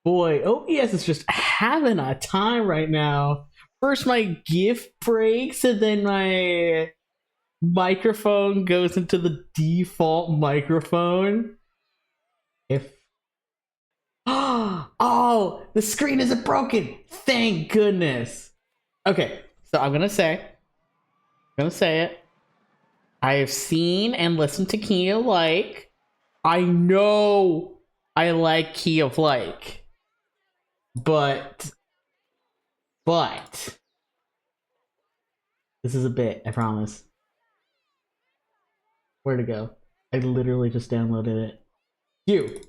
Boy, OBS is just having a time right now. First my GIF breaks, and then my microphone goes into the default microphone. If oh, the screen isn't broken. Thank goodness. Okay, so I'm gonna say it. I have seen and listened to Key of Like. I know I like Key of Like. But this is a bit, I promise. Where to go? I literally just downloaded it. You.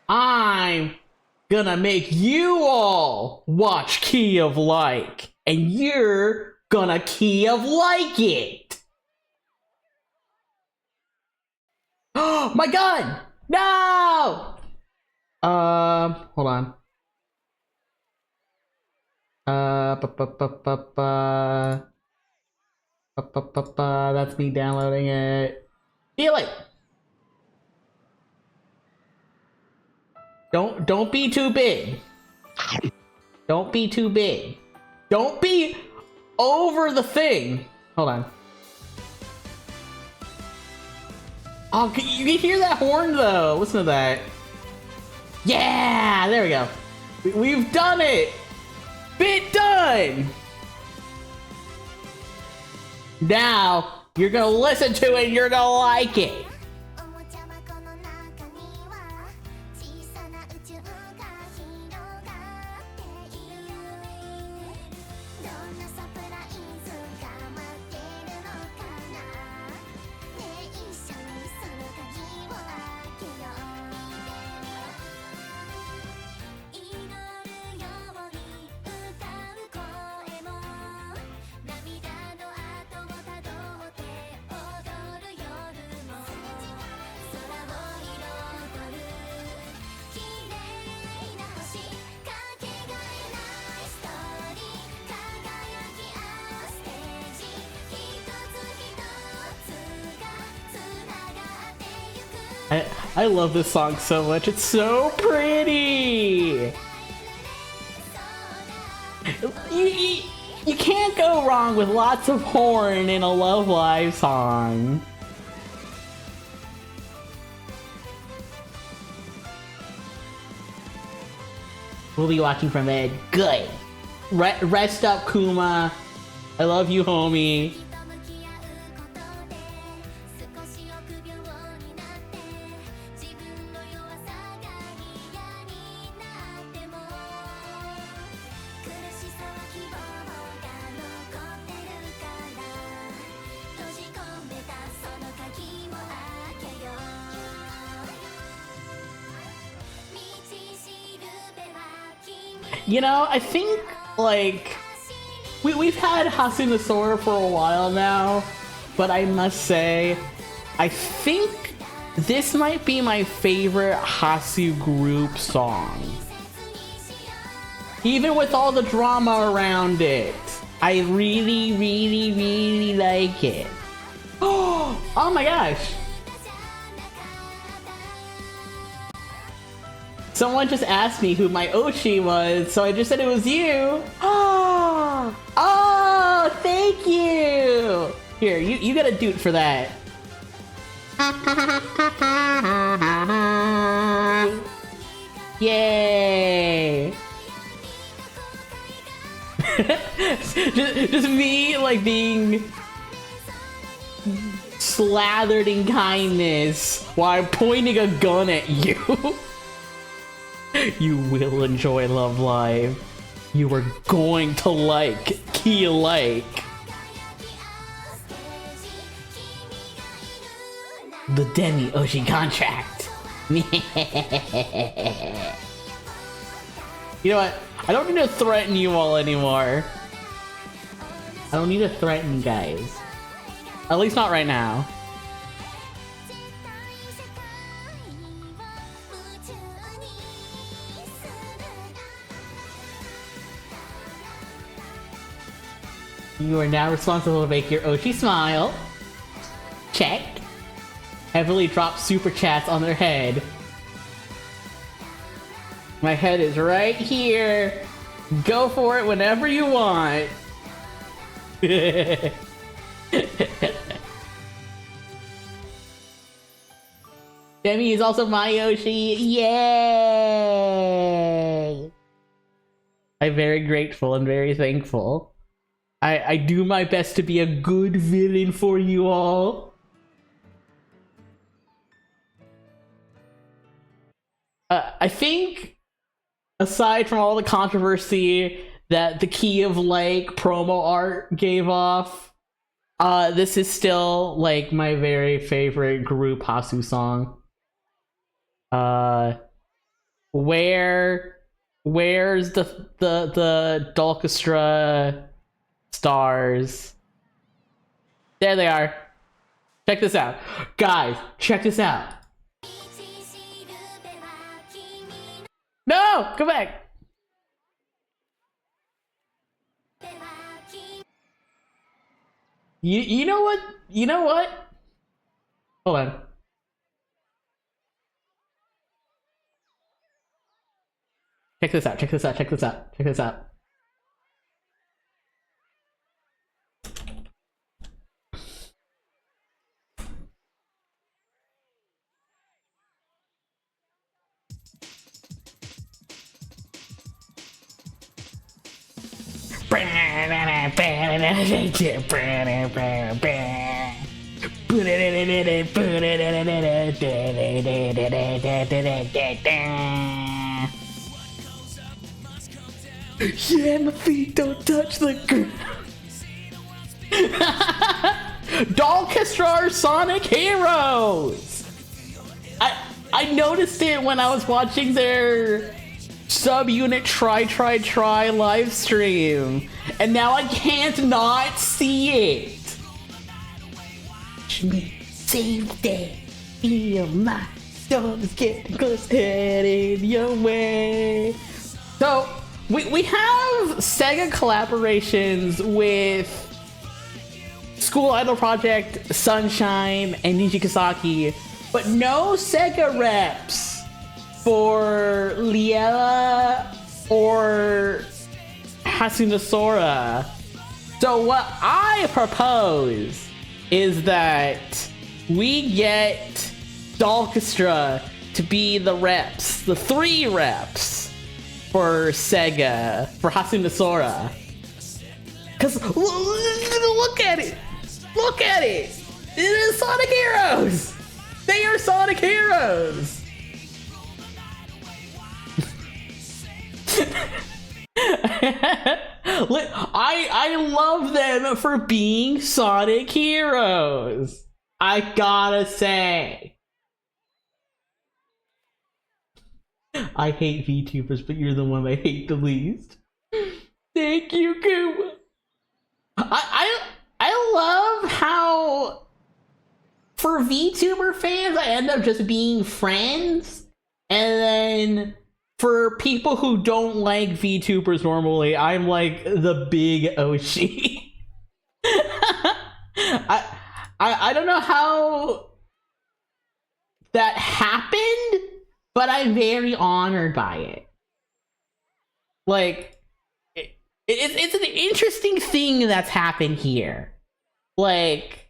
I'm gonna make you all watch Key of Like, and you're gonna Key of Like it. Oh, my gun! No! Hold on. That's me downloading it. Feel it. Don't be too big. Don't be too big. Don't be over the thing. Hold on. Oh, you can hear that horn though. Listen to that. Yeah, there we go. We've done it. Bit done. Now you're gonna listen to it and you're gonna like it. I love this song so much. It's so pretty. You can't go wrong with lots of horn in a Love Live song. We'll be watching from bed. Good. Rest up, Kuma. I love you, homie. You know, I think, like, we've had Hasu Sora for a while now, but I must say, I think this might be my favorite Hasu group song. Even with all the drama around it, I really, really, really like it. Oh my gosh! Someone just asked me who my Oshi was, so I just said it was you. Oh, thank you. Here, you get a doot for that. Yay. just me, like, being slathered in kindness while pointing a gun at you. You will enjoy Love Live. You are going to like Key Like. The Demi Oshi contract. You know what? I don't need to threaten you all anymore. I don't need to threaten you guys. At least not right now. You are now responsible to make your Oshi smile. heavily drop super chats on their head. My head is right here. Go for it whenever you want. Demi is also my Yoshi. Yay! I'm very grateful and very thankful. I do my best to be a good villain for you all. I think, aside from all the controversy that the Key of Light promo art gave off, this is still like my very favorite group Hasu song. Where's the Dalkestra stars? There they are. Check this out, guys. Check this out. No, come back. You know what? You know what? Hold on. Check this out. Check this out. Check this out. Check this out. Yeah, my feet don't touch the ground. Dalkestra Sonic Heroes! I noticed it when I was watching their subunit try live stream, and now I can't not see it. Save day, feel my soul is getting close, heading your way. So we have Sega collaborations with School Idol Project, Sunshine, and Niji Kasaki, but no Sega reps for Liella or Hasuna Sora. So what I propose is that we get Dalkestra to be the reps, the 3 reps for Sega, for Hasuna Sora. Cause look at it! Look at it! It is Sonic Heroes! They are Sonic Heroes! I love them for being Sonic Heroes. I gotta say. I hate VTubers, but you're the one I hate the least. Thank you, Kuma. I love how for VTuber fans I end up just being friends, and then for people who don't like VTubers normally, I'm like the big Oshi. I don't know how that happened, but I'm very honored by it. Like, it's an interesting thing that's happened here. Like,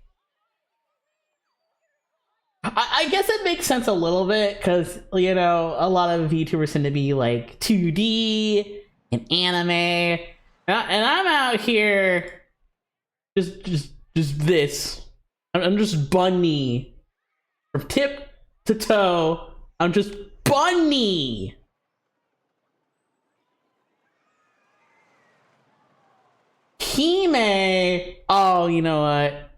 I guess it makes sense a little bit, because, you know, a lot of VTubers tend to be like 2D and anime, and I'm out here just this. I'm just bunny from tip to toe. I'm just bunny. Hime. Oh, you know what?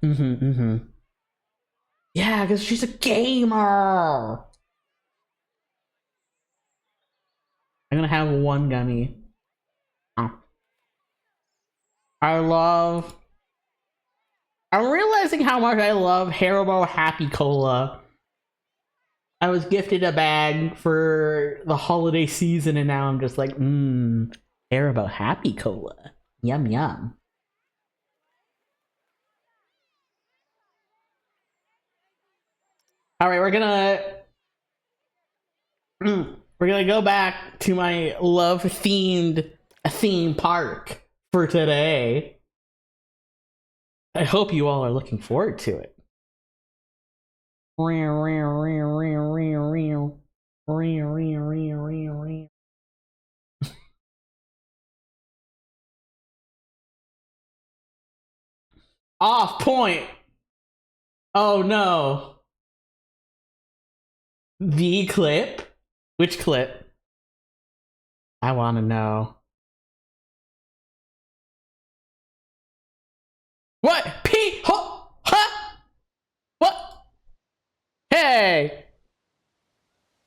Yeah, because she's a gamer. I'm gonna have one gummy. Oh. I'm realizing how much I love Haribo Happy Cola. I was gifted a bag for the holiday season, and now I'm just like, Haribo Happy Cola. Yum yum. All right, we're gonna go back to my love themed theme park for today. I hope you all are looking forward to it. Off point. Oh no. The clip? Which clip? I want to know. What? Ha? What? Hey!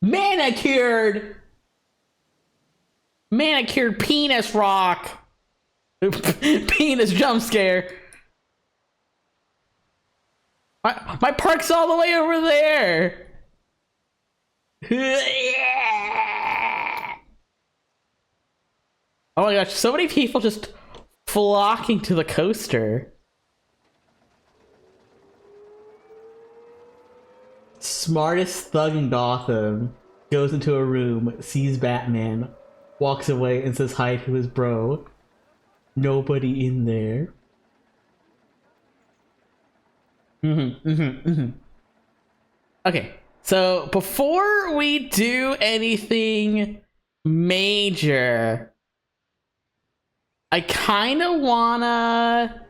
Manicured penis rock. Penis jump scare. My park's all the way over there. Oh my gosh, so many people just flocking to the coaster. Smartest thug in Gotham goes into a room, sees Batman, walks away and says hi to his bro. Nobody in there. Okay, so before we do anything major, I kind of wanna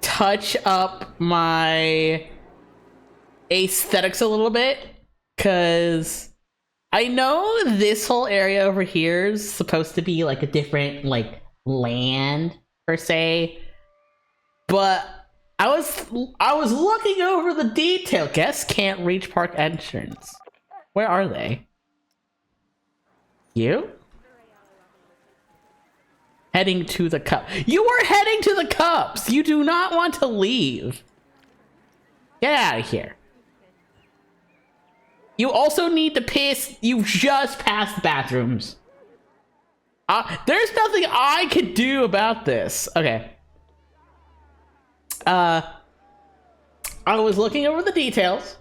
touch up my aesthetics a little bit, because I know this whole area over here is supposed to be like a different like land per se, but I was looking over the detail. Guests can't reach park entrance. Where are they? You? Heading to the cup. You were heading to the cups. You do not want to leave. Get out of here. You also need to piss. You just passed the bathrooms. There's nothing I could do about this. Okay. I was looking over the details,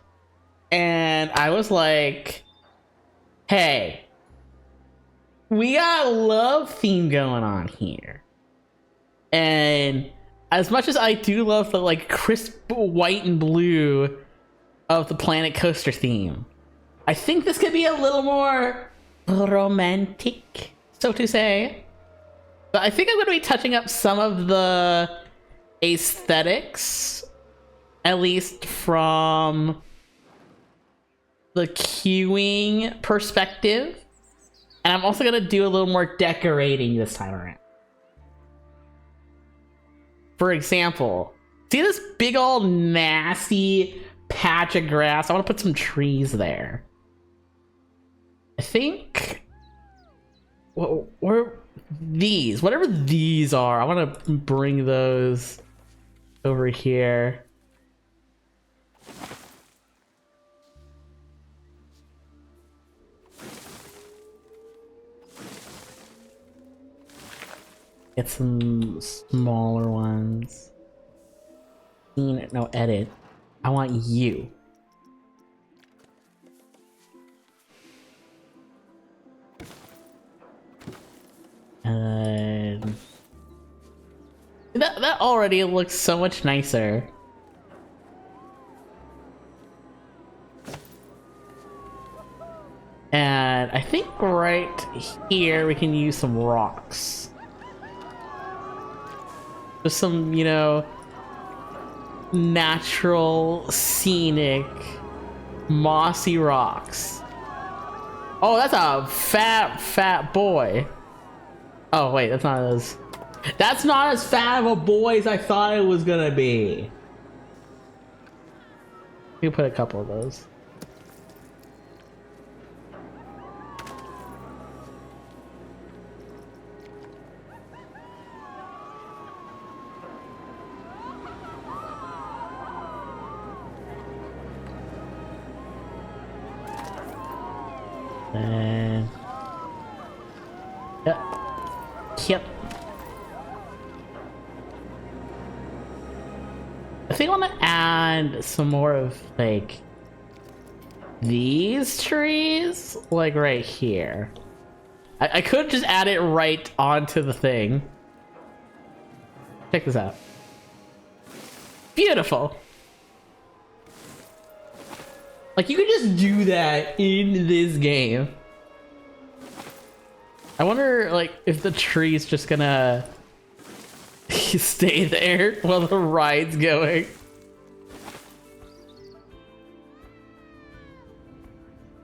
and I was like, hey, we got a love theme going on here. And as much as I do love the like crisp white and blue of the Planet Coaster theme, I think this could be a little more romantic, so to say. But I think I'm going to be touching up some of the aesthetics, at least from the queuing perspective. And I'm also going to do a little more decorating this time around. For example, see this big old nasty patch of grass? I want to put some trees there. I think whatever these are, I want to bring those over here. Get some smaller ones. No, edit. I want you. That already looks so much nicer. And I think right here we can use some rocks. Just some, you know, natural, scenic, mossy rocks. Oh, that's a fat boy. Oh wait, that's not as fat of a boy as I thought it was gonna be. You put a couple of those. And yep. I think I want to add some more of like these trees, like right here. I could just add it right onto the thing. Check this out. Beautiful. Like, you could just do that in this game. I wonder, like, if the tree's just gonna stay there while the ride's going.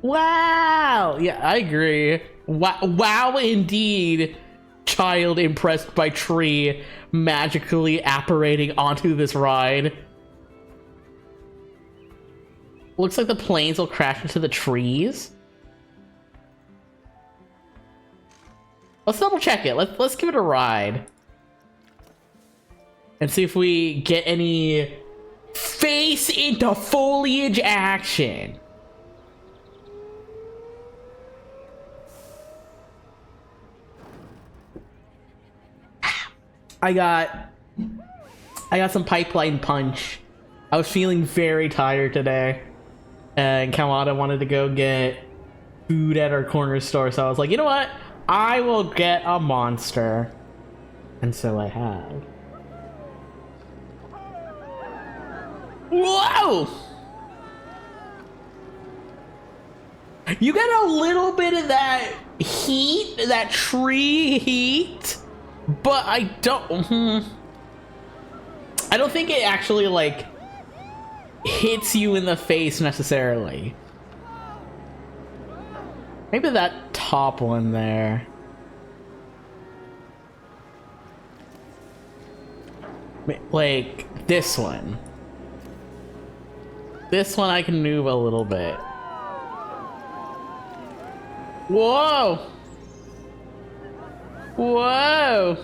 Wow! Yeah, I agree. Wow, indeed. Child impressed by tree magically apparating onto this ride. Looks like the planes will crash into the trees. Let's double check it. Let's give it a ride. And see if we get any face into foliage action. I got some pipeline punch. I was feeling very tired today. And Kawada wanted to go get food at our corner store. So I was like, you know what? I will get a monster. And so I have. Whoa! You get a little bit of that heat, that tree heat. But I don't think it actually, like, hits you in the face necessarily. Maybe that top one there. Like, this one. This one I can move a little bit. Whoa! Whoa!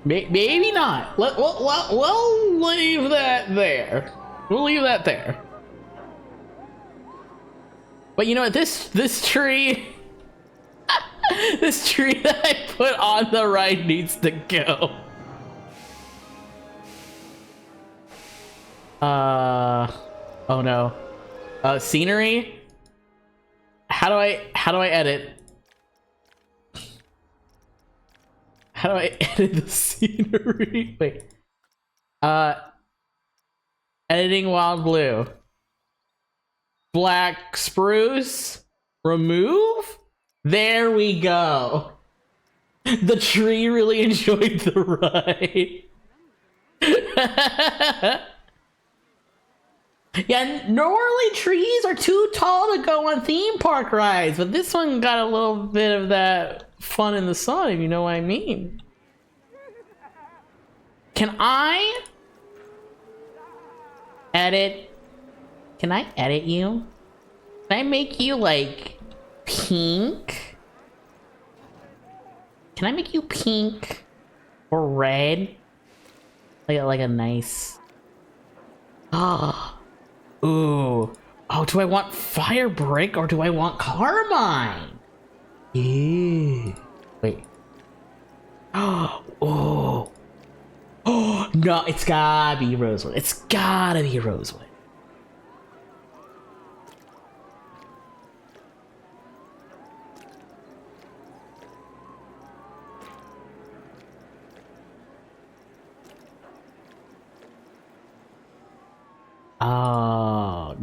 Maybe not. We'll leave that there. We'll leave that there. But you know what? This tree, this tree that I put on the ride needs to go. Oh no. Scenery? How do I edit? How do I edit the scenery? Wait. Editing wild blue. Black spruce. Remove? There we go. The tree really enjoyed the ride. Yeah, normally trees are too tall to go on theme park rides, but this one got a little bit of that fun in the sun, if you know what I mean. Can I edit? Can I edit you? Can I make you, like, pink? Can I make you pink or red? Like a nice... Ah. Ooh. Oh, do I want fire brick or do I want carmine? Yeah. Wait. Oh. Oh. Oh. No, it's gotta be rosewood. It's gotta be rosewood. Oh,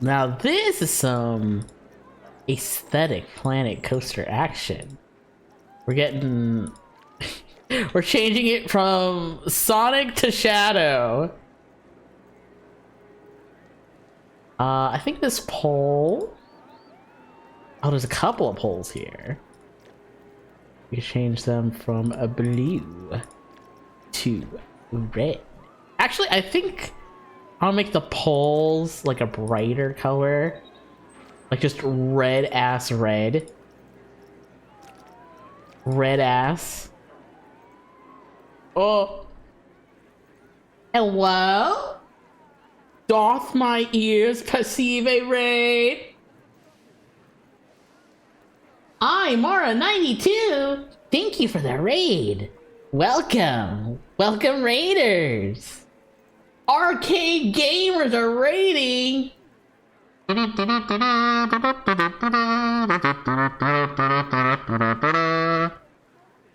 now this is some aesthetic Planet Coaster action. We're getting... we're changing it from Sonic to Shadow. I think this pole... Oh, there's a couple of poles here. We can change them from a blue to red. Actually, I think... I'll make the poles like a brighter color. Like just red ass red. Red ass. Oh. Hello? Doth my ears perceive a raid? I, Mara92. Thank you for the raid. Welcome! Welcome, Raiders! Arcade gamers are raiding!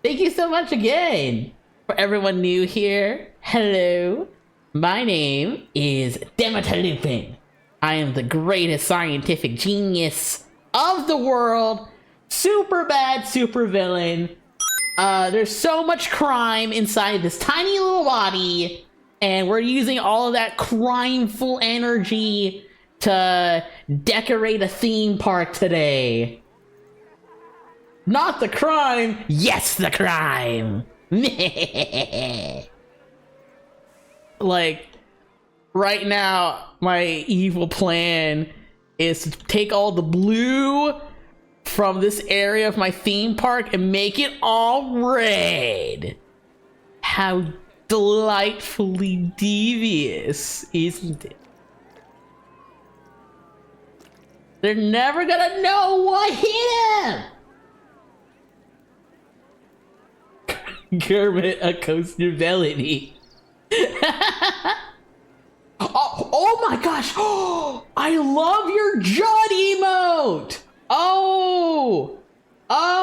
Thank you so much again! For everyone new here, hello! My name is Demeter Lupin. I am the greatest scientific genius of the world. Super bad super villain. There's so much crime inside this tiny little body, and we're using all of that crimeful energy to decorate a theme park today. Not the crime, yes, the crime. Like, right now, my evil plan is to take all the blue from this area of my theme park and make it all red. How delightfully devious, isn't it? They're never gonna know what hit him! Kermit, a coasterability. Oh my gosh! Oh, I love your Judd emote! Oh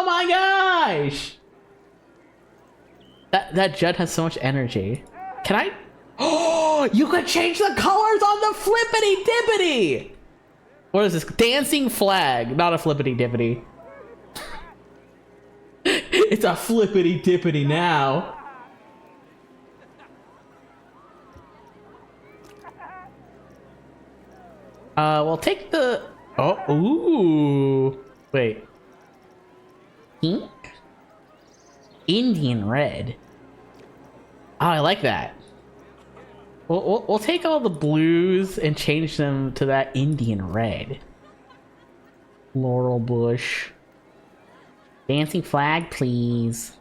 my gosh! That Judd has so much energy. Can I? Oh, you can change the colors on the flippity dippity! What is this? Dancing flag, not a flippity dippity. It's a flippity dippity now. We'll take the... Oh, ooh. Wait. Pink? Indian red. Oh, I like that. We'll take all the blues and change them to that Indian red. Laurel bush. Dancing flag, please.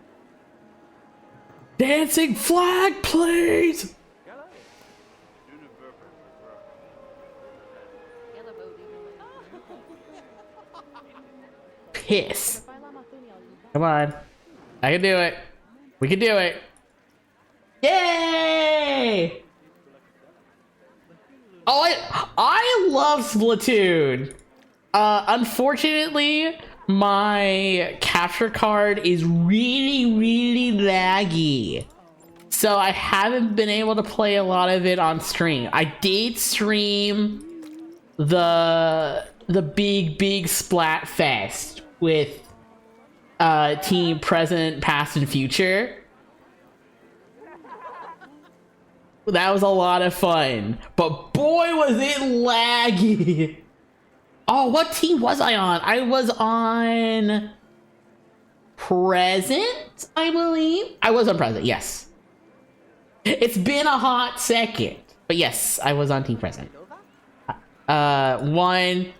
Dancing flag, please! Piss. Come on. I can do it. We can do it. Yay! Oh, I love Splatoon. Unfortunately, my capture card is really laggy. So I haven't been able to play a lot of it on stream. I did stream the big Splat Fest with team present, past, and future. That was a lot of fun, but boy was it laggy. Oh, what team was I on? I was on present, I believe. I was on present, yes. It's been a hot second, but yes, I was on team present. One,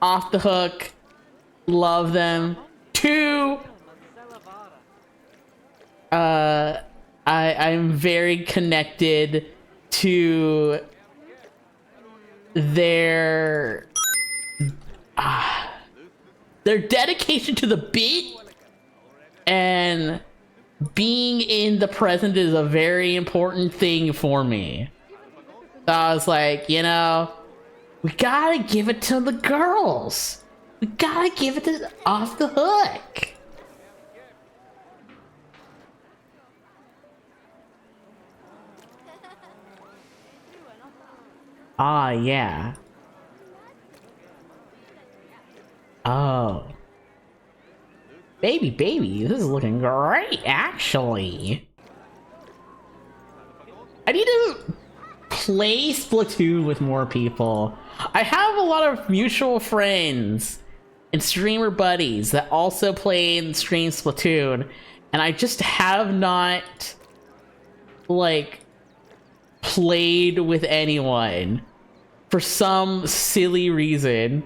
off the hook, love them. Two, I'm very connected to their dedication to the beat, and being in the present is a very important thing for me. So I was like, you know, we gotta give it to the girls. We gotta give it to Off the Hook. Ah, yeah. Oh. Baby, this is looking great, actually. I need to play Splatoon with more people. I have a lot of mutual friends and streamer buddies that also play and stream Splatoon, and I just have not, like, played with anyone for some silly reason.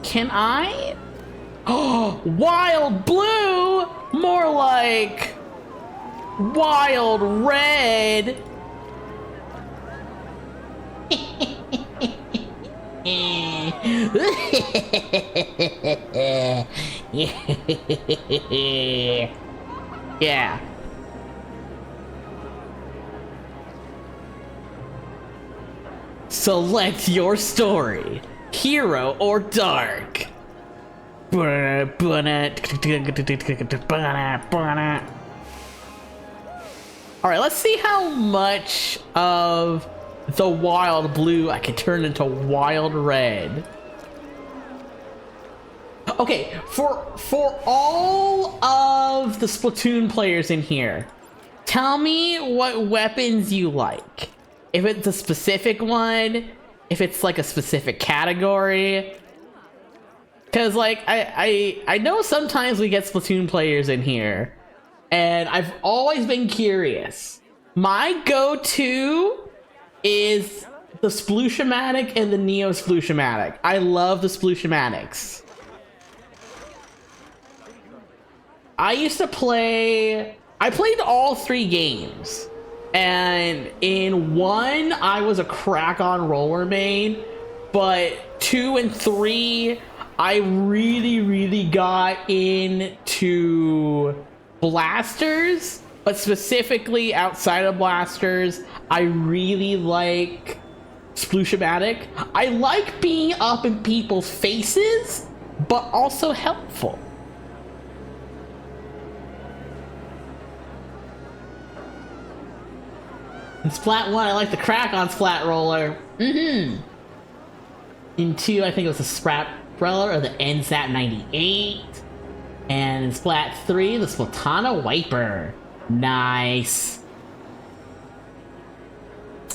Can I? Oh, wild blue? More like wild red. Yeah. Select your story, hero or dark. Alright, let's see how much of the wild blue I can turn into wild red. Okay, for all of the Splatoon players in here, tell me what weapons you like. If it's a specific one, if it's like a specific category. Cause like I know sometimes we get Splatoon players in here, and I've always been curious. My go-to is the Sploosh-O-Matic and the Neo Sploosh-O-Matic. I love the Sploosh-O-Matics. I played all 3 games. And in 1, I was a crack-on roller main. But 2 and 3, I really got into blasters. But specifically outside of blasters, I really like Sploosh-O-Matic. I like being up in people's faces, but also helpful. In Splat 1, I like the crack on Splat Roller. In 2, I think it was the Sprat Roller or the NSAT 98. And in Splat 3, the Splatana Wiper. Nice.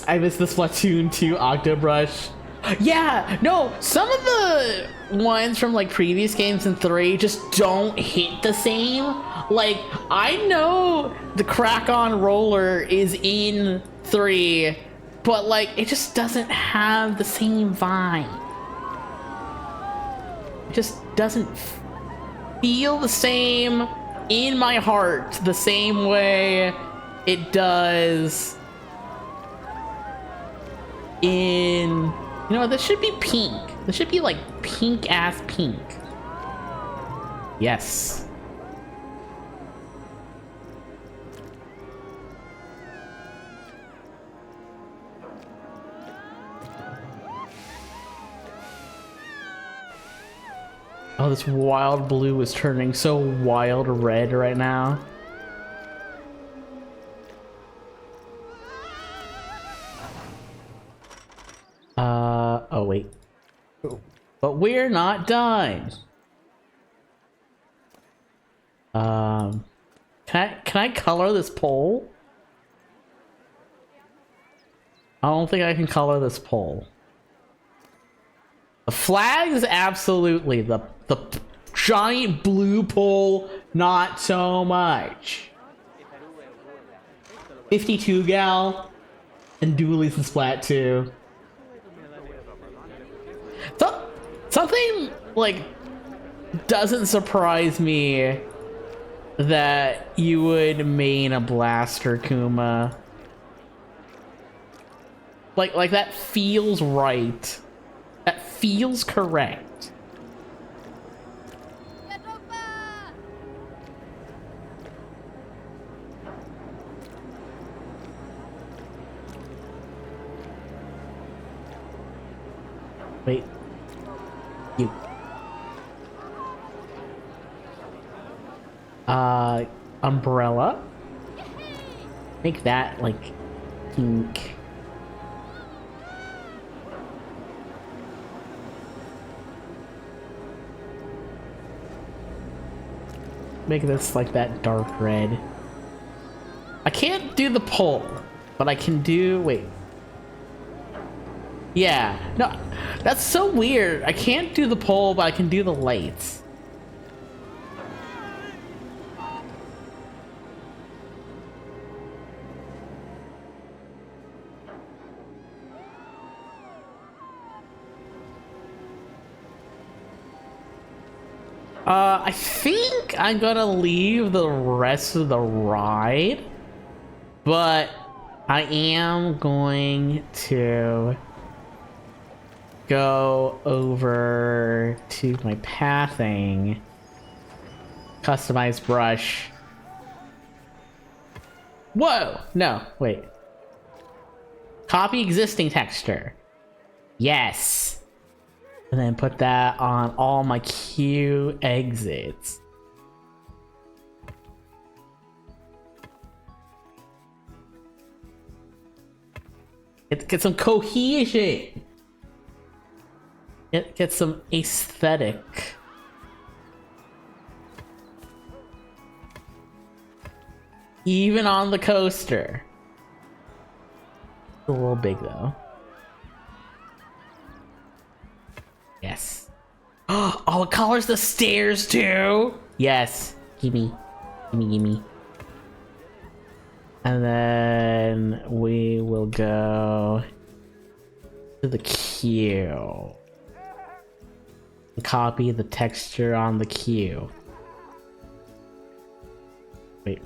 I miss the Splatoon 2 Octobrush. Yeah, no, some of the ones from like previous games in 3 just don't hit the same. Like, I know the crack-on roller is in 3, but like, it just doesn't have the same vibe. It just doesn't feel the same in my heart the same way it does in... You know, this should be pink. This should be like pink-ass pink. Yes. Oh, this wild blue is turning so wild red right now. Oh wait. But we're not done. Can I color this pole? I don't think I can color this pole. The flags, absolutely. The giant blue pole, not so much. 52 gal and dualies and Splat 2. So, something like doesn't surprise me that you would main a blaster Kuma. Like that feels right. That feels correct. Wait. You. Umbrella? Make that, like, pink. Make this like that dark red. I can't do the pole, but I can do... Wait. Yeah. No, that's so weird. I can't do the pole, but I can do the lights. I think I'm gonna leave the rest of the ride, but I am going to go over to my pathing. Customize brush. Whoa! No, wait. Copy existing texture. Yes. And then put that on all my queue exits. Get some cohesion. Get some aesthetic. Even on the coaster. It's a little big though. Yes. Oh, it colors the stairs too. Yes. Gimme. Gimme, gimme. And then we will go to the queue. Copy the texture on the queue. Wait.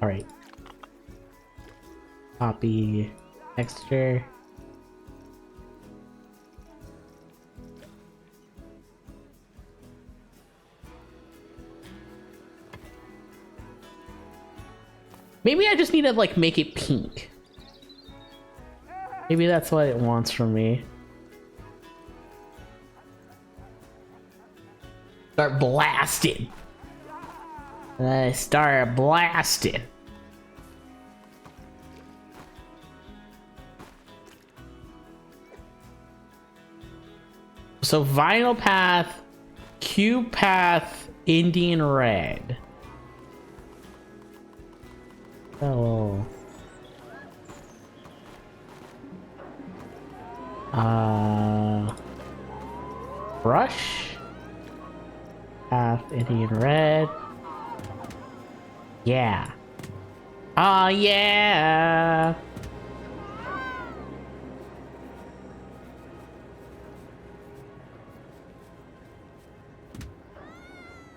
Alright. Copy texture. Maybe I just need to like make it pink. Maybe that's what it wants from me. Start blasting. And then I start blasting. So vinyl path, cube path, Indian red. Oh. Brush. Path, Indian red. Yeah. Oh yeah.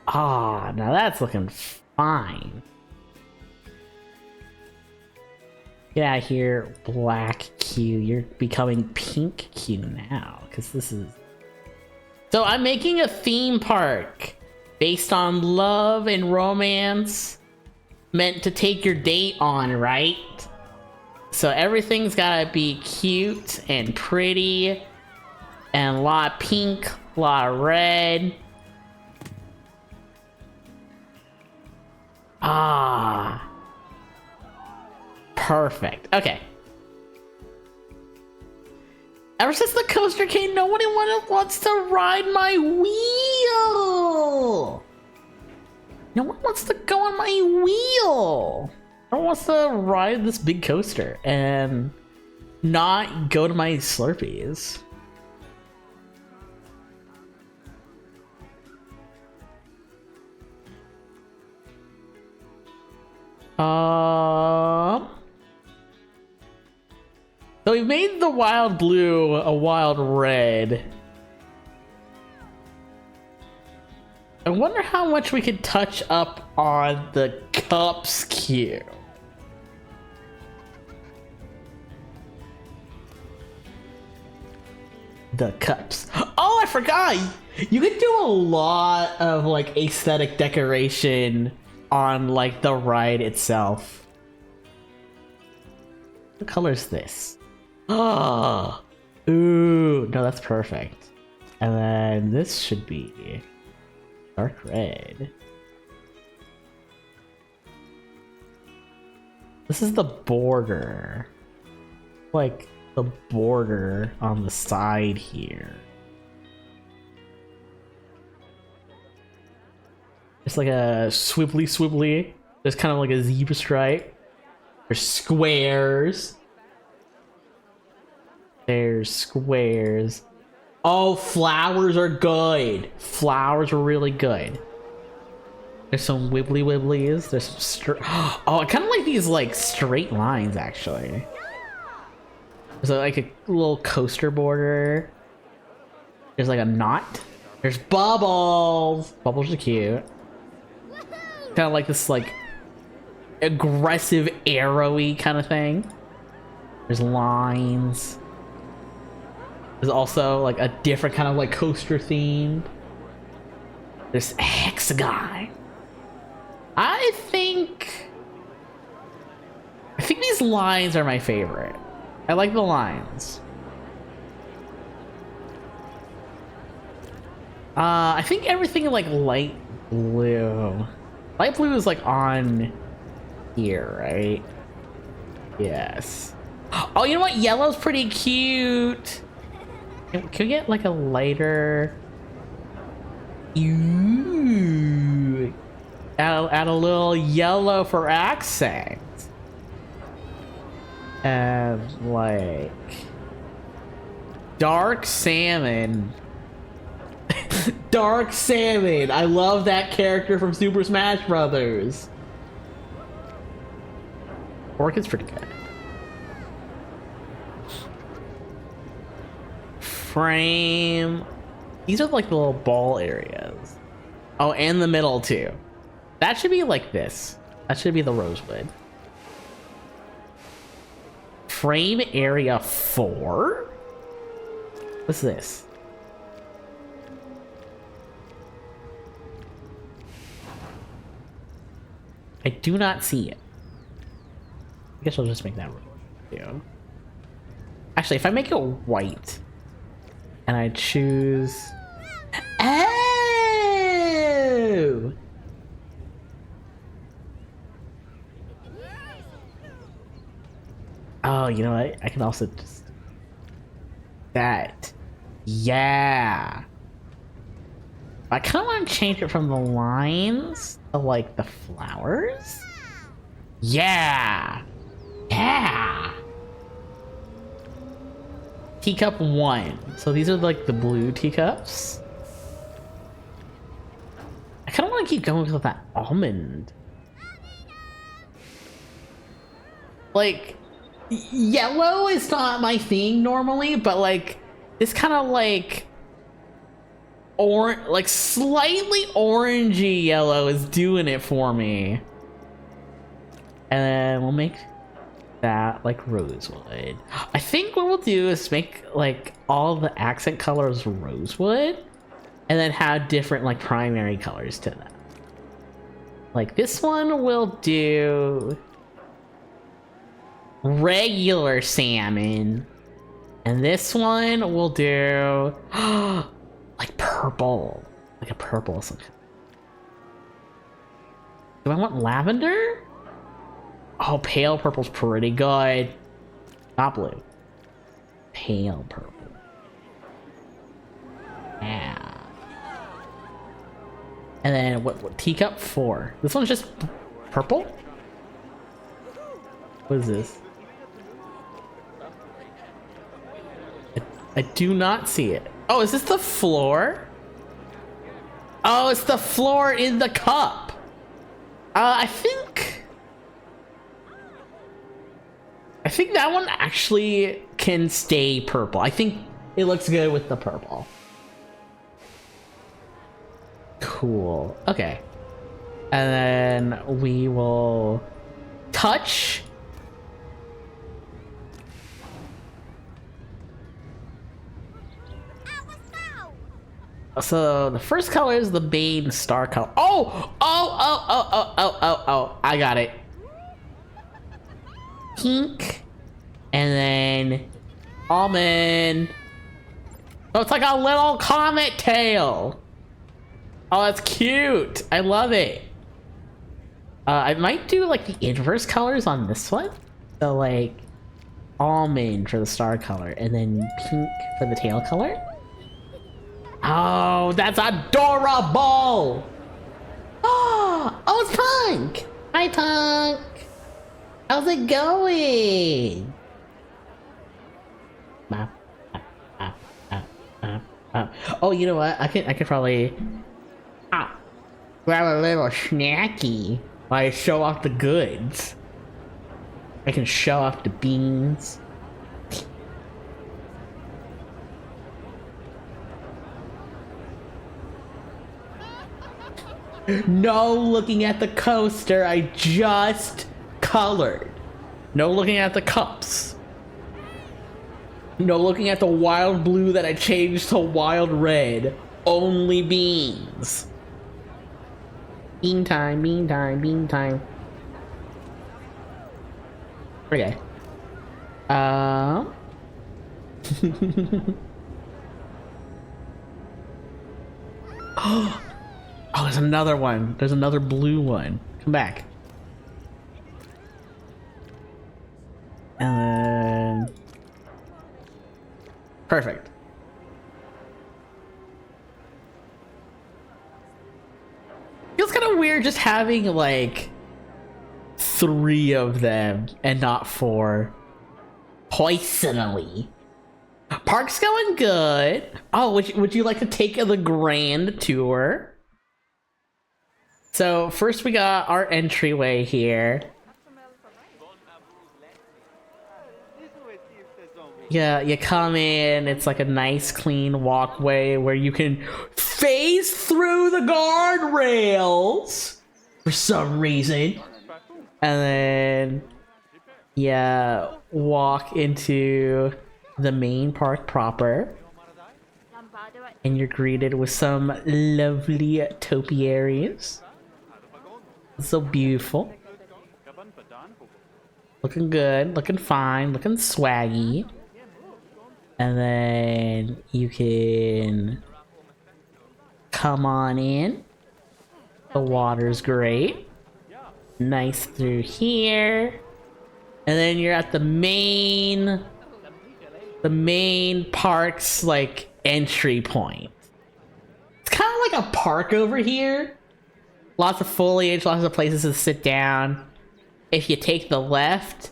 Ah, now that's looking fine. Get out of here, black Q. You're becoming pink Q now, because this is... So I'm making a theme park based on love and romance, meant to take your date on, right? So everything's gotta be cute and pretty, and a lot of pink, a lot of red. Ah. Perfect. Okay. Ever since the coaster came, nobody wants to ride my wheel. No one wants to go on my wheel. No one wants to ride this big coaster and not go to my Slurpees. So we made the wild blue a wild red. I wonder how much we could touch up on the cups queue. The cups. Oh, I forgot! You could do a lot of like aesthetic decoration on like the ride itself. What color is this? Oh, ooh, no, that's perfect. And then this should be dark red. This is the border. Like the border on the side here. It's like a swibbly. There's kind of like a zebra stripe. There's squares. There's squares. Oh, flowers are good. Flowers are really good. There's some wibblies. There's some oh, I kind of like these like straight lines actually. There's like a little coaster border. There's like a knot. There's bubbles. Bubbles are cute. Kind of like this like aggressive arrowy kind of thing. There's lines. There's also like a different kind of like coaster theme. There's hexagon. I think these lines are my favorite. I like the lines. I think everything like light blue. Light blue is like on here, right? Yes. Oh, you know what? Yellow's pretty cute. Can we get like a lighter? Ooh. Add a little yellow for accent. And like dark salmon. Dark salmon. I love that character from Super Smash Brothers. Orchid's pretty good. Frame. These are like the little ball areas. Oh, and the middle too. That should be like this. That should be the rosewood. Frame area 4? What's this? I do not see it. I guess I'll just make that blue. Actually, if I make it white and I choose... Oh! Oh, you know what? I can also just... That. Yeah. I kind of want to change it from the lines to like the flowers. Yeah. Yeah. Teacup 1. So these are like the blue teacups. I kind of want to keep going with that almond. Like, yellow is not my thing normally, but like this kind of like like slightly orangey yellow is doing it for me. And then we'll make that like rosewood. I think what we'll do is make like all the accent colors rosewood and then have different like primary colors to them. Like this one will do regular salmon, and this one will do like purple, like a purple. Do I want lavender? Oh, pale purple's pretty good. Not blue. Pale purple. Yeah. And then what teacup 4? This one's just purple? What is this? I do not see it. Oh, is this the floor? Oh, it's the floor in the cup. I think that one actually can stay purple. I think it looks good with the purple. Cool. Okay. And then we will touch. So the first color is the main star color. Oh! I got it. Pink. And then almond. Oh, it's like a little comet tail. Oh, that's cute. I love it. I might do like the inverse colors on this one. So like almond for the star color and then pink for the tail color. Oh, that's adorable! Oh, it's Punk! Hi, Punk! How's it going? Oh, you know what? I could probably grab a little snacky while I show off the goods. I can show off the beans. No looking at the coaster, I just colored. No looking at the cups. No looking at the wild blue that I changed to wild red. Only beans. Bean time, bean time, bean time. Okay. Oh, there's another one. There's another blue one. Come back. And then... Perfect. Feels kind of weird just having like 3 of them and not 4. Personally. Park's going good. Oh, would you like to take the grand tour? So first we got our entryway here. Yeah, you come in, it's like a nice clean walkway where you can phase through the guardrails for some reason. And then yeah, walk into the main park proper. And you're greeted with some lovely topiaries. So beautiful. Looking good, looking fine, looking swaggy. And then you can come on in. The water's great. Nice through here. And then you're at the main park's like entry point. It's kind of like a park over here. Lots of foliage, lots of places to sit down. If you take the left,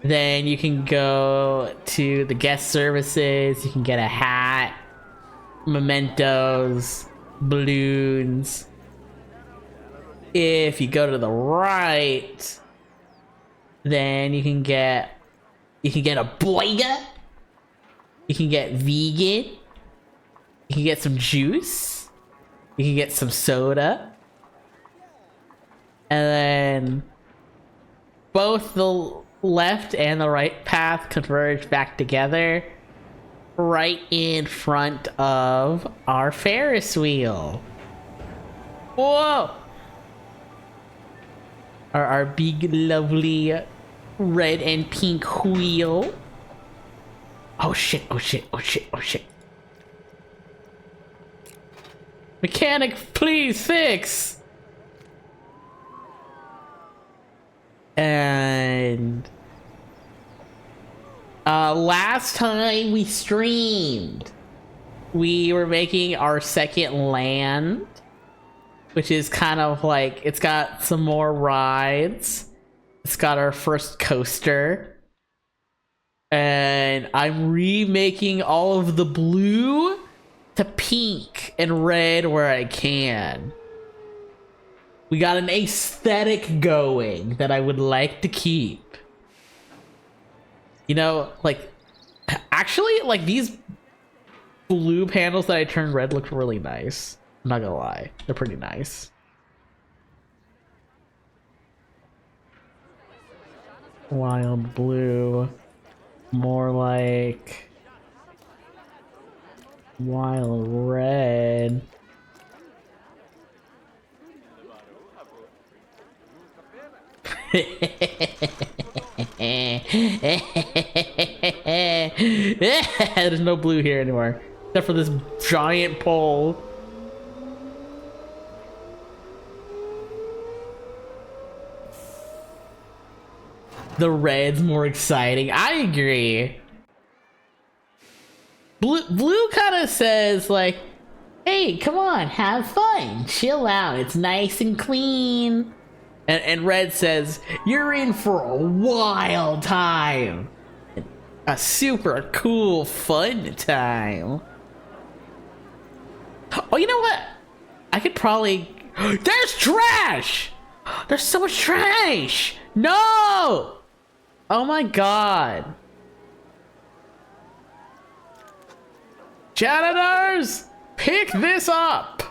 then you can go to the guest services. You can get a hat, mementos, balloons. If you go to the right, then you can get a burger. You can get vegan. You can get some juice. You can get some soda. And then both the left and the right path converge back together right in front of our Ferris wheel. Whoa! Our big lovely red and pink wheel. Oh shit, oh shit, oh shit, oh shit. Mechanic, please fix! And last time we streamed, we were making our second land, which is kind of like, it's got some more rides. It's got our first coaster. And I'm remaking all of the blue to pink and red where I can. We got an aesthetic going that I would like to keep. You know, like, actually, like, these blue panels that I turned red look really nice. I'm not gonna lie. They're pretty nice. Wild blue. More like wild red. There's no blue here anymore, except for this giant pole. The red's more exciting. I agree. Blue kind of says like, hey, come on, have fun, chill out, it's nice and clean. And red says, you're in for a wild time. A super cool, fun time. Oh, you know what? I could probably... There's trash! There's so much trash! No! Oh my god. Janitors! Pick this up!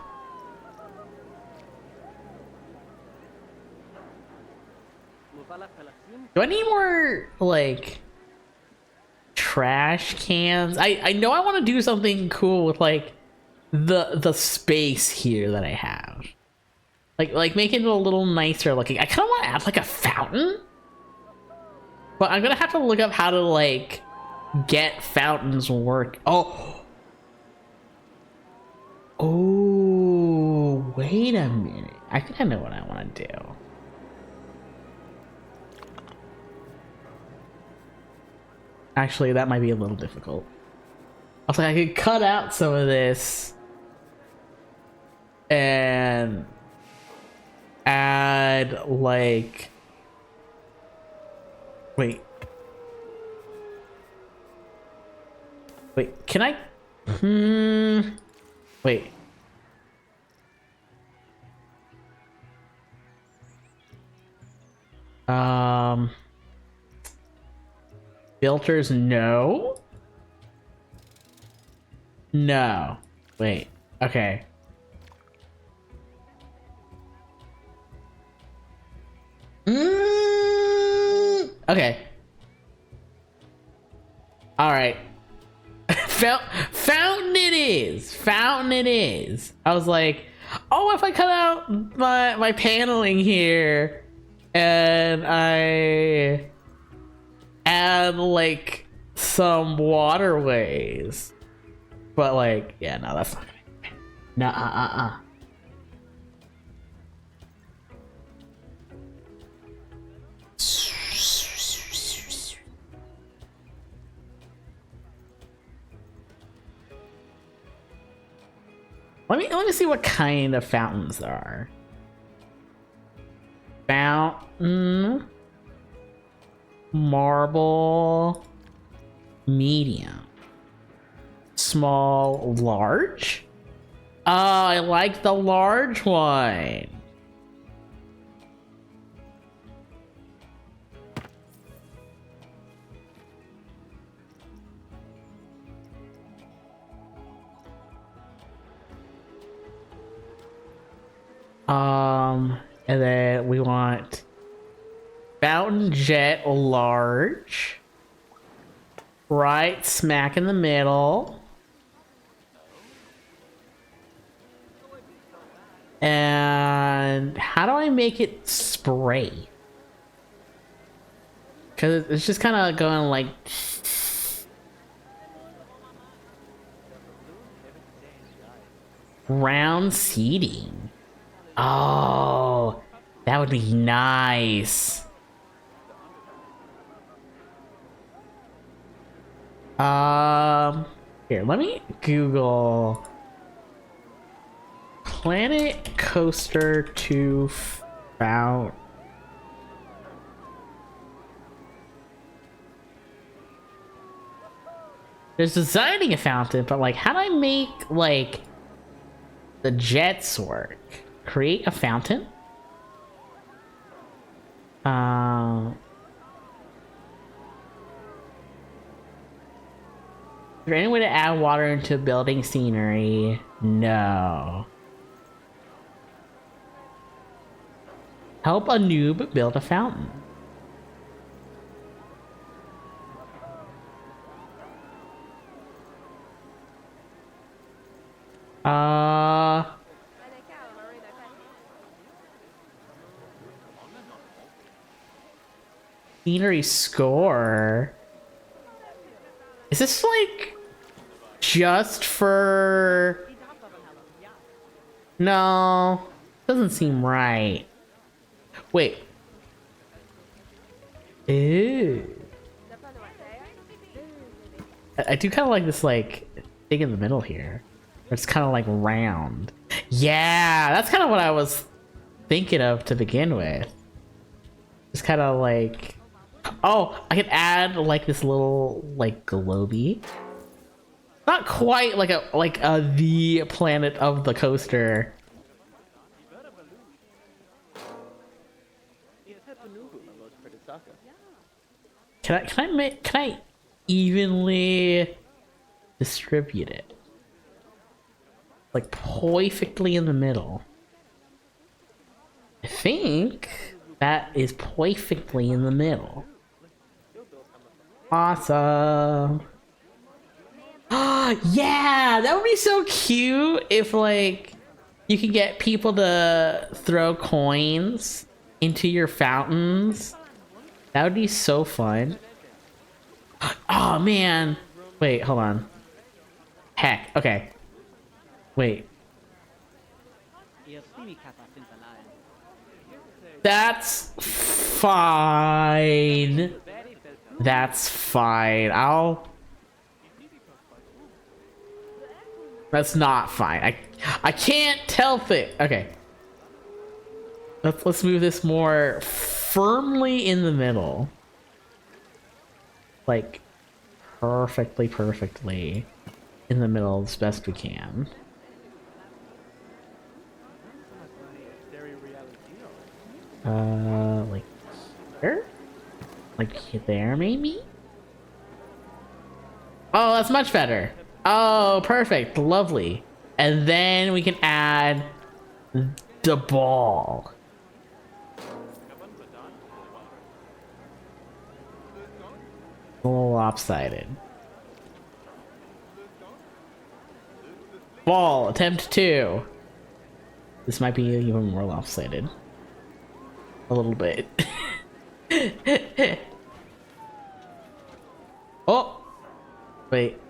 Do I need more, like, trash cans. I know I want to do something cool with like the space here that I have. Like make it a little nicer looking. I kind of want to add like a fountain. But I'm gonna have to look up how to like get fountains work. Oh, wait a minute. I think I know what I want to do. Actually, that might be a little difficult. I was like, I could cut out some of this and add like. Wait, can I? Wait. Filters, no. No. Wait. Okay. Okay. All right. Fountain it is. Fountain it is. I was like, oh, if I cut out my paneling here and I add like some waterways, but like, yeah, no, that's not gonna. No, Let me see what kind of fountains there are. Fountain, marble, medium, small, large. Oh, I like the large one. And then we want fountain jet large, right smack in the middle. And how do I make it spray? Because it's just kind of going like... Round seating. Oh, that would be nice. Here, let me Google Planet Coaster to fountain. There's designing a fountain, but like, how do I make like the jets work? Create a fountain. Is there any way to add water into building scenery? No. Help a noob build a fountain. Scenery score. Is this like just for... No, doesn't seem right. Wait. Ew. I do kind of like this like thing in the middle here. It's kind of like round. Yeah, that's kind of what I was thinking of to begin with. Just kind of like... Oh, I could add like this little like globy. Not quite like the planet of the coaster. Can I evenly distribute it? Like perfectly in the middle. I think that is perfectly in the middle. Awesome. Yeah, that would be so cute if like you could get people to throw coins into your fountains. That would be so fun. Oh man. Wait, hold on. Heck, okay. Wait. That's fine. That's fine. That's not fine. I can't help it. Okay. Let's move this more firmly in the middle. Like perfectly in the middle as best we can. Like here? Like there maybe? Oh, that's much better. Oh, perfect. Lovely. And then we can add the ball. A little lopsided. Ball, attempt 2. This might be even more lopsided. A little bit. Oh! Wait.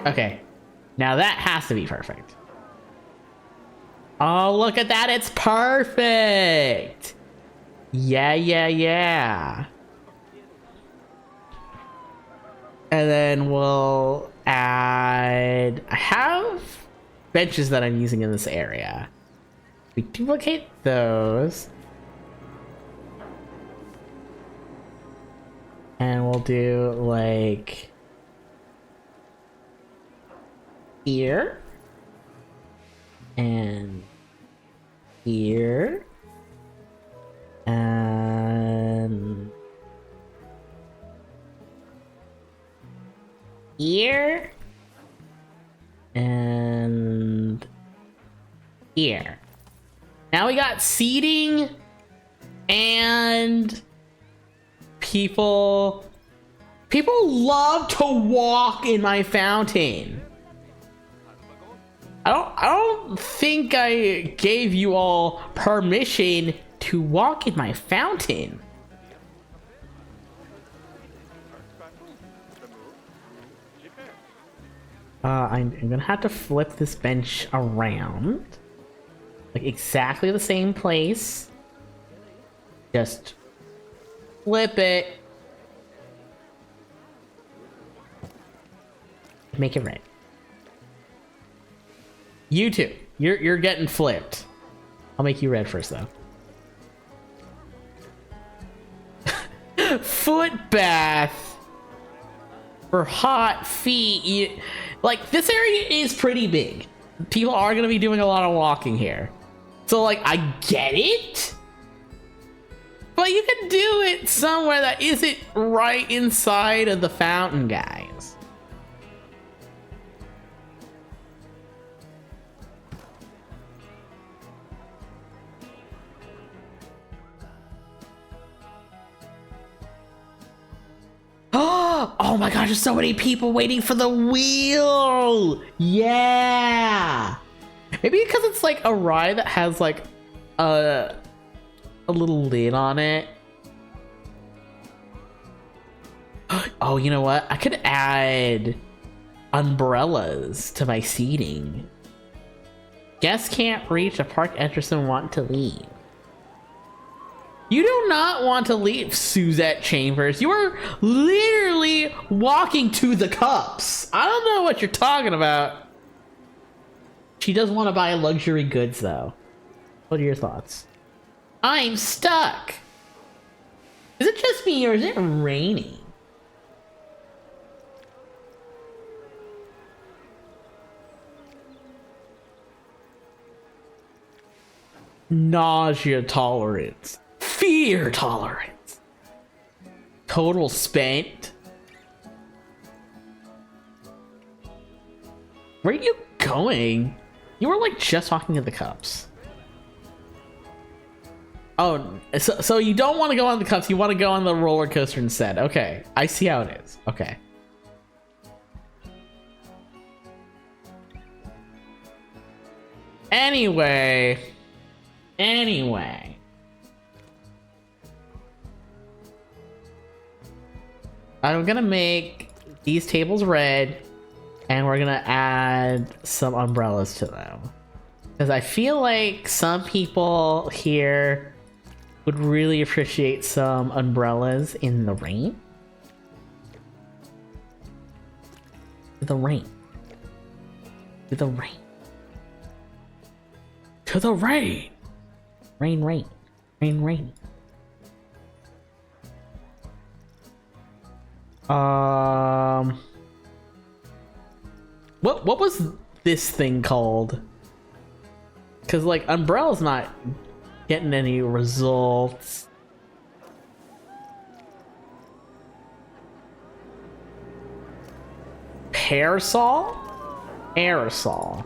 Okay. Now that has to be perfect. Oh, look at that. It's perfect. Yeah. And then we'll add... I have benches that I'm using in this area. We duplicate those. And we'll do like... here. And here. And... here. And... here. Now we got seating and people love to walk in my fountain. I don't think I gave you all permission to walk in my fountain. I'm gonna have to flip this bench around. Like exactly the same place. Just flip it. Make it red. You too. You're getting flipped. I'll make you red first though. Foot bath for hot feet. Like this area is pretty big. People are gonna be doing a lot of walking here. So like I get it. But you can do it somewhere that isn't right inside of the fountain, guys. Oh my gosh, there's so many people waiting for the wheel. Yeah. Maybe because it's like a ride that has like a little lid on it. Oh, you know what? I could add umbrellas to my seating. Guests can't reach a park entrance and want to leave. You do not want to leave, Suzette Chambers. You are literally walking to the cups. I don't know what you're talking about. She does want to buy luxury goods, though. What are your thoughts? I'm stuck. Is it just me or is it raining? Nausea tolerance. Fear tolerance. Total spent. Where are you going? You were like just talking to the cups. Oh, so you don't want to go on the cups, you want to go on the roller coaster instead. Okay, I see how it is. Okay. Anyway. I'm gonna make these tables red, and we're gonna add some umbrellas to them. Because I feel like some people here would really appreciate some umbrellas in the rain. The rain. To the rain. To the rain. Rain, rain. Rain, rain. What was this thing called? Because like umbrella's not getting any results. Parasol? Aerosol.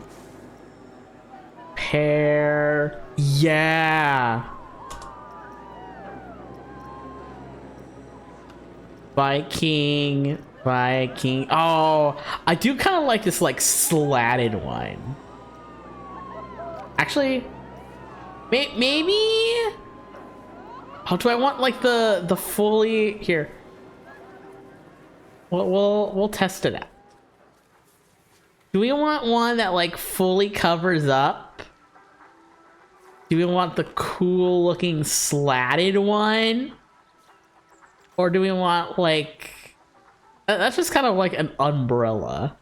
Yeah. Viking. Oh, I do kind of like this like slatted one. Actually, maybe. Oh, do I want like the fully here? We'll test it out. Do we want one that like fully covers up? Do we want the cool looking slatted one? Or do we want like that's just kind of like an umbrella.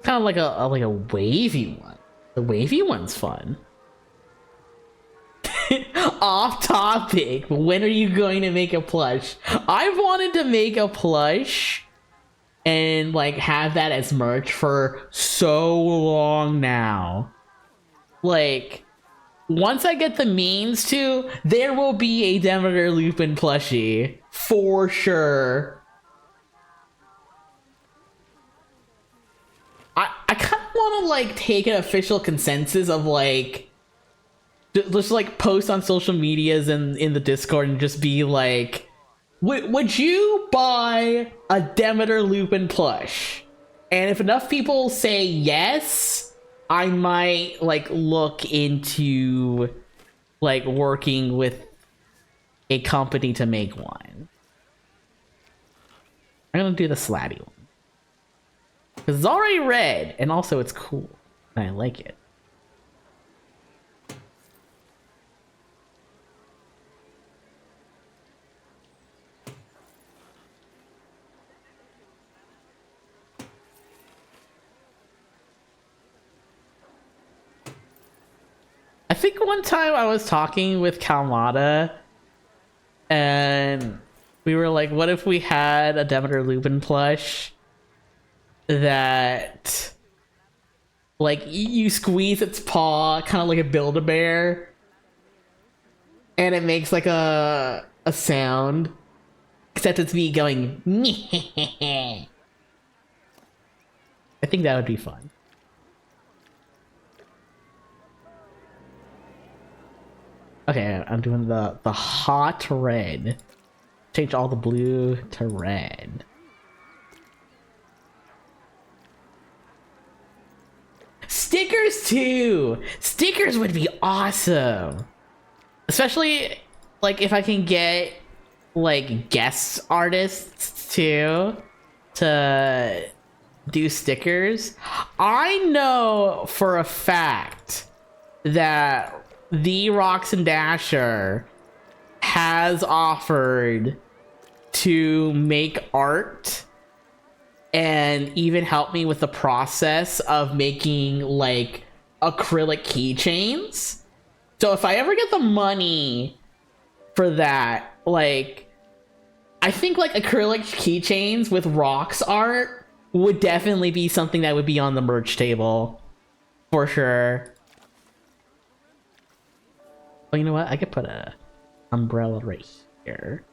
Kind of like a wavy one. The wavy one's fun. Off topic. When are you going to make a plush? I've wanted to make a plush and like have that as merch for so long now. Like, once I get the means to, there will be a Demeter Lupin plushie for sure. I kind of want to like take an official consensus of like just like post on social medias and in the Discord and just be like, would you buy a Demeter Lupin plush? And if enough people say yes, I might like look into like working with a company to make one. I'm gonna do the slatty one because it's already red and also it's cool and I like it. I think one time I was talking with Kalmata and we were like, what if we had a Demeter Lupin plush that like you squeeze its paw kind of like a Build-A-Bear and it makes like a sound, except it's me going I think that would be fun. Okay, I'm doing the hot red. Change all the blue to red. Stickers too! Stickers would be awesome! Especially, like, if I can get, like, guest artists too to do stickers. I know for a fact that the Rocks and Dasher has offered to make art and even help me with the process of making like acrylic keychains. So if I ever get the money for that, like I think like acrylic keychains with rocks art would definitely be something that would be on the merch table for sure. Oh, you know what? I could put a umbrella right here.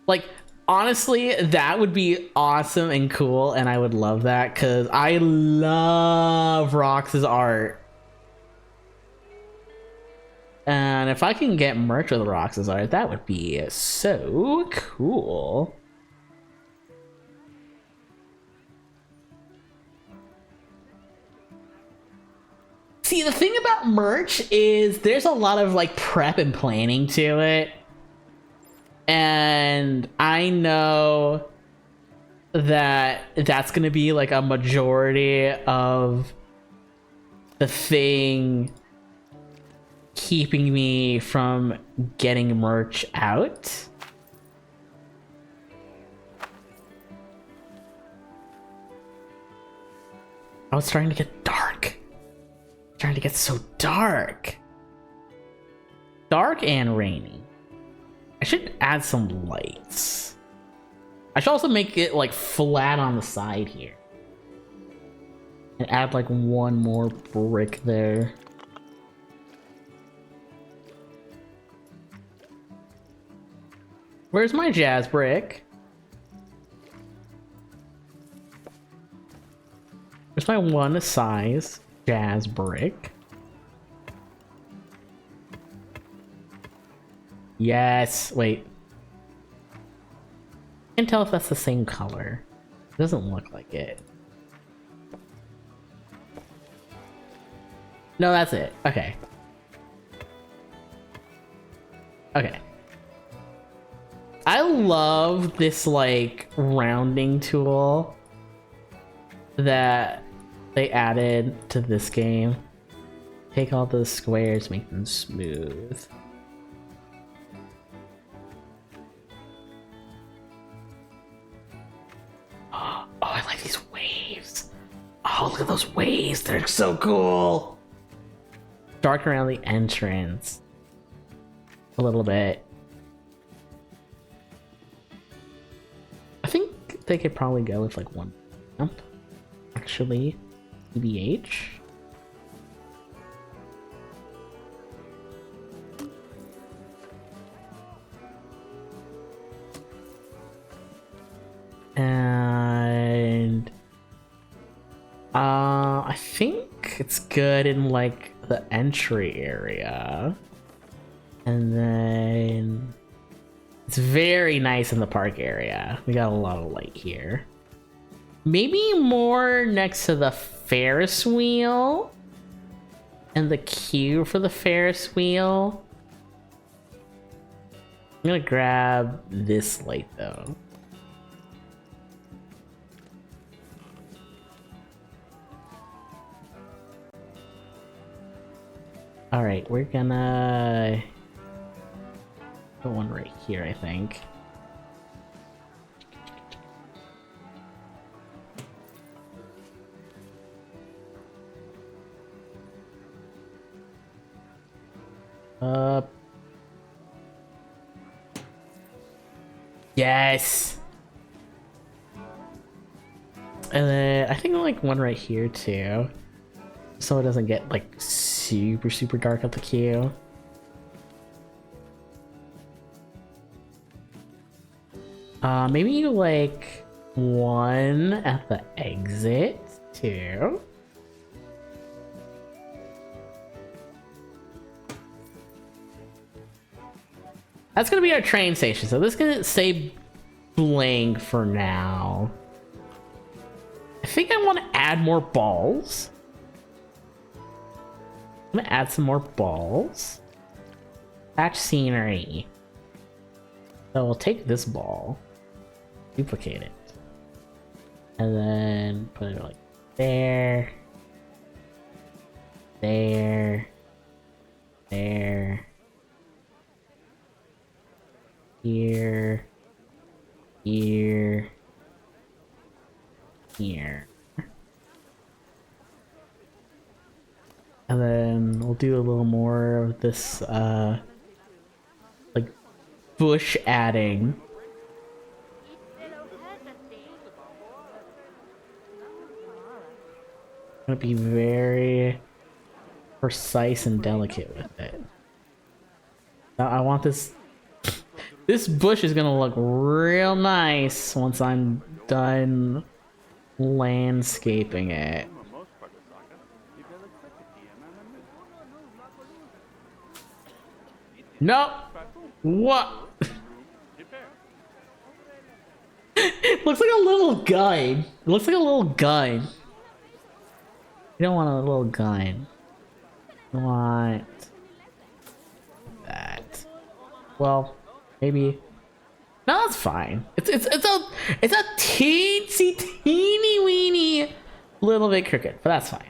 Like, Honestly, that would be awesome and cool, and I would love that because I love Rox's art. And if I can get merch with Rox's art, that would be so cool. See, the thing about merch is there's a lot of like prep and planning to it. And I know that that's going to be like a majority of the thing keeping me from getting merch out. Oh, it's starting to get dark. It's starting to get so dark. Dark and rainy. I should add some lights. I should also make it like flat on the side here. And add like one more brick there. Where's my jazz brick? Where's my one size jazz brick? Yes, wait. Can't tell if that's the same color. It doesn't look like it. No, that's it. Okay. Okay. I love this like rounding tool that they added to this game. Take all those squares, make them smooth. Oh, I like these waves. Oh, look at those waves. They're so cool. Dark around the entrance. A little bit. I think they could probably go with like one jump. Actually, TBH. And I think it's good in like the entry area. And then it's very nice in the park area. We got a lot of light here. Maybe more next to the Ferris wheel and the queue for the Ferris wheel. I'm gonna grab this light though. All right, we're gonna put one right here, I think. Yes. And then I think like one right here too, so it doesn't get like super dark at the queue. Maybe like one at the exit too. That's gonna be our train station, so this is gonna say blank for now. I think I want to add more balls. I'm gonna add some more balls. Patch scenery. So we'll take this ball, duplicate it, and then put it like there, there, there, here, here, here. And then we'll do a little more of this, like, bush adding. I'm gonna be very precise and delicate with it. Now I want this This bush is gonna look real nice once I'm done landscaping it. Nope. What? Looks like a little gun. It looks like a little gun. You don't want a little gun. You want that. Well, maybe. No, that's fine. It's a teensy teeny weeny little bit crooked, but that's fine.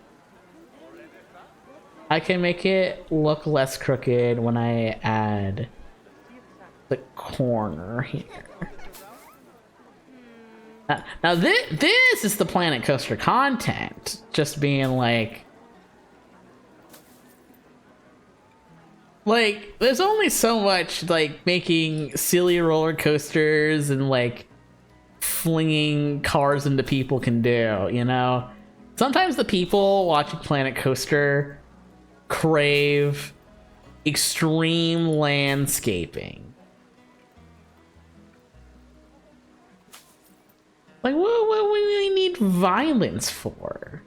I can make it look less crooked when I add the corner here. Now this is the Planet Coaster content. Just being like, there's only so much like making silly roller coasters and like flinging cars into people can do, you know? Sometimes the people watching Planet Coaster crave extreme landscaping. Like, what do we need violence for?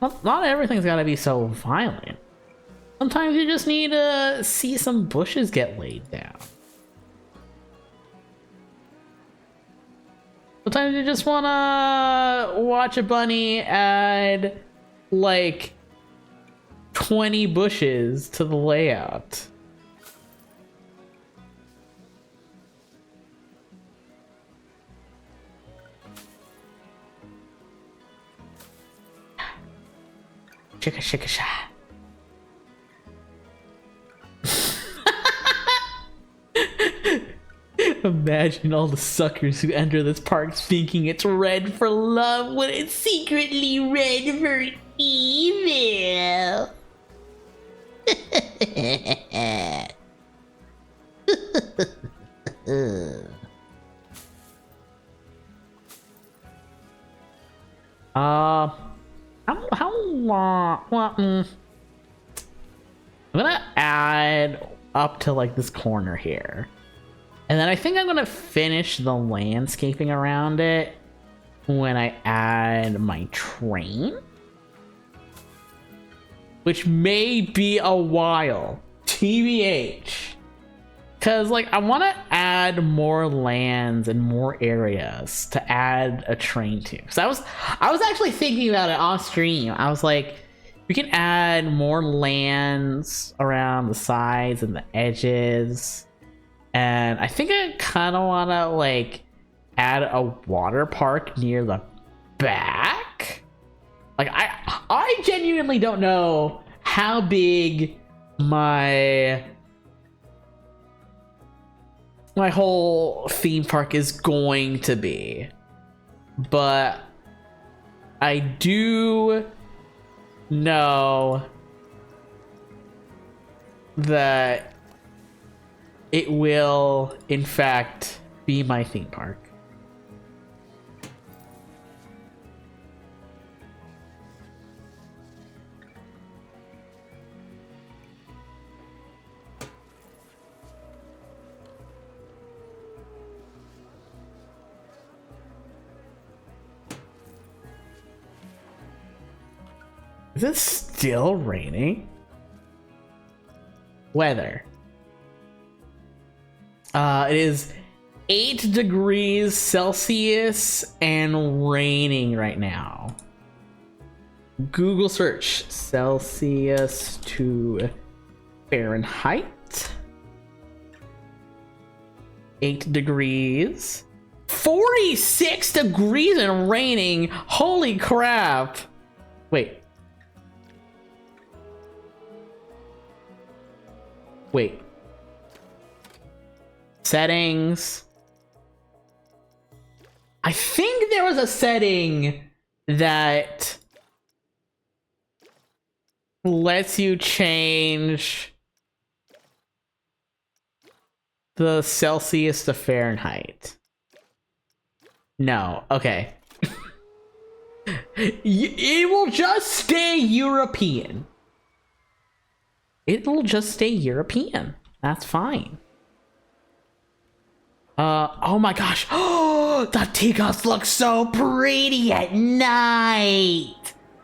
Not everything's gotta be so violent. Sometimes you just need to see some bushes get laid down. Sometimes you just wanna watch a bunny add, like, 20 bushes to the layout. Shika shika sha. Imagine all the suckers who enter this park thinking it's red for love when it's secretly red for evil. How long? Well, I'm gonna add up to like this corner here, and then I think I'm gonna finish the landscaping around it when I add my train, which may be a while, TBH. Cause like I want to add more lands and more areas to add a train to. Cause I was actually thinking about it off stream. I was like, we can add more lands around the sides and the edges, and I think I kind of want to like add a water park near the back. Like I genuinely don't know how big my whole theme park is going to be, but I do know that it will in fact be my theme park. Is it still raining? Weather. It is 8 degrees Celsius and raining right now. Google search Celsius to Fahrenheit. 8 degrees. 46 degrees and raining. Holy crap. Wait. Settings. I think there was a setting that lets you change the Celsius to Fahrenheit. No, okay. It will just stay European. It'll just stay European. That's fine. Oh my gosh. Oh, the teacups look so pretty at night.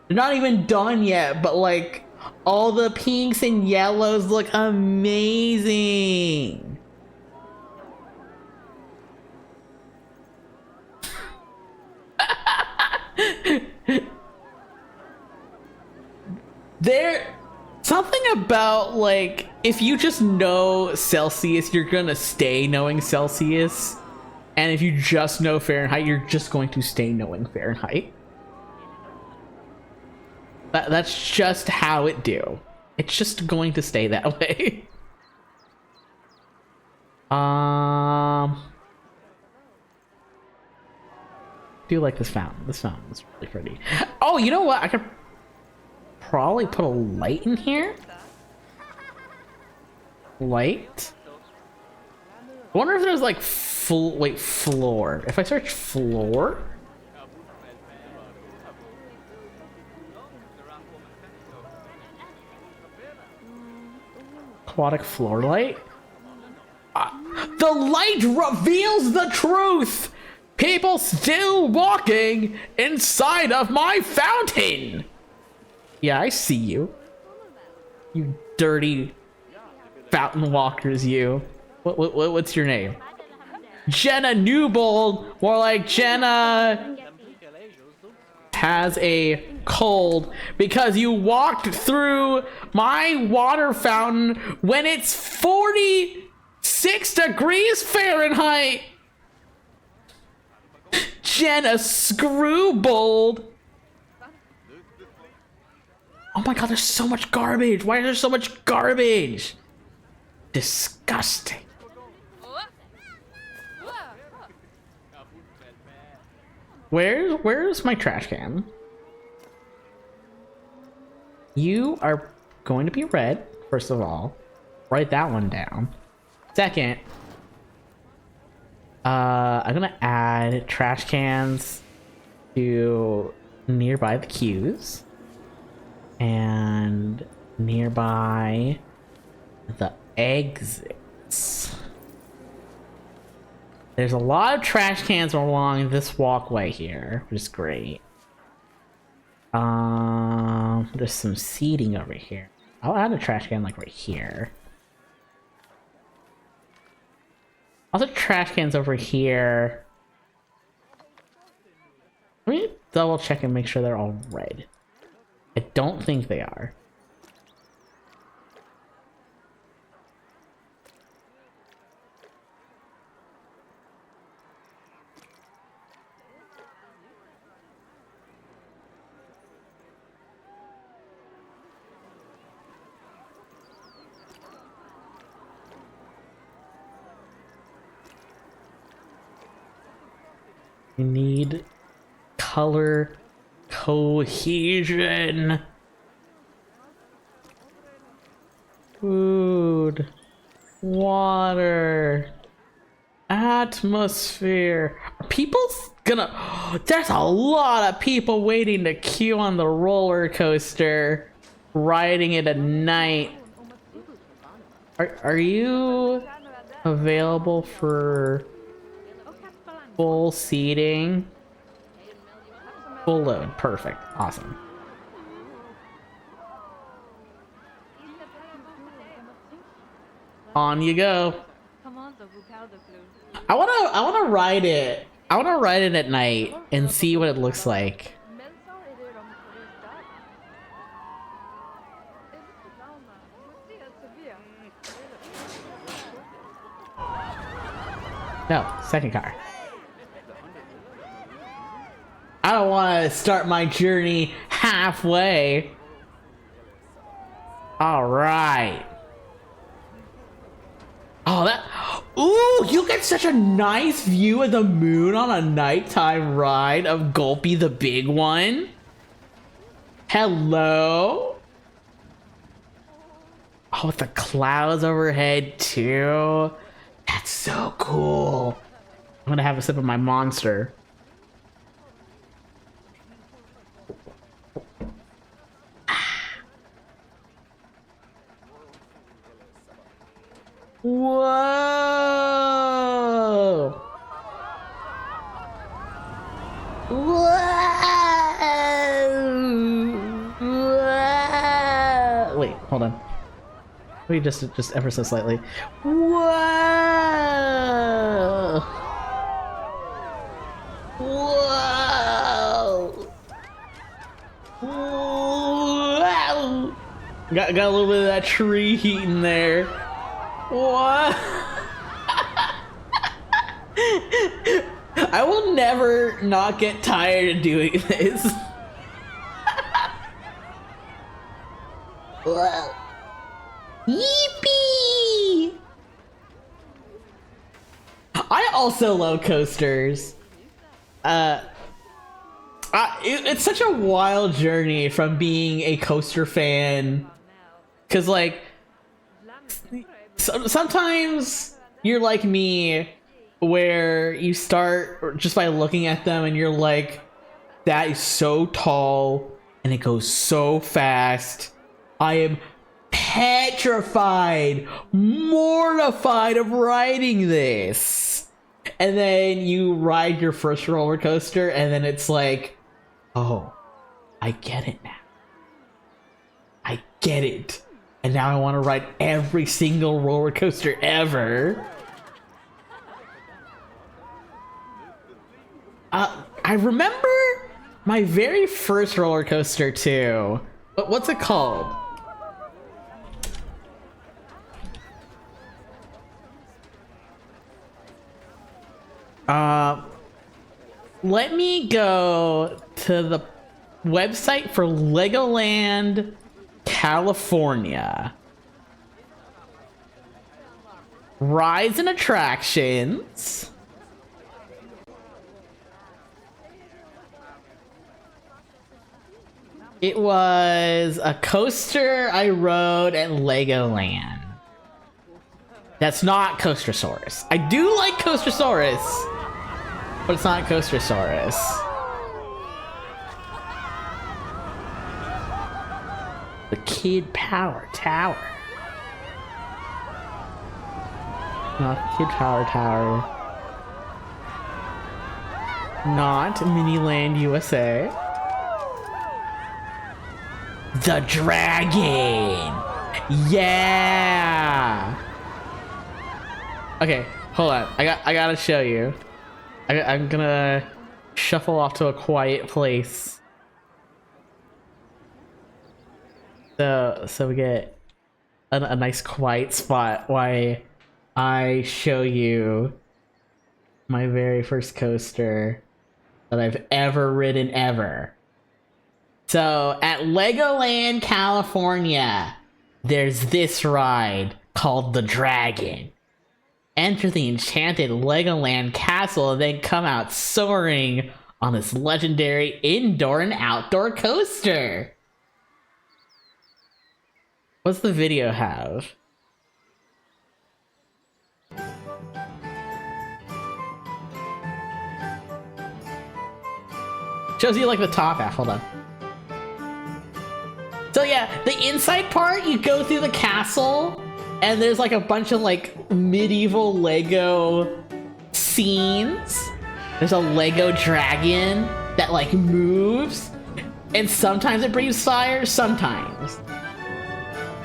They're not even done yet, but like all the pinks and yellows look amazing. There, something about like if you just know Celsius, you're gonna stay knowing Celsius, and if you just know Fahrenheit, you're just going to stay knowing Fahrenheit. That's just how it do. It's just going to stay that way. Do like this fountain. This fountain is really pretty. Oh, you know what? I could probably put a light in here. Light. I wonder if there's like wait, floor. If I search floor. Aquatic floor light. The light reveals the truth. People still walking inside of my fountain. Yeah, I see you. You dirty fountain walkers, you. What's your name? Jenna Newbold. More like Jenna has a cold because you walked through my water fountain when it's 46 degrees Fahrenheit. Jenna Screwbold. Oh my god, there's so much garbage. Why is there so much garbage? Disgusting. Where's my trash can? You are going to be red, first of all. Write that one down. Second, I'm gonna add trash cans to nearby the queues and nearby the exits. There's a lot of trash cans along this walkway here, which is great. There's some seating over here. I'll add a trash can like right here. Also, trash cans over here. Let me double check and make sure they're all red. I don't think they are. We need color cohesion. Food, water, atmosphere. Are people gonna... There's a lot of people waiting to queue on the roller coaster, riding it at night. Are you available for full seating? Full load. Perfect. Awesome. On you go. I wanna ride it. I wanna ride it at night and see what it looks like. No, second car. I don't want to start my journey halfway. All right. Oh, that... Ooh, you get such a nice view of the moon on a nighttime ride of Gulpy the Big One. Hello? Oh, with the clouds overhead, too. That's so cool. I'm gonna have a sip of my monster. Whoa! on. Maybe just ever so slightly. Whoa! Whoa! Whoa! Got a little bit of that tree heat in there. What? I will never not get tired of doing this. Yippee! I also love coasters. It's such a wild journey from being a coaster fan, because like sometimes you're like me, where you start just by looking at them and you're like, that is so tall and it goes so fast. I am petrified, mortified of riding this. And then you ride your first roller coaster and then it's like, oh, I get it now. I get it. And now I want to ride every single roller coaster ever. I remember my very first roller coaster too. What's it called? Let me go to the website for Legoland, California. Rides and attractions. It was a coaster I rode at Legoland. That's not Coastersaurus. I do like Coastersaurus, but it's not Coastersaurus. The Kid Power Tower. Not Kid Power Tower. Not Miniland USA. The Dragon! Yeah! Okay, hold on. I gotta show you. I'm gonna shuffle off to a quiet place. So we get a nice quiet spot while I show you my very first coaster that I've ever ridden ever. So at Legoland, California, there's this ride called the Dragon. Enter the enchanted Legoland castle and then come out soaring on this legendary indoor and outdoor coaster. What's the video have? Shows you like the top half, hold on. So yeah, the inside part, you go through the castle and there's like a bunch of like medieval Lego scenes. There's a Lego dragon that like moves and sometimes it breathes fire, sometimes.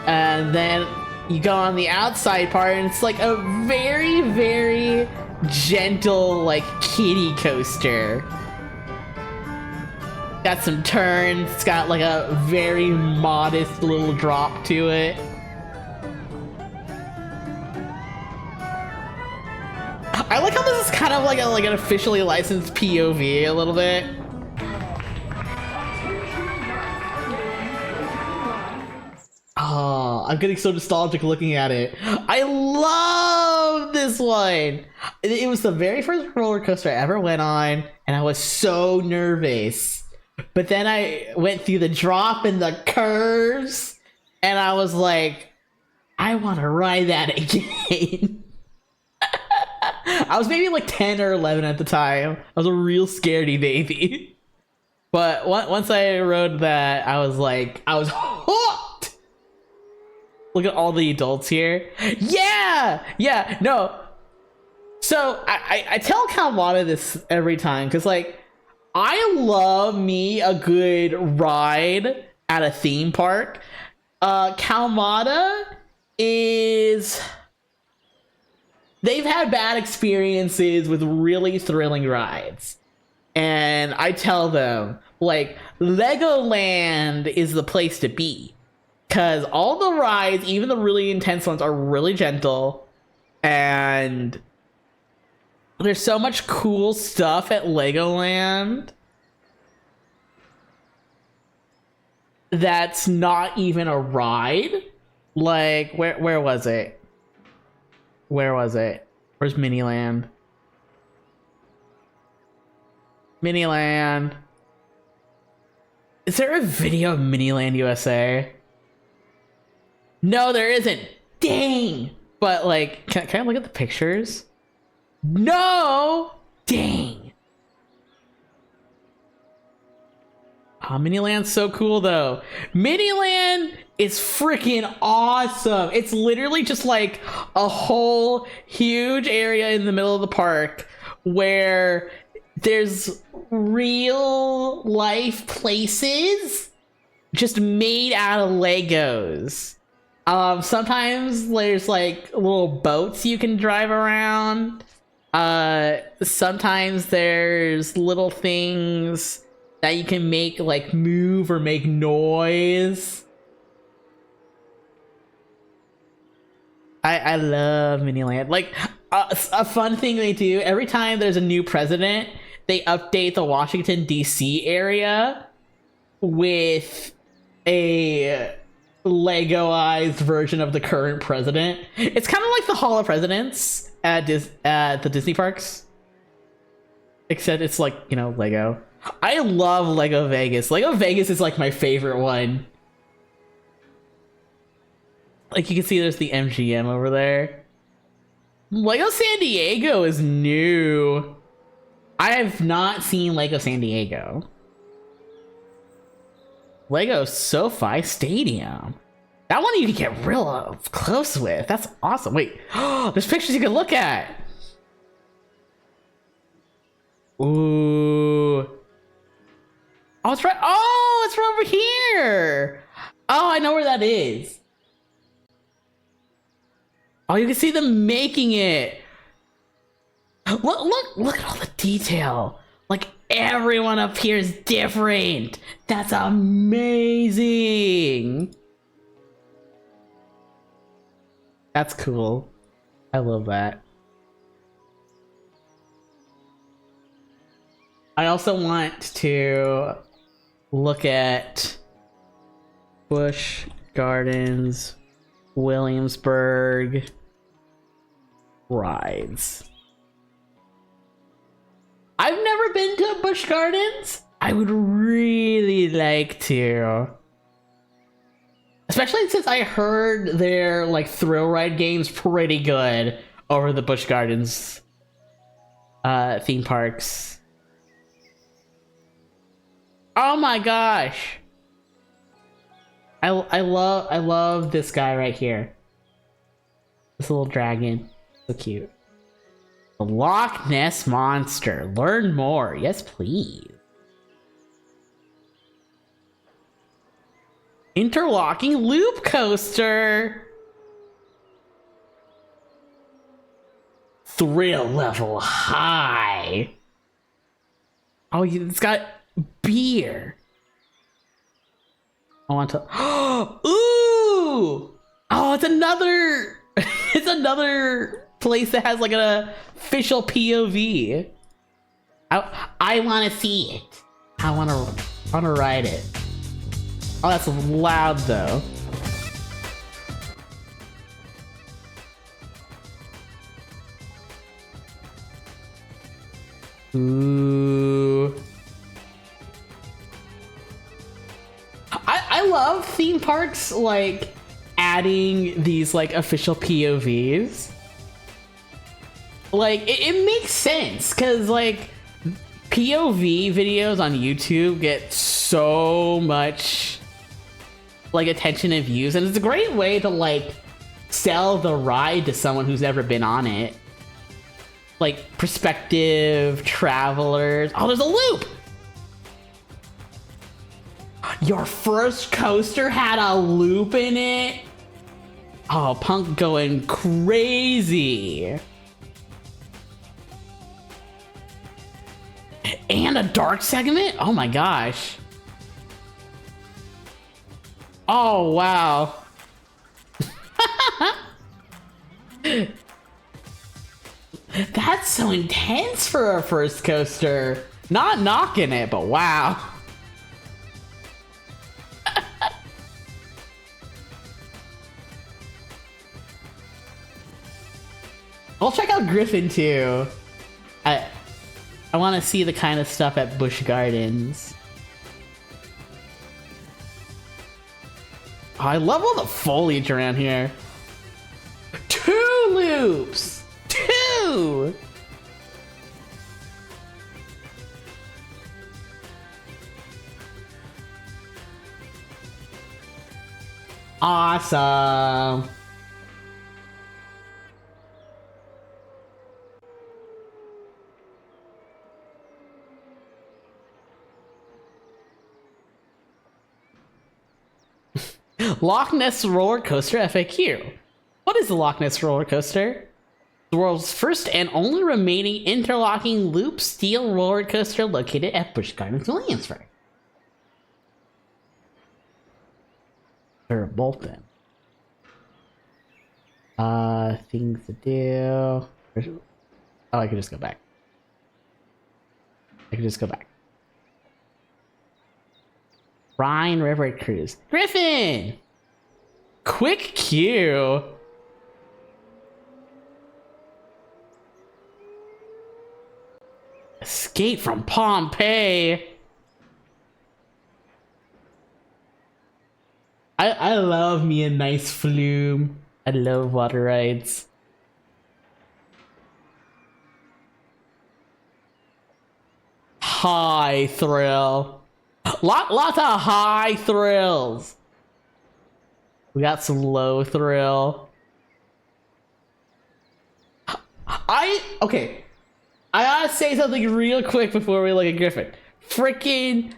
And then you go on the outside part and it's like a very, very gentle like kiddie coaster. Got some turns, it's got like a very modest little drop to it. I like how this is kind of like an officially licensed POV a little bit. Oh, I'm getting so nostalgic looking at it. I love this one. It was the very first roller coaster I ever went on, and I was so nervous. But then I went through the drop and the curves, and I was like, I want to ride that again. I was maybe like 10 or 11 at the time. I was a real scaredy baby. But once I rode that, I was hooked. Look at all the adults here. Yeah, no. So I tell Kalmata this every time, because like, I love me a good ride at a theme park. Calmada is... They've had bad experiences with really thrilling rides. And I tell them, like, Legoland is the place to be. Because all the rides, even the really intense ones, are really gentle. And there's so much cool stuff at Legoland that's not even a ride. Like, where was it? Where was it? Where's Miniland? Miniland. Is there a video of Miniland USA? No, there isn't. Dang. But like, can I look at the pictures? No. Dang. Oh, Miniland's so cool though. Miniland is freaking awesome. It's literally just like a whole huge area in the middle of the park where there's real life places just made out of Legos. Sometimes there's like little boats you can drive around. Sometimes there's little things that you can make like move or make noise. I love Miniland. Like a fun thing they do every time there's a new president, they update the Washington DC area with a Legoized version of the current president. It's kind of like the Hall of Presidents at the Disney parks, except it's like, you know, Lego. I love Lego Vegas. Lego Vegas is like my favorite one. Like you can see there's the MGM over there. Lego San Diego is new. I have not seen Lego San Diego. Lego SoFi Stadium. That one you can get real close with. That's awesome. Wait, there's pictures you can look at. Ooh. Oh, it's right. Oh, it's right over here. Oh, I know where that is. Oh, you can see them making it. Look at all the detail. Like everyone up here is different. That's amazing. That's cool. I love that. I also want to look at Busch Gardens, Williamsburg rides. I've never been to Busch Gardens. I would really like to. Especially since I heard their like thrill ride game's pretty good over the Busch Gardens theme parks. Oh my gosh. I love this guy right here. This little dragon. So cute. The Loch Ness Monster. Learn more. Yes, please. Interlocking loop coaster. Thrill level high. Oh, it's got beer. I want to. Ooh! Oh, it's another. It's another place that has like an official POV. I want to see it. I want to ride it. Oh, that's loud though. Ooh. I love theme parks like adding these like official POVs. Like it makes sense because like POV videos on YouTube get so much like attention and views, and it's a great way to like sell the ride to someone who's never been on it. Like prospective travelers. Oh, there's a loop. Your first coaster had a loop in it? Oh, Punk going crazy. And a dark segment? Oh my gosh. Oh, wow. That's so intense for our first coaster. Not knocking it, but wow. I'll check out Griffin too. I want to see the kind of stuff at Busch Gardens. Oh, I love all the foliage around here. 2 loops! 2! Awesome! Loch Ness roller coaster FAQ. What is the Loch Ness roller coaster? The world's first and only remaining interlocking loop steel roller coaster located at Busch Gardens, Williamsburg. Or Bolton. Things to do. Oh, I could just go back. Rhine River Cruise. Griffin! Quick queue. Escape from Pompeii. I love me a nice flume. I love water rides. High thrill. Lots of high thrills. We got some low thrill. Okay. I gotta say something real quick before we look at Griffin. Freaking,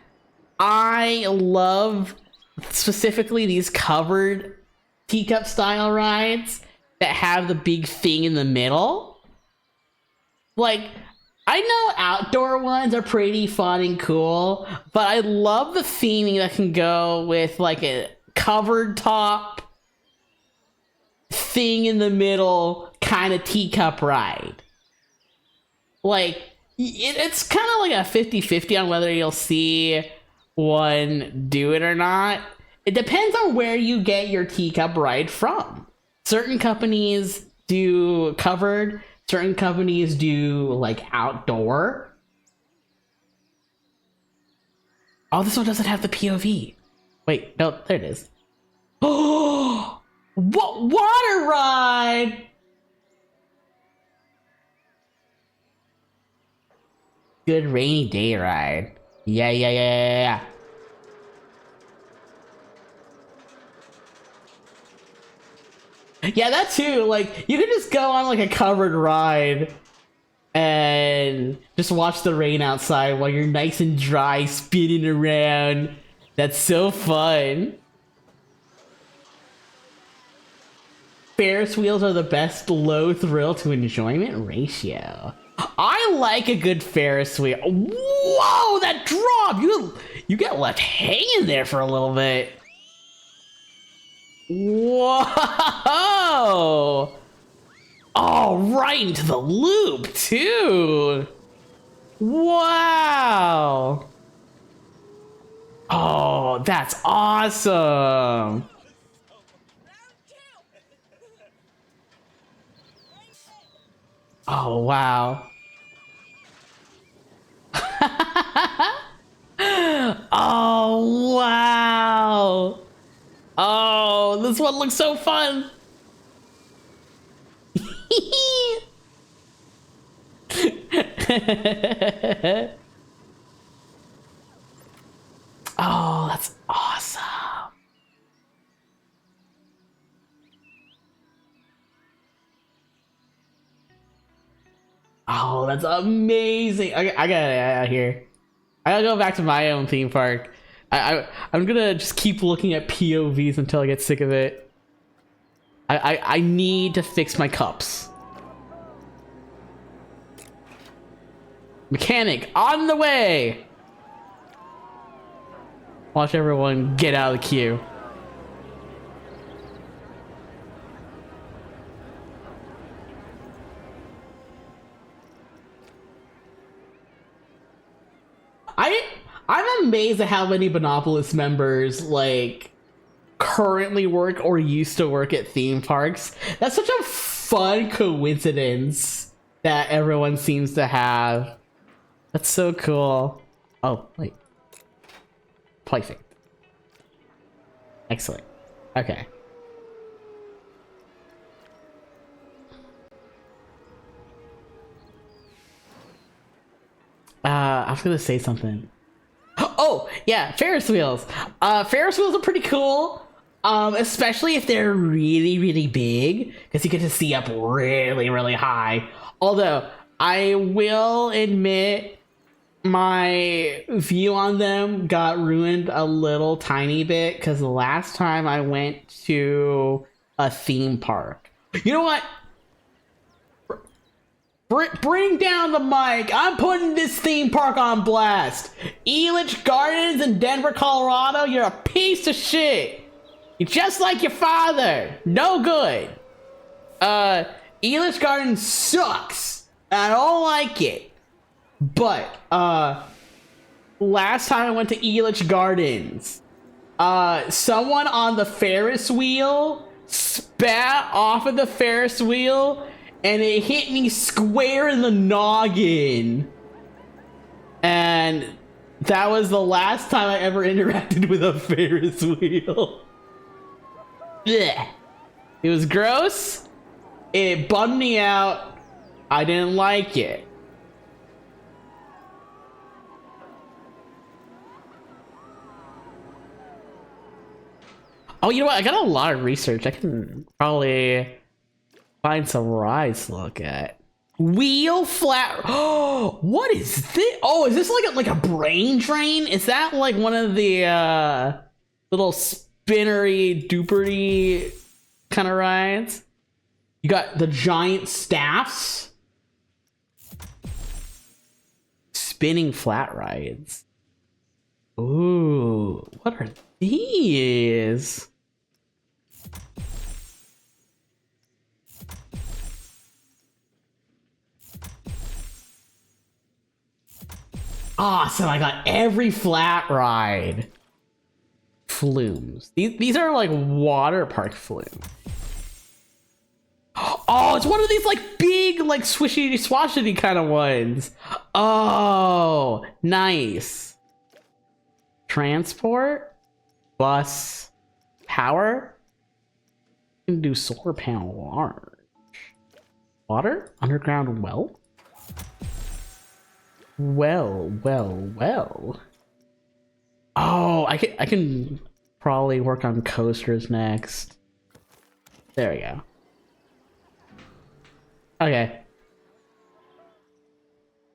I love specifically these covered teacup style rides that have the big thing in the middle. Like, I know outdoor ones are pretty fun and cool, but I love the theming that can go with like a covered top thing in the middle kind of teacup ride. Like, it's kind of like a 50-50 on whether you'll see one do it or not. It depends on where you get your teacup ride from. Certain companies do covered, certain companies do like outdoor. Oh, this one doesn't have the POV. Wait, no, there it is. Oh, what water ride? Good rainy day ride. Yeah. Yeah, that too. Like, you could just go on like a covered ride and just watch the rain outside while you're nice and dry spinning around. That's so fun. Ferris wheels are the best low thrill to enjoyment ratio. I like a good Ferris wheel. Whoa, that drop! You get left hanging there for a little bit. Whoa! Oh, right into the loop, too! Wow! Oh, that's awesome! Oh, wow. Oh, wow! Oh, this one looks so fun! Oh, that's awesome! Oh, that's amazing! I gotta get out of here. I gotta go back to my own theme park. I'm gonna just keep looking at POVs until I get sick of it. I need to fix my cups. Mechanic on the way. Watch everyone get out of the queue. I'm amazed at how many Monopolist members like currently work or used to work at theme parks. That's such a fun coincidence that everyone seems to have. That's so cool. Oh, wait. Perfect. Excellent. Okay. I was gonna say something. Oh, yeah, Ferris wheels. Ferris wheels are pretty cool. Especially if they're really, really big, because you get to see up really, really high. Although, I will admit, my view on them got ruined a little tiny bit, because the last time I went to a theme park. You know what? Bring down the mic. I'm putting this theme park on blast. Elitch Gardens in Denver, Colorado, you're a piece of shit. You're just like your father. No good. Elitch Gardens sucks. I don't like it. But, last time I went to Elitch Gardens, someone on the Ferris wheel spat off of the Ferris wheel and it hit me square in the noggin. And that was the last time I ever interacted with a Ferris wheel. Blech. It was gross. It bummed me out. I didn't like it. Oh, you know what? I got a lot of research. I can probably find some rides to look at. Wheel flat. Oh, what is this? Oh, is this like a brain drain? Is that like one of the little spinnery dupery kind of rides? You got the giant staffs. Spinning flat rides. Ooh, what are these? Awesome, I got every flat ride. Flumes. These are like water park flumes. Oh, it's one of these like big, like swishy swashity kind of ones. Oh, nice. Transport, bus, power. You can do solar panel large. Water, underground well. Well. Oh, I can probably work on coasters next. There we go. Okay.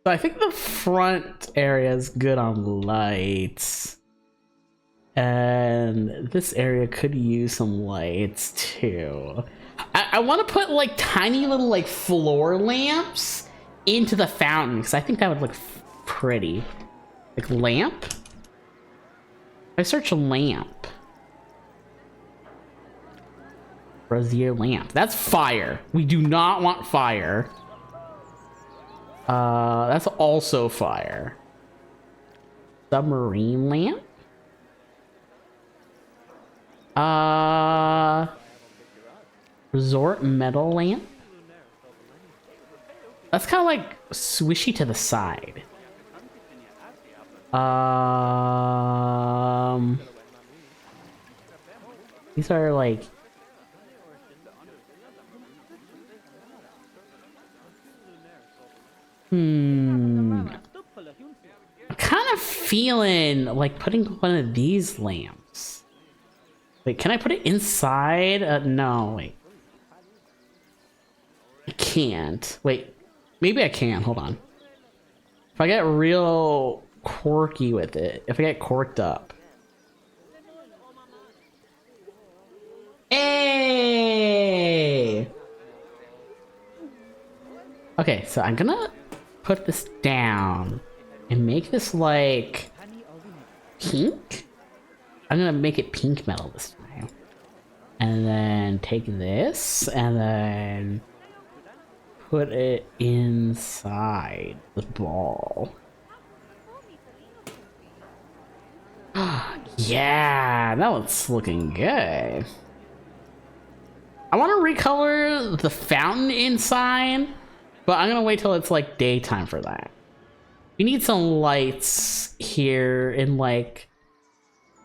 So I think the front area is good on lights. And this area could use some lights too. I want to put like tiny little like floor lamps into the fountain because I think that would look pretty. Like lamp? I search a lamp. Brazier lamp. That's fire. We do not want fire. That's also fire. Submarine lamp? Resort metal lamp? That's kind of like swishy to the side. These are like I'm kind of feeling like putting one of these lamps. Wait, can I put it inside? No, wait. I can't. Wait, maybe I can. Hold on. If I get real quirky with it, if I get corked up. Okay, so I'm gonna put this down and make this like pink. I'm gonna make it pink metal this time. And then take this and then put it inside the ball. Yeah, that one's looking good. I want to recolor the fountain inside, but I'm gonna wait till it's like daytime for that. We need some lights here in like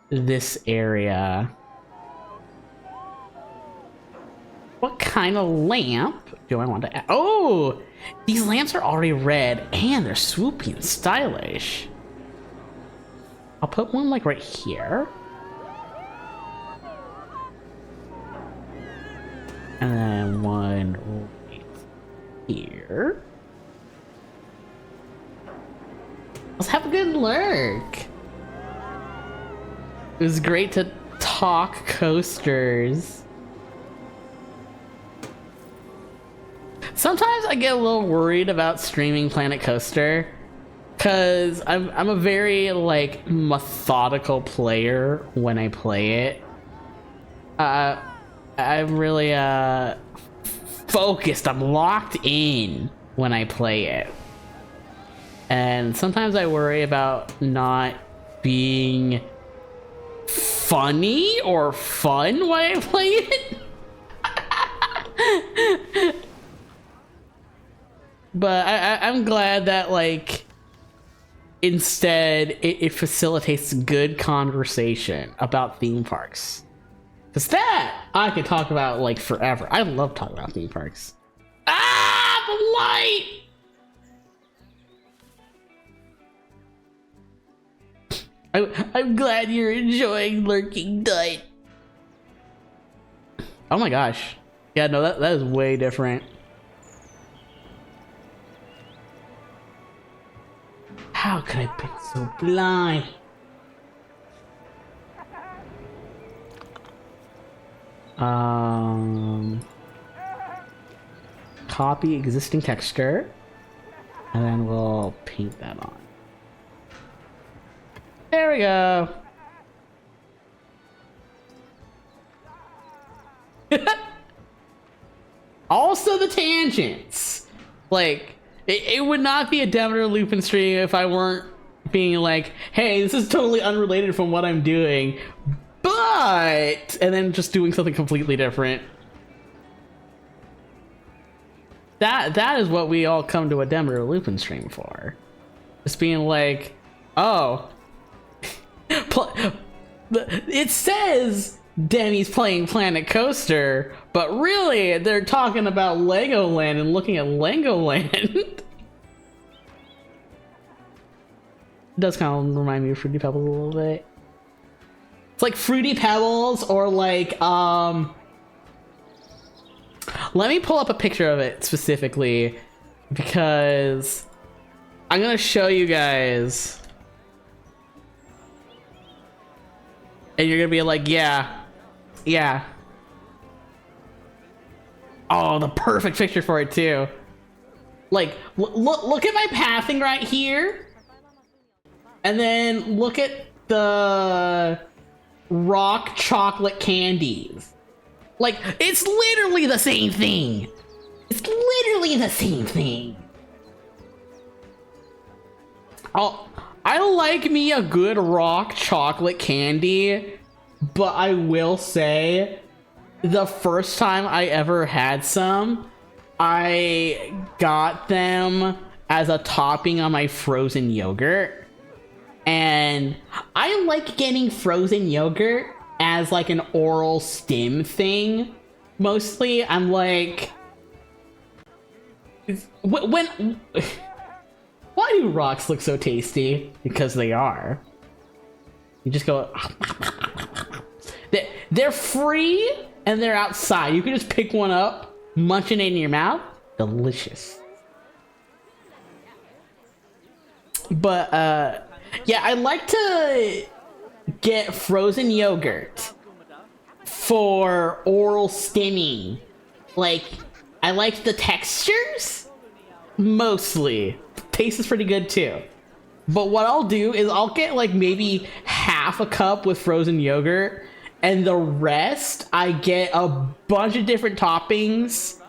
this area. What kind of lamp do I want to add? Oh, these lamps are already red and they're swoopy and stylish. I'll put one like right here. And then one right here. Let's have a good lurk. It was great to talk coasters. Sometimes I get a little worried about streaming Planet Coaster because I'm a very like methodical player when I play it. I'm really focused. I'm locked in when I play it. And sometimes I worry about not being funny or fun while I play it. But I'm glad that like instead it facilitates good conversation about theme parks. Cause that I could talk about like forever. I love talking about theme parks. Ah, the light! I'm glad you're enjoying Lurking Dut. Oh my gosh. Yeah, no, that is way different. How could I be so blind? Copy existing texture, and then we'll paint that on. There we go. Also the tangents. Like, it would not be a Demeter Lupin stream if I weren't being like, hey, this is totally unrelated from what I'm doing, but... and then just doing something completely different. That is what we all come to a Demeter Lupin stream for. Just being like, oh... it says Demi's playing Planet Coaster, but really they're talking about Legoland and looking at Legoland. It does kind of remind me of Fruity Pebbles a little bit. It's like Fruity Pebbles or like let me pull up a picture of it specifically because I'm gonna show you guys. And you're gonna be like, yeah. Oh, the perfect picture for it too. Like, look at my pathing right here. And then look at the rock chocolate candies. Like, it's literally the same thing. It's literally the same thing. Oh, I like me a good rock chocolate candy, but I will say the first time I ever had some, I got them as a topping on my frozen yogurt. And I like getting frozen yogurt as like an oral stim thing. Mostly, I'm like, when why do rocks look so tasty? Because they are. You just go... They're free and they're outside. You can just pick one up, munch it in your mouth. Delicious. But, yeah, I like to get frozen yogurt for oral stimming. Like, I like the textures. Mostly. Taste is pretty good too. But what I'll do is I'll get like maybe half a cup with frozen yogurt, and the rest I get a bunch of different toppings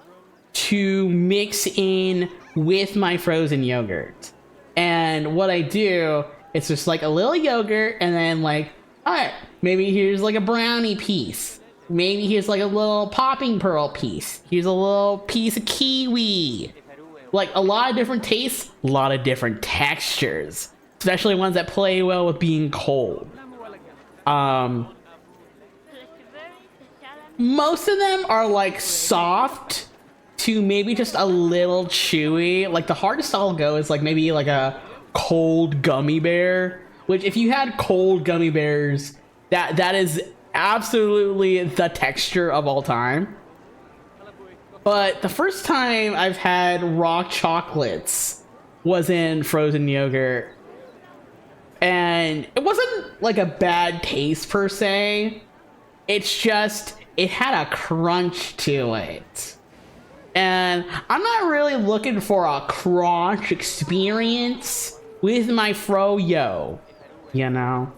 to mix in with my frozen yogurt. And what I do, it's just like a little yogurt, and then like, all right, maybe here's like a brownie piece. Maybe here's like a little popping pearl piece. Here's a little piece of kiwi. Like a lot of different tastes, a lot of different textures, especially ones that play well with being cold. Most of them are like soft to maybe just a little chewy. Like the hardest I'll go is like maybe like a cold gummy bear, which if you had cold gummy bears, that is absolutely the texture of all time. But the first time I've had raw chocolates was in frozen yogurt, and it wasn't like a bad taste per se. It's just it had a crunch to it. And I'm not really looking for a crunch experience with my froyo, you know?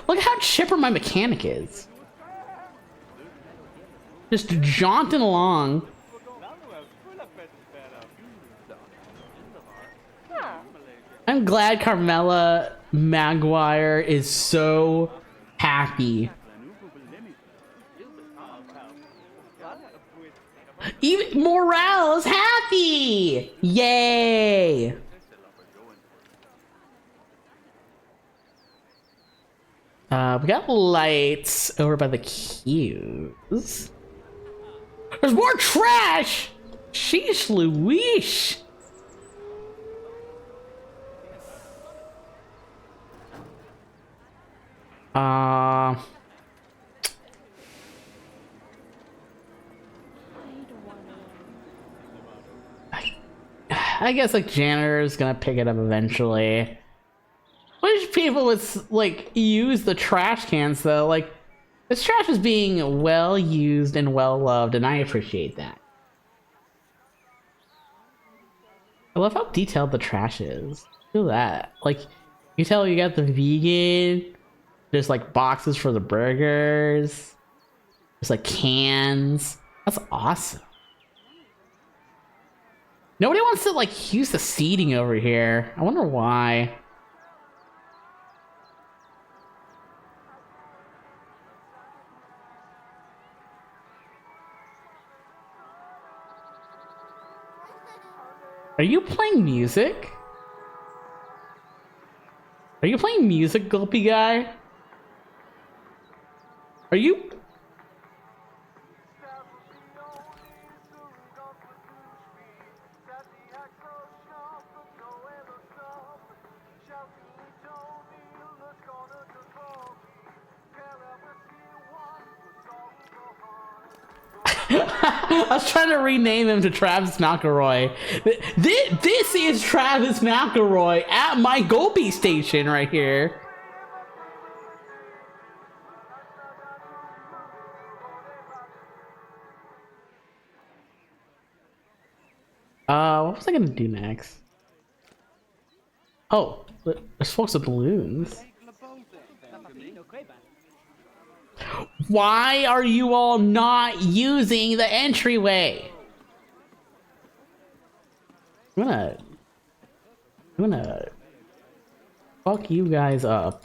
Look how chipper my mechanic is. Just jaunting along. I'm glad Carmela Maguire is so happy. Even Morale's happy! Yay! We got lights over by the queues. There's more trash! Sheesh Louise! I guess like janitor's gonna pick it up eventually. Wish people would like use the trash cans though. Like this trash is being well used and well loved, and I appreciate that. I love how detailed the trash is. Look at that. Like you tell you got the vegan. There's like boxes for the burgers. There's like cans. That's awesome. Nobody wants to like use the seating over here. I wonder why. Are you playing music? Are you playing music, Gulpy guy? Are you? I was trying to rename him to Travis McElroy. This is Travis McElroy at my Gulpy station right here. What was I gonna do next? Oh, there's folks with balloons. Why are you all not using the entryway? I'm gonna fuck you guys up.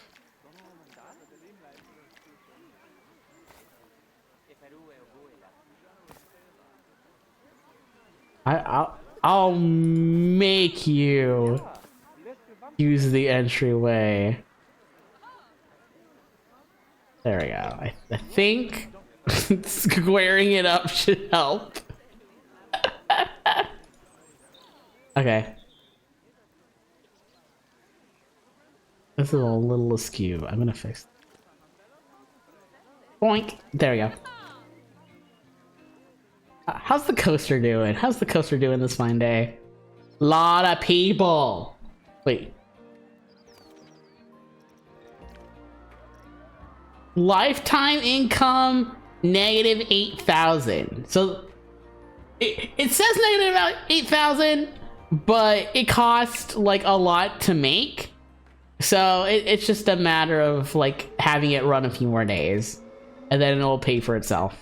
I'll make you use the entryway. There we go. I think squaring it up should help. Okay. This is a little askew. I'm gonna fix it. Boink. There we go. How's the coaster doing? How's the coaster doing this fine day? Lot of people. Wait. Lifetime income negative 8,000. So it says negative about 8,000, but it costs like a lot to make. So it's just a matter of like having it run a few more days, and then it'll pay for itself.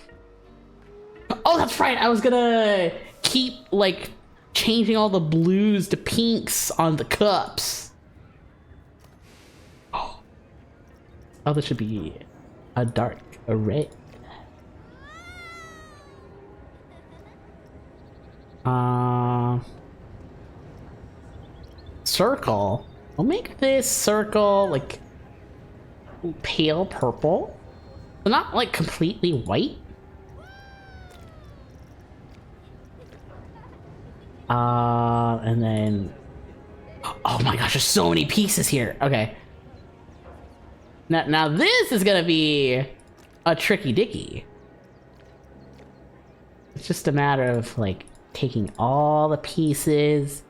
Oh, that's right. I was gonna keep like changing all the blues to pinks on the cups. Oh, this should be a dark red. Circle. We'll make this circle like pale purple, but not like completely white. And then, oh my gosh, there's so many pieces here. Okay. Now this is gonna be a tricky dicky. It's just a matter of like taking all the pieces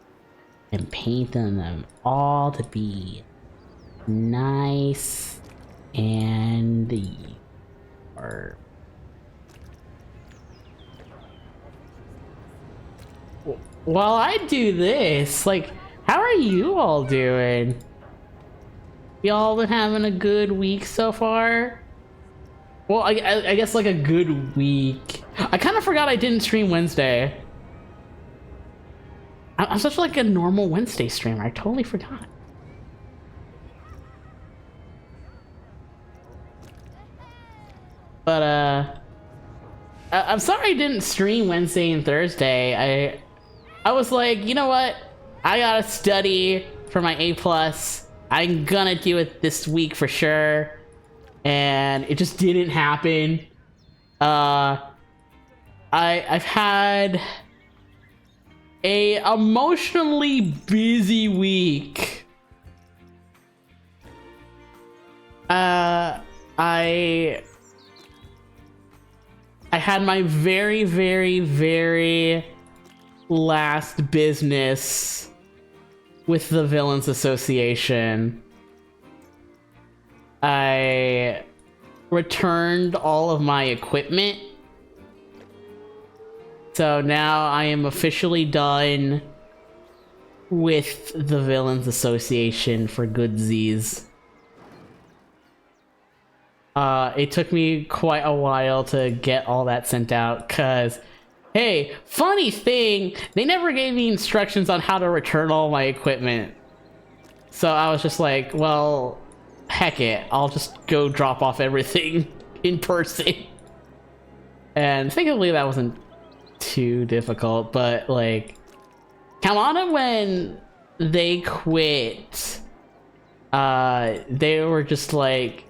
and painting them all to be nice and or while I do this, like, how are you all doing? Y'all been having a good week so far? Well, I guess like a good week. I kind of forgot I didn't stream Wednesday. I'm such like a normal Wednesday streamer. I totally forgot. But I'm sorry I didn't stream Wednesday and Thursday. I was like, you know what? I gotta study for my A+. I'm gonna do it this week for sure. And it just didn't happen. I've had a emotionally busy week. I had my very, very, very last business with the Villains Association. I returned all of my equipment. So now I am officially done with the Villains Association for goodsies. It took me quite a while to get all that sent out, cause, hey, funny thing, they never gave me instructions on how to return all my equipment. So I was just like, well, heck it, I'll just go drop off everything in person. And thankfully that wasn't too difficult, but like, Kawana, when they quit, they were just like,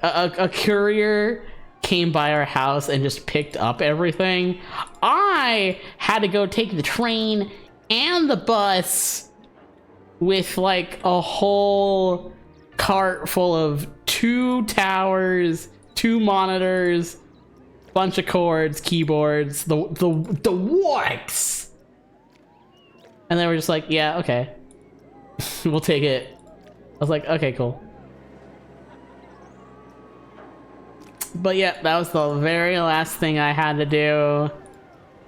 a courier came by our house and just picked up everything. I had to go take the train and the bus with like a whole cart full of 2 towers, 2 monitors, bunch of cords, keyboards, the works. And they were just like, yeah, okay. We'll take it. I was like, okay, cool. But yeah, that was the very last thing I had to do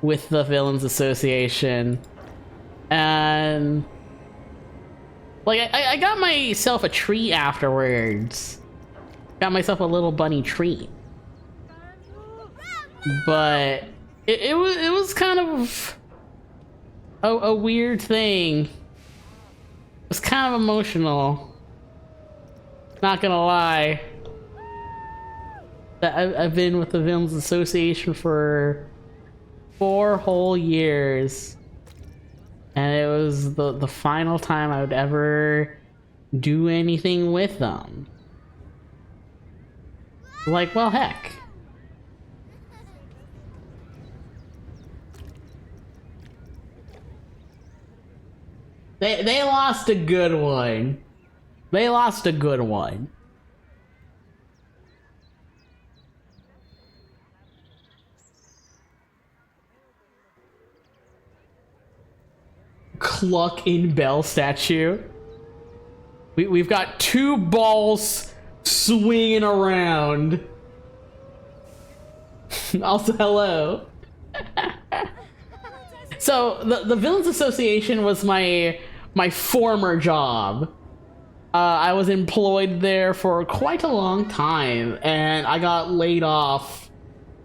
with the Villains Association. And like, I got myself a treat afterwards. Got myself a little bunny treat. But it was kind of a weird thing. It was kind of emotional. Not gonna lie. I've been with the Villains Association for 4 whole years. And it was the final time I would ever do anything with them. Like, well, heck. They lost a good one. They lost a good one. Cluck in Bell statue. We've got 2 balls swinging around. Also, hello. So the Villains Association was my former job. I was employed there for quite a long time, and I got laid off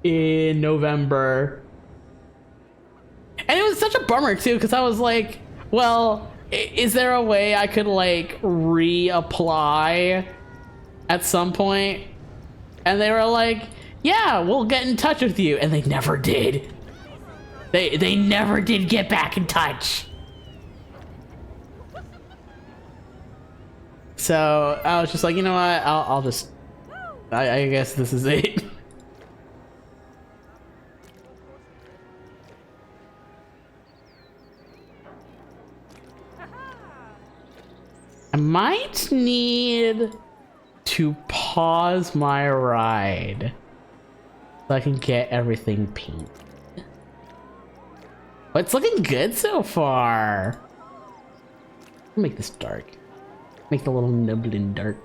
in November. And it was such a bummer too, because I was like, well, is there a way I could like reapply at some point? And they were like, yeah, we'll get in touch with you. And they never did. They never did get back in touch. So I was just like, you know what? I'll just, I guess this is it. I might need to pause my ride so I can get everything painted. But it's looking good so far. I'll make this dark. Make the little nibbling dark.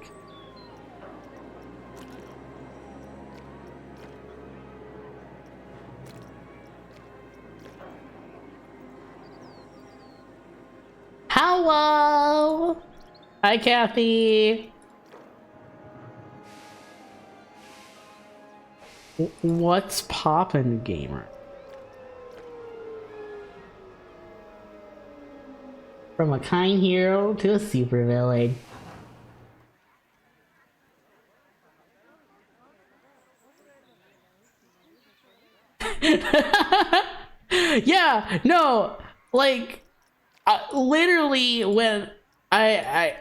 Hello! Hi, Kathy. What's poppin', gamer? From a kind hero to a supervillain. Yeah, no, like, literally when I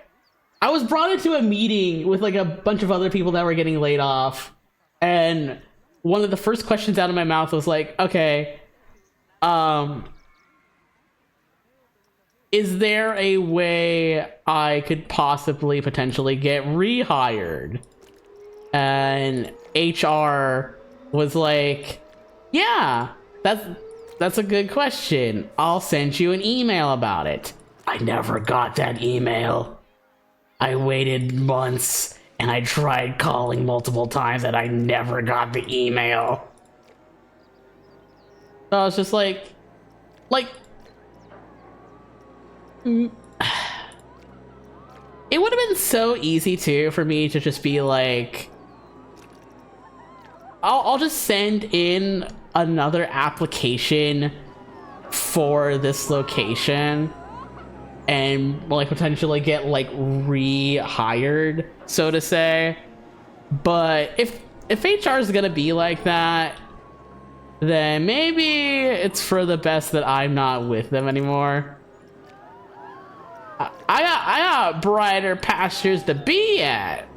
was brought into a meeting with like a bunch of other people that were getting laid off, and one of the first questions out of my mouth was like, okay, is there a way I could possibly potentially get rehired? And HR was like, yeah, that's a good question. I'll send you an email about it. I never got that email. I waited months and I tried calling multiple times and I never got the email. So I was just like, it would have been so easy too for me to just be like, I'll just send in another application for this location and like potentially get like rehired, so to say. But if HR is gonna be like that, then maybe it's for the best that I'm not with them anymore. I got brighter pastures to be at.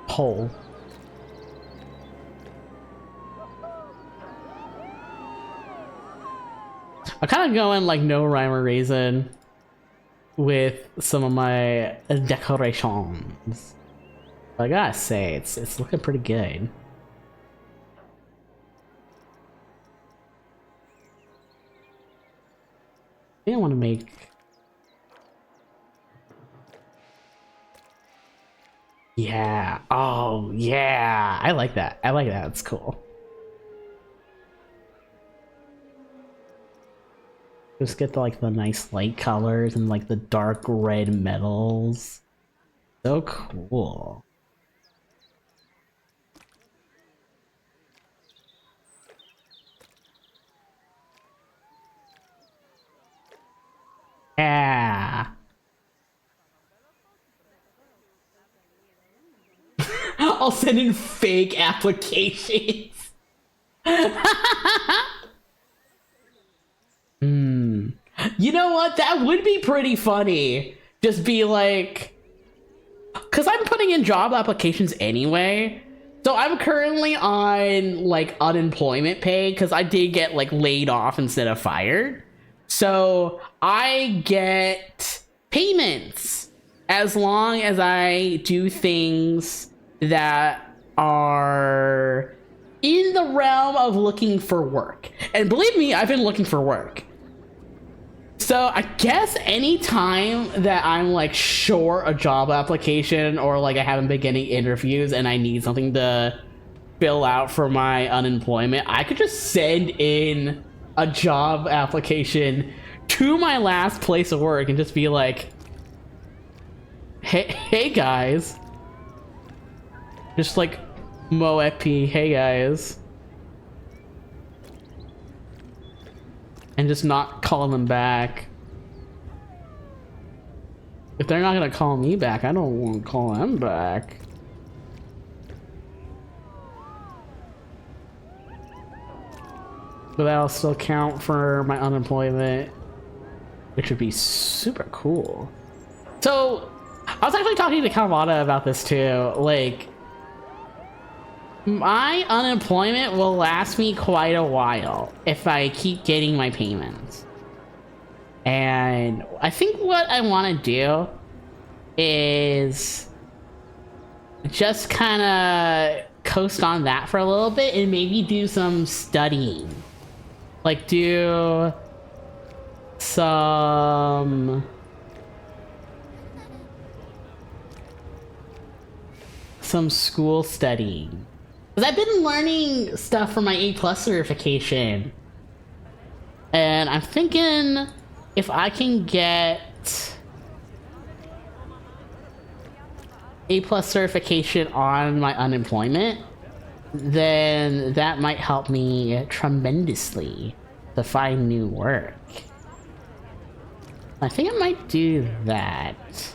Hole. I'm kind of going like no rhyme or reason with some of my decorations. I gotta say, it's looking pretty good. I think I want to make. Yeah. Oh, yeah. I like that. I like that. It's cool. Just get the, like the nice light colors and like the dark red metals. So cool. Yeah. I'll send in fake applications. You know what? That would be pretty funny. Just be like, because I'm putting in job applications anyway. So I'm currently on like unemployment pay because I did get like laid off instead of fired. So I get payments as long as I do things that are in the realm of looking for work. And believe me, I've been looking for work. So I guess anytime that I'm like short a job application or like I haven't been getting interviews and I need something to fill out for my unemployment, I could just send in a job application to my last place of work and just be like, hey guys, just like Moepi, hey guys, and just not call them back. If they're not gonna call me back, I don't want to call them back. But that'll still count for my unemployment, which would be super cool. So, I was actually talking to Kawada about this too. Like, my unemployment will last me quite a while if I keep getting my payments. And I think what I want to do is just kind of coast on that for a little bit and maybe do some studying. Like, do some school studying. Because I've been learning stuff for my A+ certification. And I'm thinking if I can get A+ certification on my unemployment, then that might help me tremendously to find new work. I think I might do that.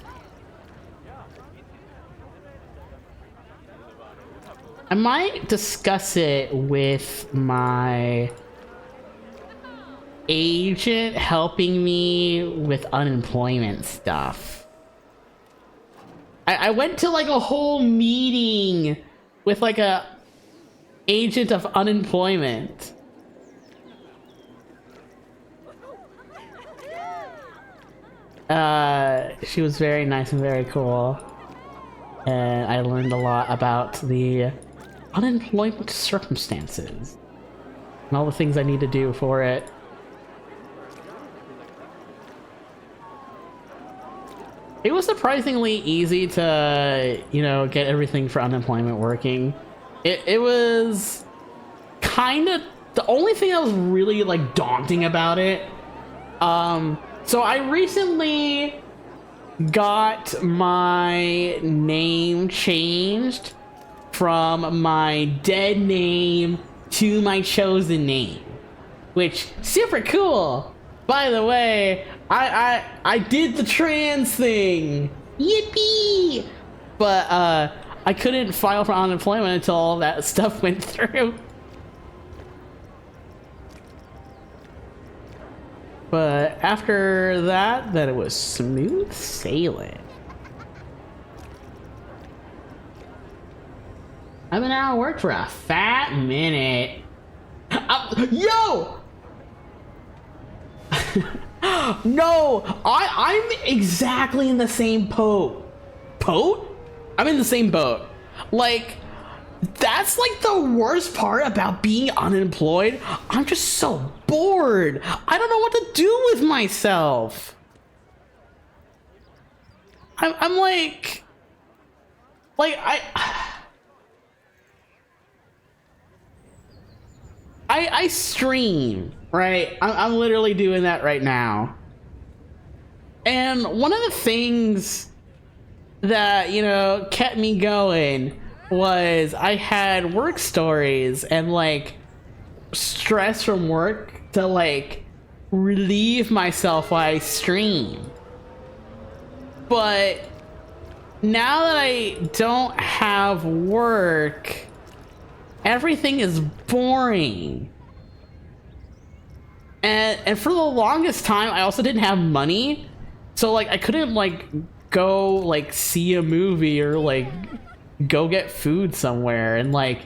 I might discuss it with my agent helping me with unemployment stuff. I went to like a whole meeting with like a agent of unemployment. She was very nice and very cool. And I learned a lot about the unemployment circumstances and all the things I need to do for it. It was surprisingly easy to, you know, get everything for unemployment working. It was kind of the only thing that was really like daunting about it. So I recently got my name changed from my dead name to my chosen name, which super cool. By the way, I did the trans thing. Yippee! But I couldn't file for unemployment until all that stuff went through. But after that, then it was smooth sailing. I've been out of work for a fat minute. Yo! No, I'm exactly in the same boat. I'm in the same boat. Like, that's like the worst part about being unemployed. I'm just so bored. I don't know what to do with myself. I'm like I stream, right? I'm literally doing that right now. And one of the things that, you know, kept me going was I had work stories and like stress from work to like relieve myself while I stream. But now that I don't have work, everything is boring. And for the longest time, I also didn't have money. So like I couldn't like go like see a movie or like go get food somewhere, and like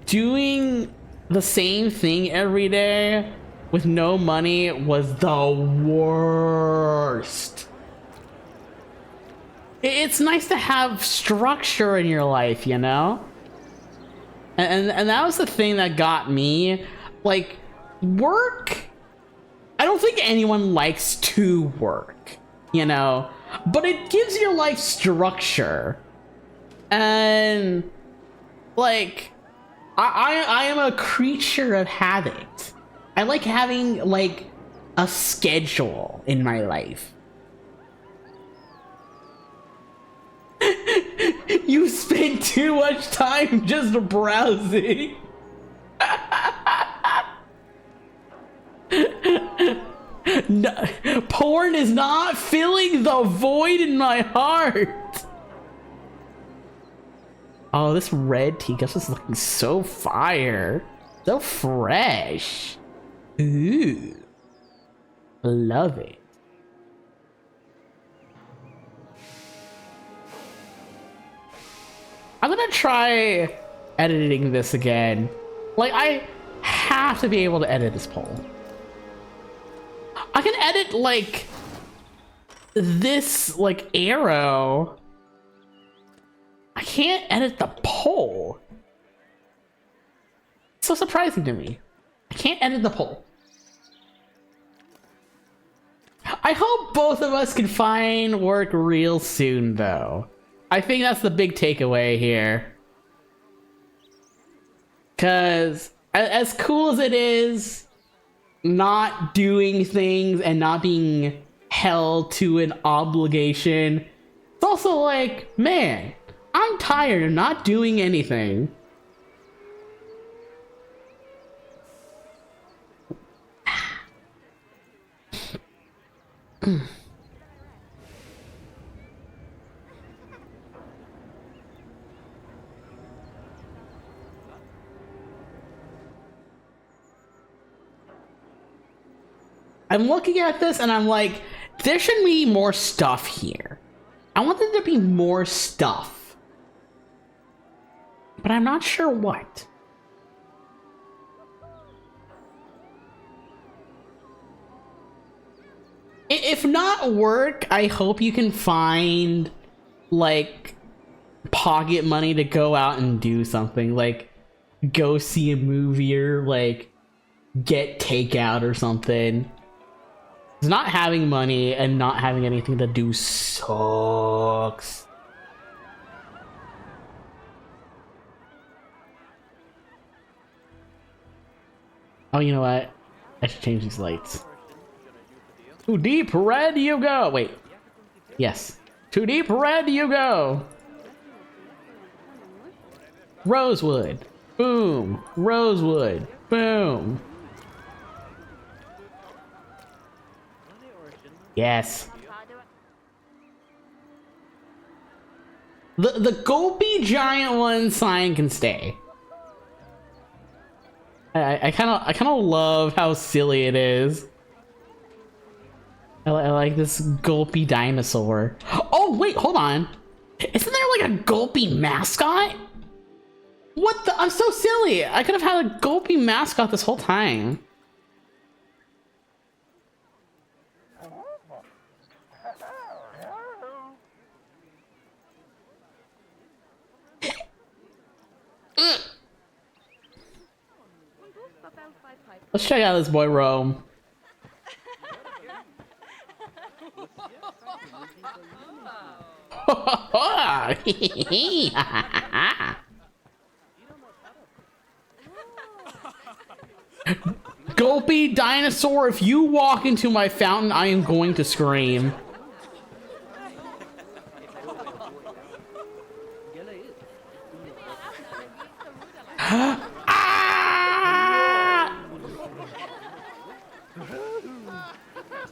doing the same thing every day with no money was the worst. It's nice to have structure in your life, you know? And that was the thing that got me. Like, work I don't think anyone likes to work, you know, but it gives your life structure. And like, I am a creature of habit. I like having like a schedule in my life. You spend too much time just browsing. No, porn is not filling the void in my heart. Oh, this red tea guess is looking so fire. So fresh. Ooh. Love it. I'm gonna try editing this again. Like, I have to be able to edit this poll. I can edit, like, this, like, arrow. I can't edit the poll. It's so surprising to me. I can't edit the poll. I hope both of us can find work real soon, though. I think that's the big takeaway here. Because as cool as it is, not doing things and not being held to an obligation, it's also like, man, I'm tired of not doing anything. I'm looking at this and I'm like, there should be more stuff here. I want there to be more stuff. But I'm not sure what. If not work, I hope you can find, like, pocket money to go out and do something. Like, go see a movie or, like, get takeout or something. Not having money and not having anything to do sucks. Oh, you know what? I should change these lights. Too deep red you go. Wait. Yes. Too deep red you go. Rosewood. Boom. Rosewood. Boom. Yes. The Gulpy Giant One sign can stay. I kind of love how silly it is. I like this Gulpy dinosaur. Oh wait, hold on. Isn't there like a Gulpy mascot? What the? I'm so silly. I could have had a Gulpy mascot this whole time. Let's check out this boy Rome. Gulpy dinosaur, if you walk into my fountain, I am going to scream.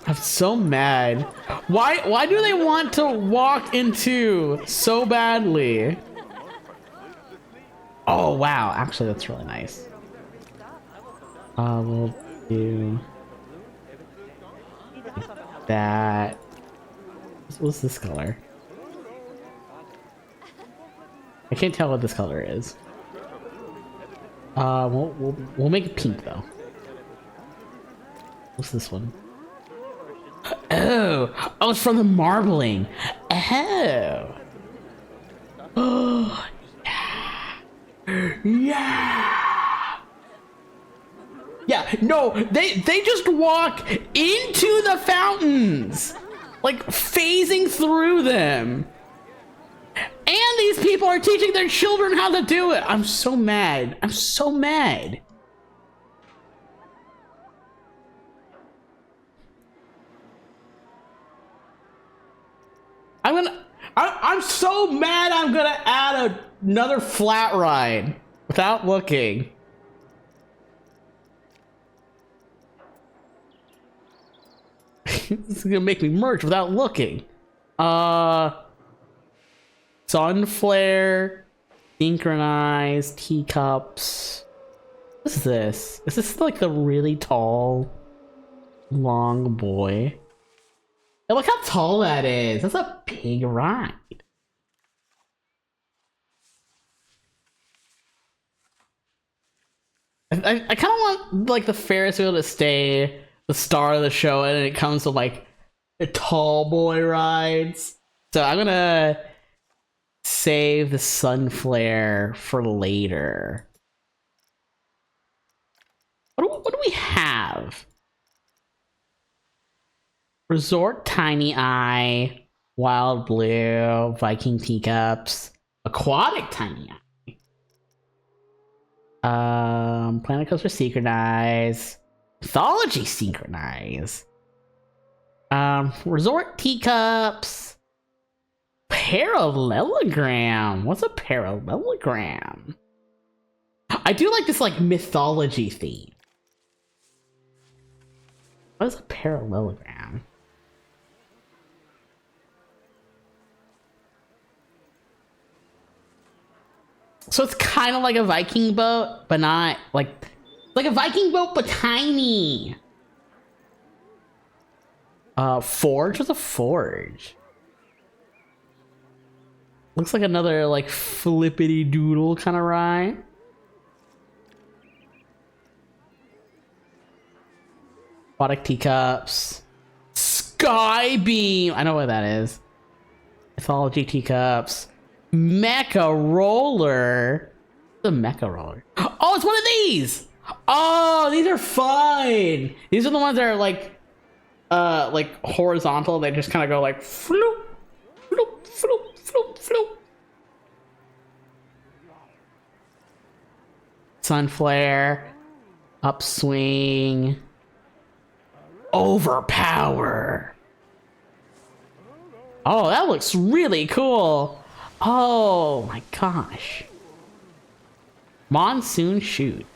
I'm so mad. Why do they want to walk into so badly? Oh wow, actually that's really nice. We'll do that. What's this color? I can't tell what this color is. We'll make it pink though. What's this one? Oh, it's from the marbling. Oh. Oh, yeah. Yeah. Yeah, Yeah, no, they just walk into the fountains, like phasing through them. And these people are teaching their children how to do it. I'm so mad. I'm so mad. I'm so mad I'm gonna add another flat ride without looking. This is gonna make me merge without looking. Sun flare, synchronized teacups. What is this? Is this like the really tall, long boy? Hey, look how tall that is. That's a big ride. I kind of want like the Ferris wheel to stay the star of the show, and it comes to like the tall boy rides. So I'm gonna save the sun flare for later. What do we have? Resort Tiny Eye, Wild Blue, Viking Teacups, Aquatic Tiny Eye, Planet Coaster Synchronize, Mythology Synchronize, Resort Teacups, Parallelogram. What's a parallelogram? I do like this like mythology theme. What is a parallelogram? So it's kind of like a Viking boat, but not like a Viking boat, but tiny. Forge? What's a forge? Looks like another like flippity doodle kind of ride. Aquatic Teacups. Sky Beam! I know what that is. Mythology Teacups. Mecha Roller. The Mecha Roller. Oh, it's one of these! Oh, these are fun! These are the ones that are like horizontal. They just kind of go like floop, floop, floop, floop, floop. Sun flare. Upswing. Overpower. Oh, that looks really cool. Oh my gosh. Monsoon Shoot.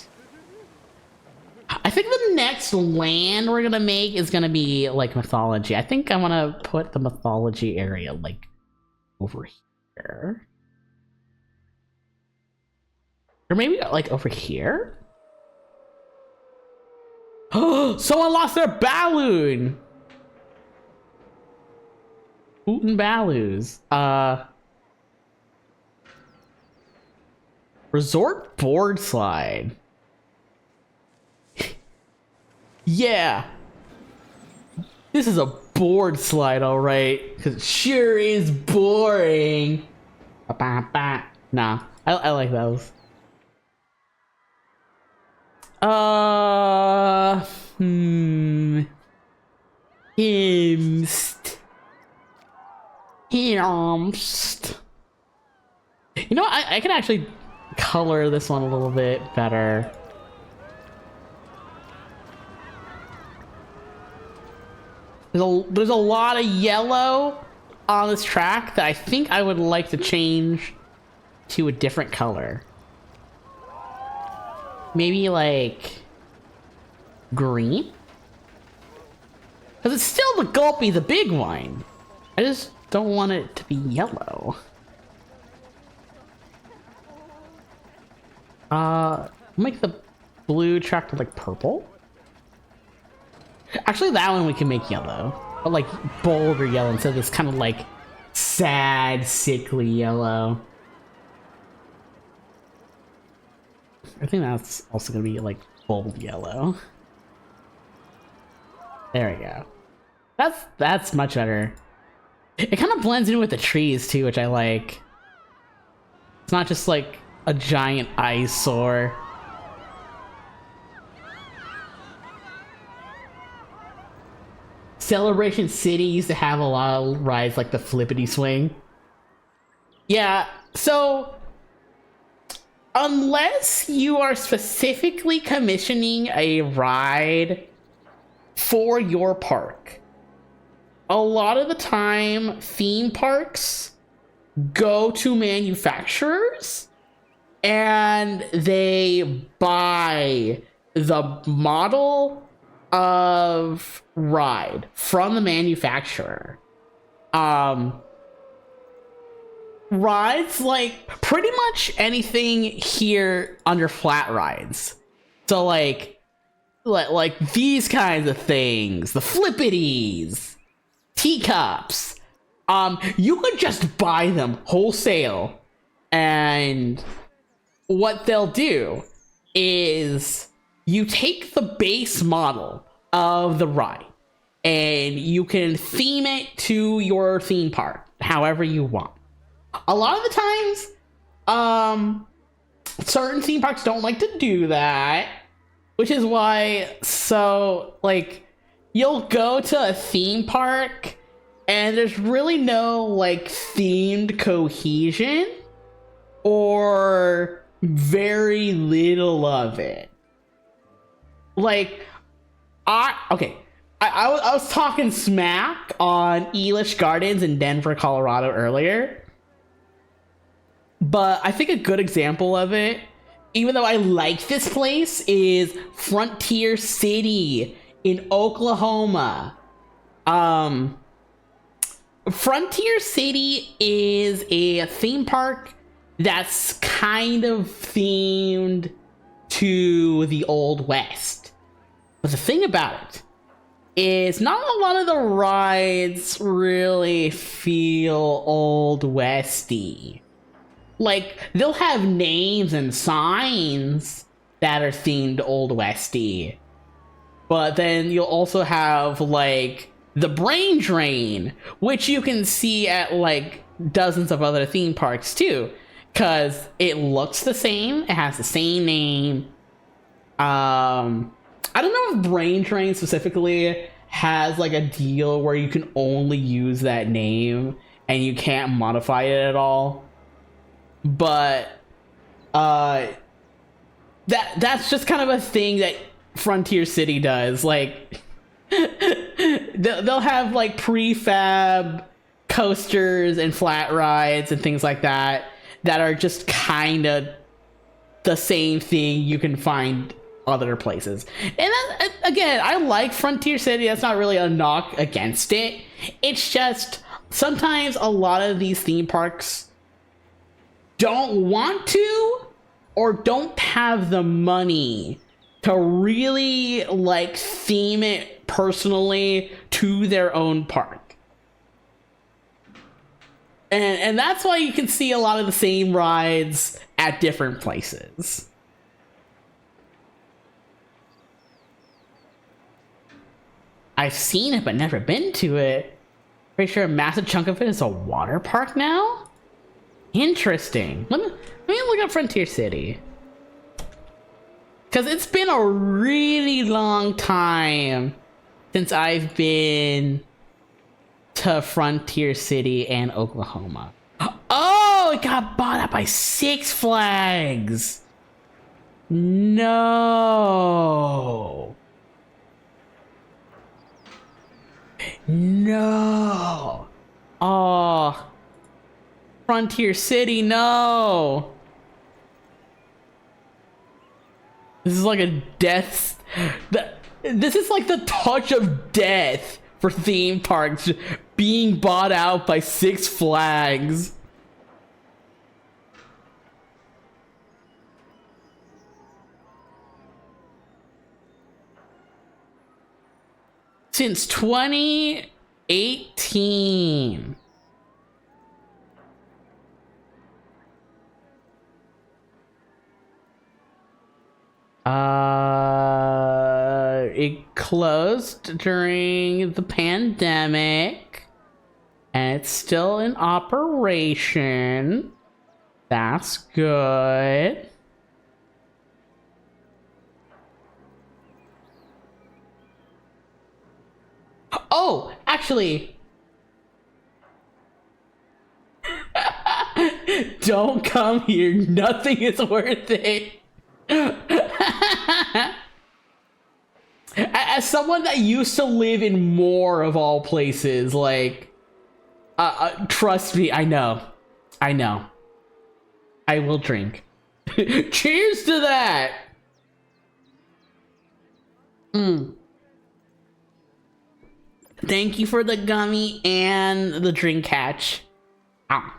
I think the next land we're gonna make is gonna be like mythology. I think I want to put the mythology area like over here. Or maybe like over here? Oh, someone lost their balloon! Hootin' Balloos. Resort board slide. Yeah. This is a board slide, alright. Because it sure is boring. Nah, I like those. Himst. You know, I can actually color this one a little bit better. There's a lot of yellow on this track that I think I would like to change to a different color. Maybe like green? Because it's still the Gulpy, the big one. I just don't want it to be yellow. Make the blue track to like purple. Actually, that one we can make yellow, but like bolder yellow instead of this kind of like sad, sickly yellow. I think that's also gonna be like bold yellow. There we go. That's much better. It kind of blends in with the trees too, which I like. It's not just like a giant eyesore. Celebration City used to have a lot of rides like the Flippity Swing. Yeah, so unless you are specifically commissioning a ride for your park, a lot of the time theme parks go to manufacturers and they buy the model of ride from the manufacturer. Rides like pretty much anything here under flat rides. So like these kinds of things, the flippities, teacups. You could just buy them wholesale, and what they'll do is you take the base model of the ride and you can theme it to your theme park however you want. A lot of the times, certain theme parks don't like to do that, which is why, so, like, you'll go to a theme park and there's really no, like, themed cohesion or very little of it. Like, I was talking smack on Elish Gardens in Denver, Colorado earlier. But I think a good example of it, even though I like this place, is Frontier City in Oklahoma. Frontier City is a theme park that's kind of themed to the Old West. But the thing about it is not a lot of the rides really feel Old Westy. Like, they'll have names and signs that are themed Old Westy. But then you'll also have, like, the Brain Drain, which you can see at, like, dozens of other theme parks, too. Because it looks the same, it has the same name. I don't know if Brain Drain specifically has, like, a deal where you can only use that name and you can't modify it at all. But that's just kind of a thing that Frontier City does. Like, they'll have like prefab coasters and flat rides and things like that that are just kind of the same thing you can find other places. And that, again, I like Frontier City. That's not really a knock against it. It's just sometimes a lot of these theme parks don't want to or don't have the money to really like theme it personally to their own park. And that's why you can see a lot of the same rides at different places. I've seen it but never been to it. Pretty sure a massive chunk of it is a water park now? Interesting. Let me look up Frontier City. Because it's been a really long time since I've been to Frontier City and Oklahoma. Oh, it got bought out by Six Flags. No. No. Oh. Frontier City, no. This is like a death. This is like the touch of death for theme parks being bought out by Six Flags. Since 2018. It closed during the pandemic, and it's still in operation. That's good. Oh, actually, don't come here. Nothing is worth it. As someone that used to live in more of all places, like, trust me, I know. I know. I will drink. Cheers to that! Thank you for the gummy and the drink catch. Ow.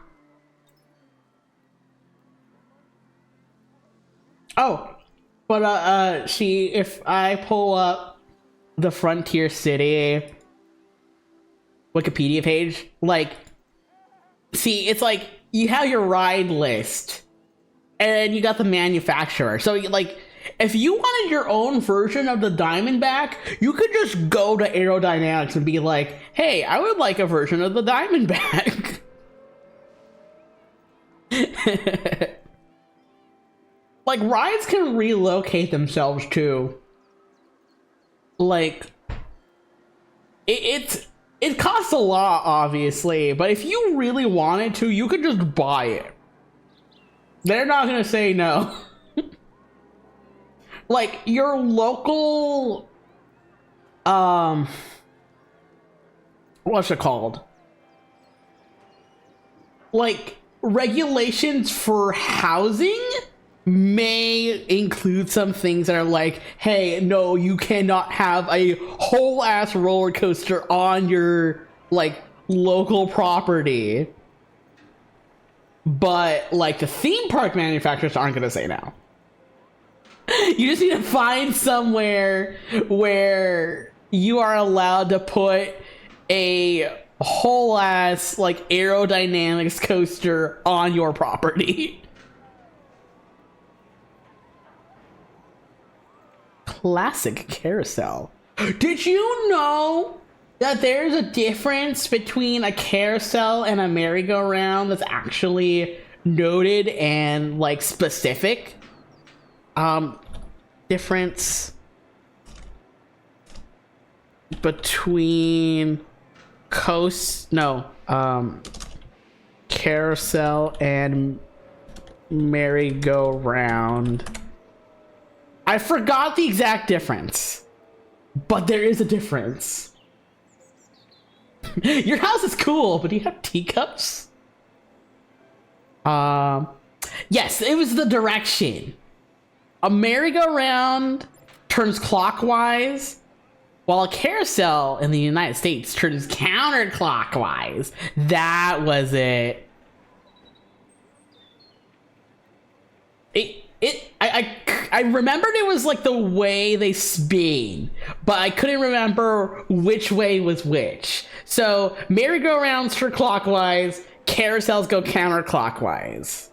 Oh, but see, if I pull up the Frontier City Wikipedia page, like, see, it's like you have your ride list, and you got the manufacturer. So, like, if you wanted your own version of the Diamondback, you could just go to Aerodynamics and be like, "Hey, I would like a version of the Diamondback." Like, rides can relocate themselves too. Like, it costs a lot, obviously, but if you really wanted to, you could just buy it. They're not gonna say no. Like, your local, what's it called? Like, regulations for housing may include some things that are like, hey, no, you cannot have a whole ass roller coaster on your, like, local property. But, like, the theme park manufacturers aren't gonna say no. You just need to find somewhere where you are allowed to put a whole ass, like, aerodynamics coaster on your property. Classic carousel. Did you know that there's a difference between a carousel and a merry-go-round that's actually noted and, like, specific? Difference between carousel and merry-go-round. I forgot the exact difference, but there is a difference. Your house is cool, but do you have teacups? Yes, it was the direction. A merry-go-round turns clockwise, while a carousel in the United States turns counterclockwise. That was it. I remembered it was like the way they spin, but I couldn't remember which way was which. So merry-go-rounds for clockwise, carousels go counterclockwise.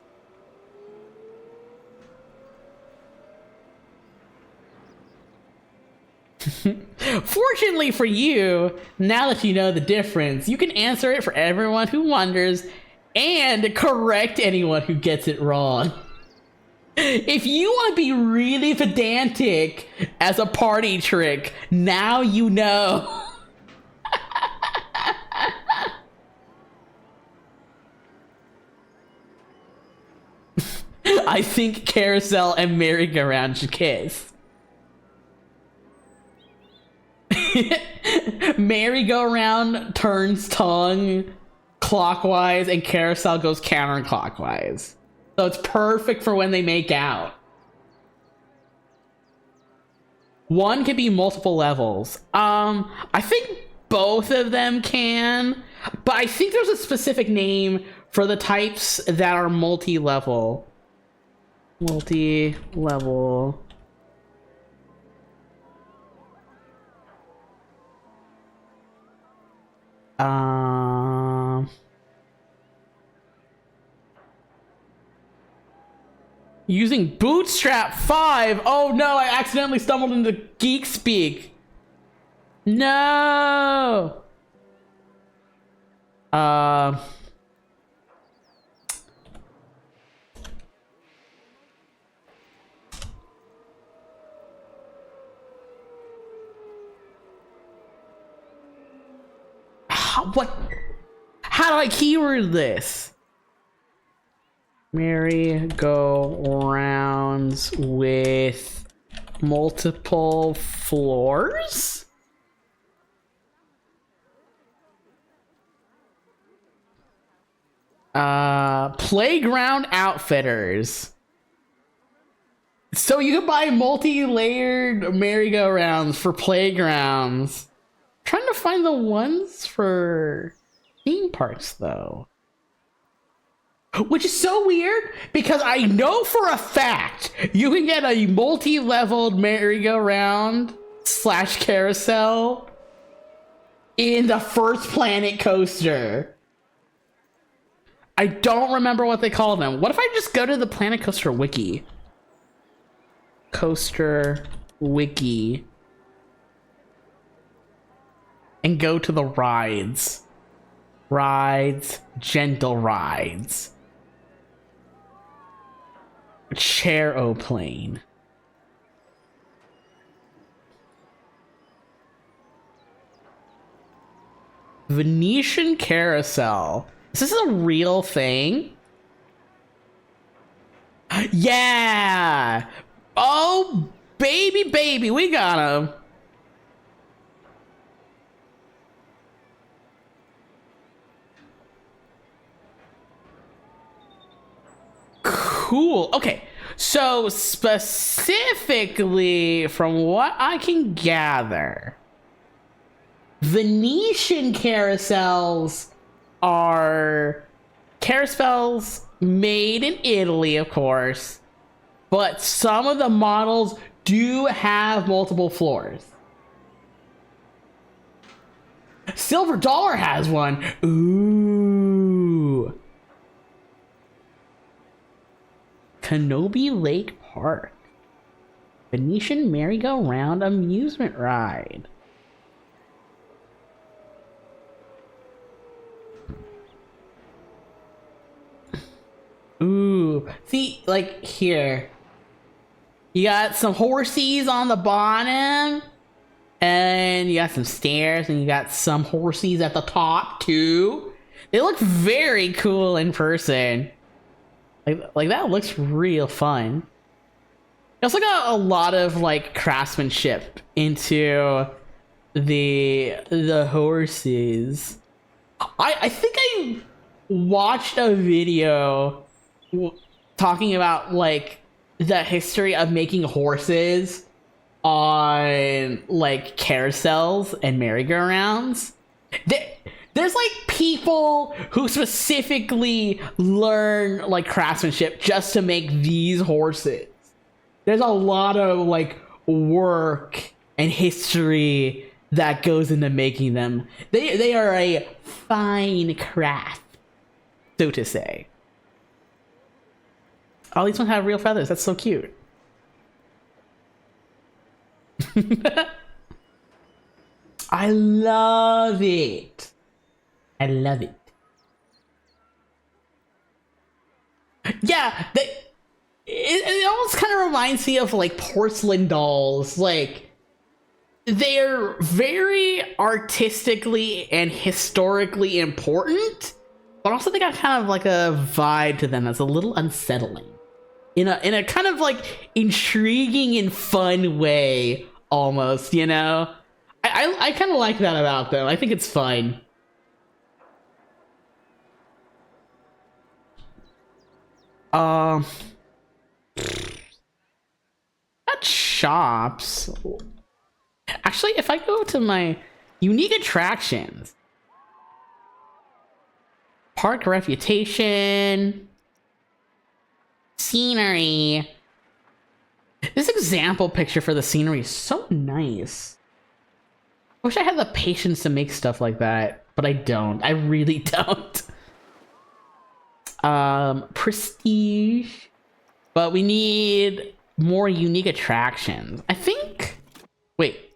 Fortunately for you, now that you know the difference, you can answer it for everyone who wonders and correct anyone who gets it wrong. If you want to be really pedantic as a party trick, now you know. I think carousel and merry-go-round should kiss. Merry-go-round turns tongue clockwise and carousel goes counterclockwise. So it's perfect for when they make out. One can be multiple levels. I think both of them can, but I think there's a specific name for the types that are multi-level. Multi-level. Using Bootstrap 5. Oh no, I accidentally stumbled into Geek Speak. No. What? How do I keyword this? Merry-go-rounds with multiple floors? Playground outfitters. So you can buy multi-layered merry-go-rounds for playgrounds. I'm trying to find the ones for theme parks though. Which is so weird because I know for a fact you can get a multi-leveled merry-go-round / carousel in the First Planet coaster. I don't remember what they call them. What if I just go to the Planet Coaster wiki? Coaster wiki. And go to the rides. Rides, gentle rides. Chair-o-plane. Venetian carousel. Is this a real thing? Yeah! Oh, baby, we got him. Cool. Okay. So specifically, from what I can gather, Venetian carousels are carousels made in Italy, of course, but some of the models do have multiple floors. Silver Dollar has one. Ooh. Kenobi Lake Park. Venetian merry-go-round amusement ride. Ooh. See, like here. You got some horsies on the bottom. And you got some stairs. And you got some horsies at the top, too. They look very cool in person. Like that looks real fun. It also got a lot of like craftsmanship into the horses. I think I watched a video talking about like the history of making horses on like carousels and merry-go-rounds. There's like people who specifically learn like craftsmanship just to make these horses. There's a lot of like work and history that goes into making them. They are a fine craft, so to say. Oh, these ones have real feathers. That's so cute. I love it. I love it. Yeah, it almost kind of reminds me of like porcelain dolls. Like they're very artistically and historically important, but also they got kind of like a vibe to them that's a little unsettling. In a kind of like intriguing and fun way, almost, you know? I kind of like that about them. I think it's fun. Not shops. Actually, if I go to my unique attractions, park reputation, scenery. This example picture for the scenery is so nice. I wish I had the patience to make stuff like that, but I don't. I really don't. Prestige. But we need more unique attractions. I think... Wait.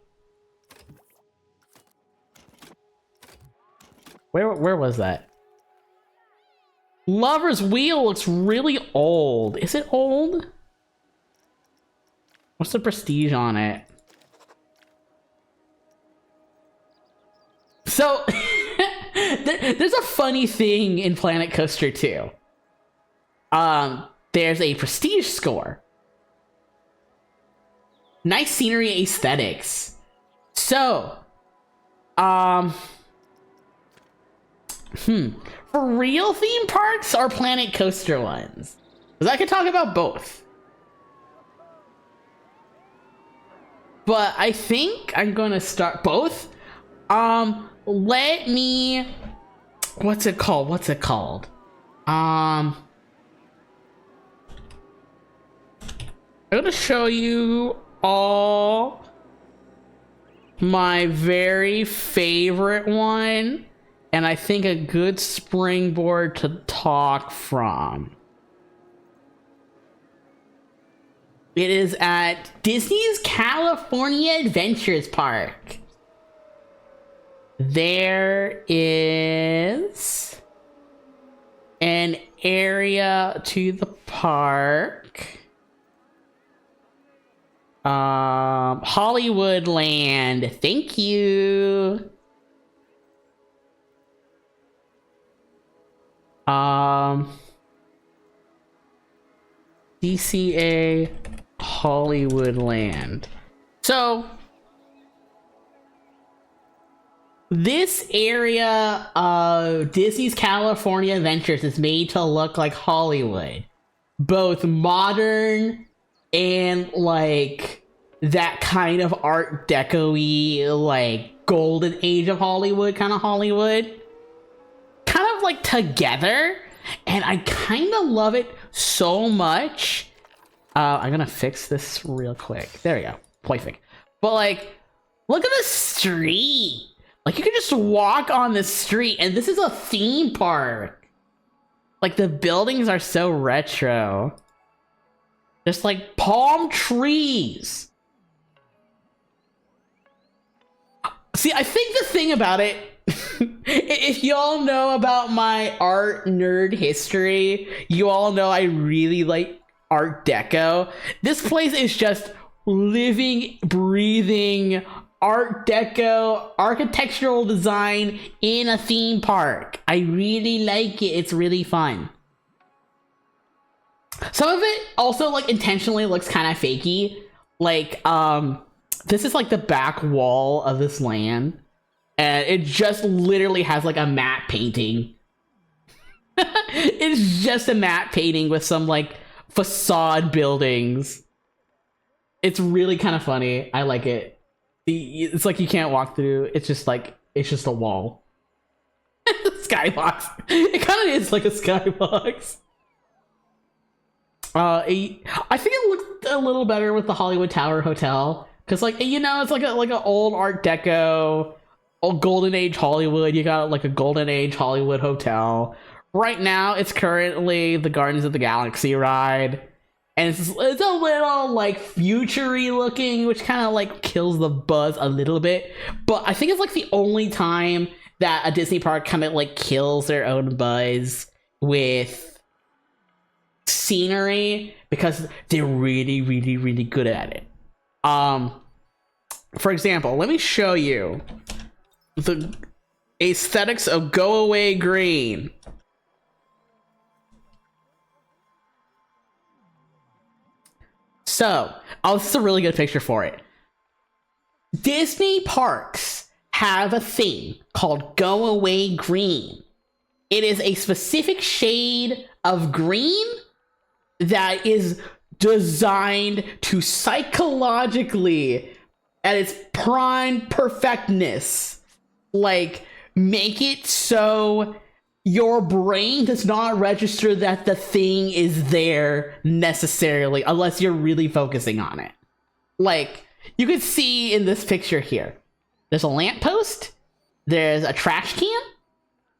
Where was that? Lover's Wheel looks really old. Is it old? What's the prestige on it? So, There's a funny thing in Planet Coaster 2. There's a prestige score. Nice scenery aesthetics. So, for real theme parks or Planet Coaster ones? Because I could talk about both. But I think I'm gonna start both. Let me, what's it called? I'm gonna show you all my very favorite one, and I think a good springboard to talk from. It is at Disney's California Adventures Park. There is an area to the park. Hollywoodland. Thank you. DCA Hollywoodland. So this area of Disney's California Adventures is made to look like Hollywood, both modern and like that kind of Art Deco-y, like golden age of Hollywood, kind of like together, and I kind of love it so much. I'm gonna fix this real quick. There we go, perfect. But like, look at the street. Like, you can just walk on the street, and this is a theme park. Like, the buildings are so retro. Just like palm trees. See, I think the thing about it, if y'all know about my art nerd history, you all know I really like Art Deco. This place is just living, breathing Art Deco, architectural design in a theme park. I really like it. It's really fun. Some of it also like intentionally looks kind of fakey. Like, this is like the back wall of this land, and it just literally has like a matte painting. It's just a matte painting with some like facade buildings. It's really kind of funny. I like it. It's like you can't walk through. It's just a wall. Skybox. It kind of is like a skybox. I think it looked a little better with the Hollywood Tower Hotel, because like, you know, it's like an old Art Deco, old golden age Hollywood. You got like a golden age Hollywood hotel. Right now, it's currently the Guardians of the Galaxy ride. And it's a little like future-y looking, which kind of like kills the buzz a little bit. But I think it's like the only time that a Disney park kind of like kills their own buzz with scenery, because they're really, really, really good at it. For example, let me show you the aesthetics of Go Away Green. So, this is a really good picture for it. Disney parks have a theme called Go Away Green. It is a specific shade of green that is designed to psychologically, at its prime perfectness, like, make it so your brain does not register that the thing is there necessarily, unless you're really focusing on it. Like, you can see in this picture here, there's a lamppost, there's a trash can,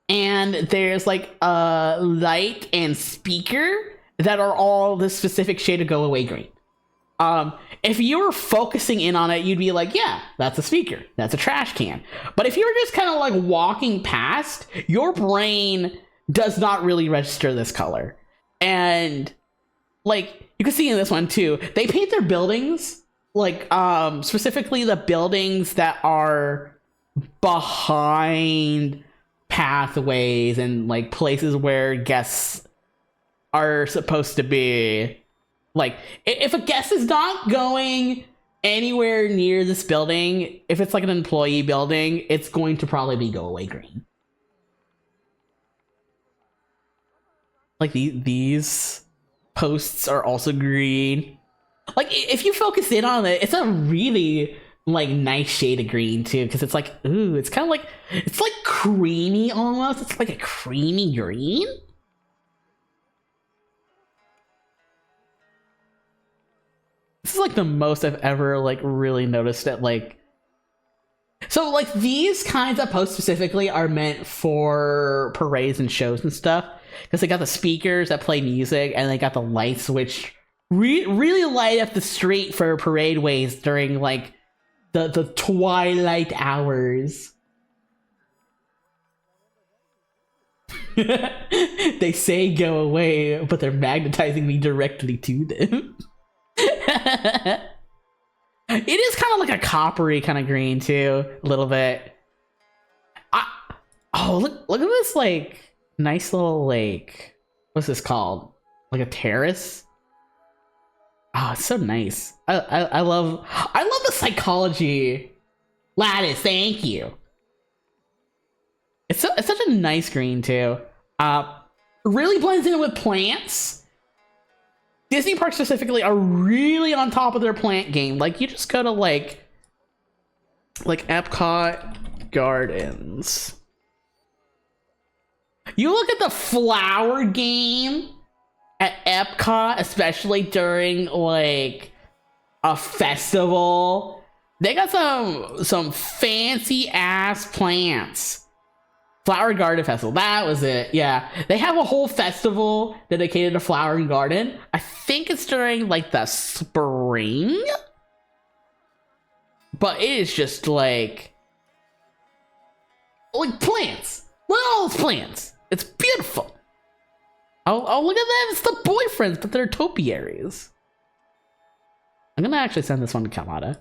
and there's like a light and speaker that are all this specific shade of Go Away Green. If you were focusing in on it, you'd be like, yeah, that's a speaker, that's a trash can. But if you were just kind of like walking past, your brain does not really register this color. And like, you can see in this one too, they paint their buildings, like specifically the buildings that are behind pathways and like places where guests are supposed to be. Like, if a guest is not going anywhere near this building, if it's like an employee building, it's going to probably be go away green. Like these posts are also green. Like, if you focus in on it, it's a really like nice shade of green too, because it's like, ooh, it's kind of like, it's like creamy almost. It's like a creamy green. This is like the most I've ever like really noticed it. Like, so like these kinds of posts specifically are meant for parades and shows and stuff, because they got the speakers that play music and they got the lights which really light up the street for parade ways during like the twilight hours. They say go away, but they're magnetizing me directly to them. It is kind of like a coppery kind of green too, a little bit. Oh, look at this like nice little like, what's this called? Like a terrace? Oh, it's so nice. I love the psychology. Lattice, thank you. It's such a nice green too. Really blends in with plants. Disney parks specifically are really on top of their plant game. Like, you just go to like Epcot Gardens. You look at the flower game at Epcot, especially during like a festival. They got some fancy ass plants. Flower Garden Festival, that was it. Yeah, they have a whole festival dedicated to Flower and Garden. I think it's during like the spring, but it is just like plants. Look at all those plants. It's beautiful. Oh, look at them. It's the boyfriends, but they're topiaries. I'm gonna actually send this one to Kamada.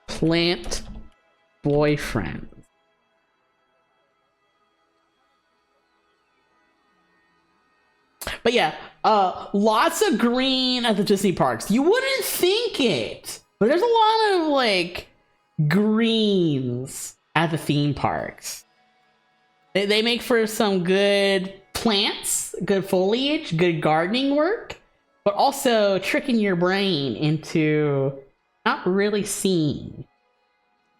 Plant boyfriend. But yeah, lots of green at the Disney parks. You wouldn't think it, but there's a lot of like greens at the theme parks. They make for some good plants, good foliage, good gardening work, but also tricking your brain into not really seeing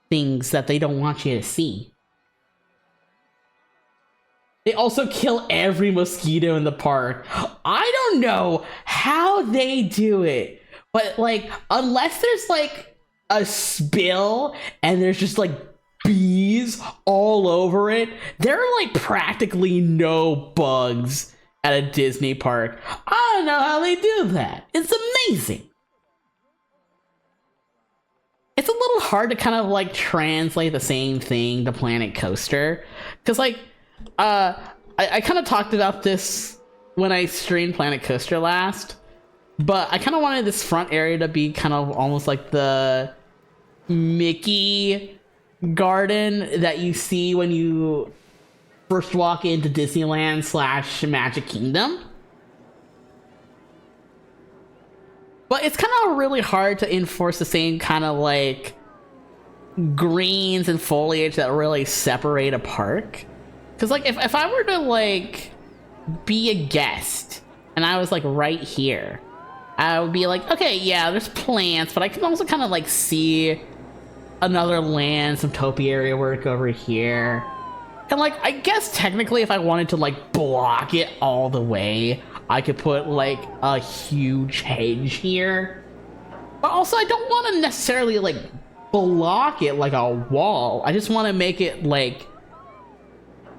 things that they don't want you to see. They also kill every mosquito in the park. I don't know how they do it, but like, unless there's like a spill and there's just like bees all over it, there are like practically no bugs at a Disney park. I don't know how they do that. It's amazing. It's a little hard to kind of like translate the same thing to Planet Coaster, because like I kind of talked about this when I streamed Planet Coaster last, but I kind of wanted this front area to be kind of almost like the Mickey garden that you see when you first walk into Disneyland / Magic Kingdom. But it's kind of really hard to enforce the same kind of like greens and foliage that really separate a park. Because like if I were to like be a guest and I was like right here, I would be like, okay, yeah, there's plants, but I can also kind of like see another land, some topiary work over here. And like, I guess technically if I wanted to like block it all the way, I could put like a huge hedge here. But also I don't want to necessarily like block it like a wall. I just want to make it like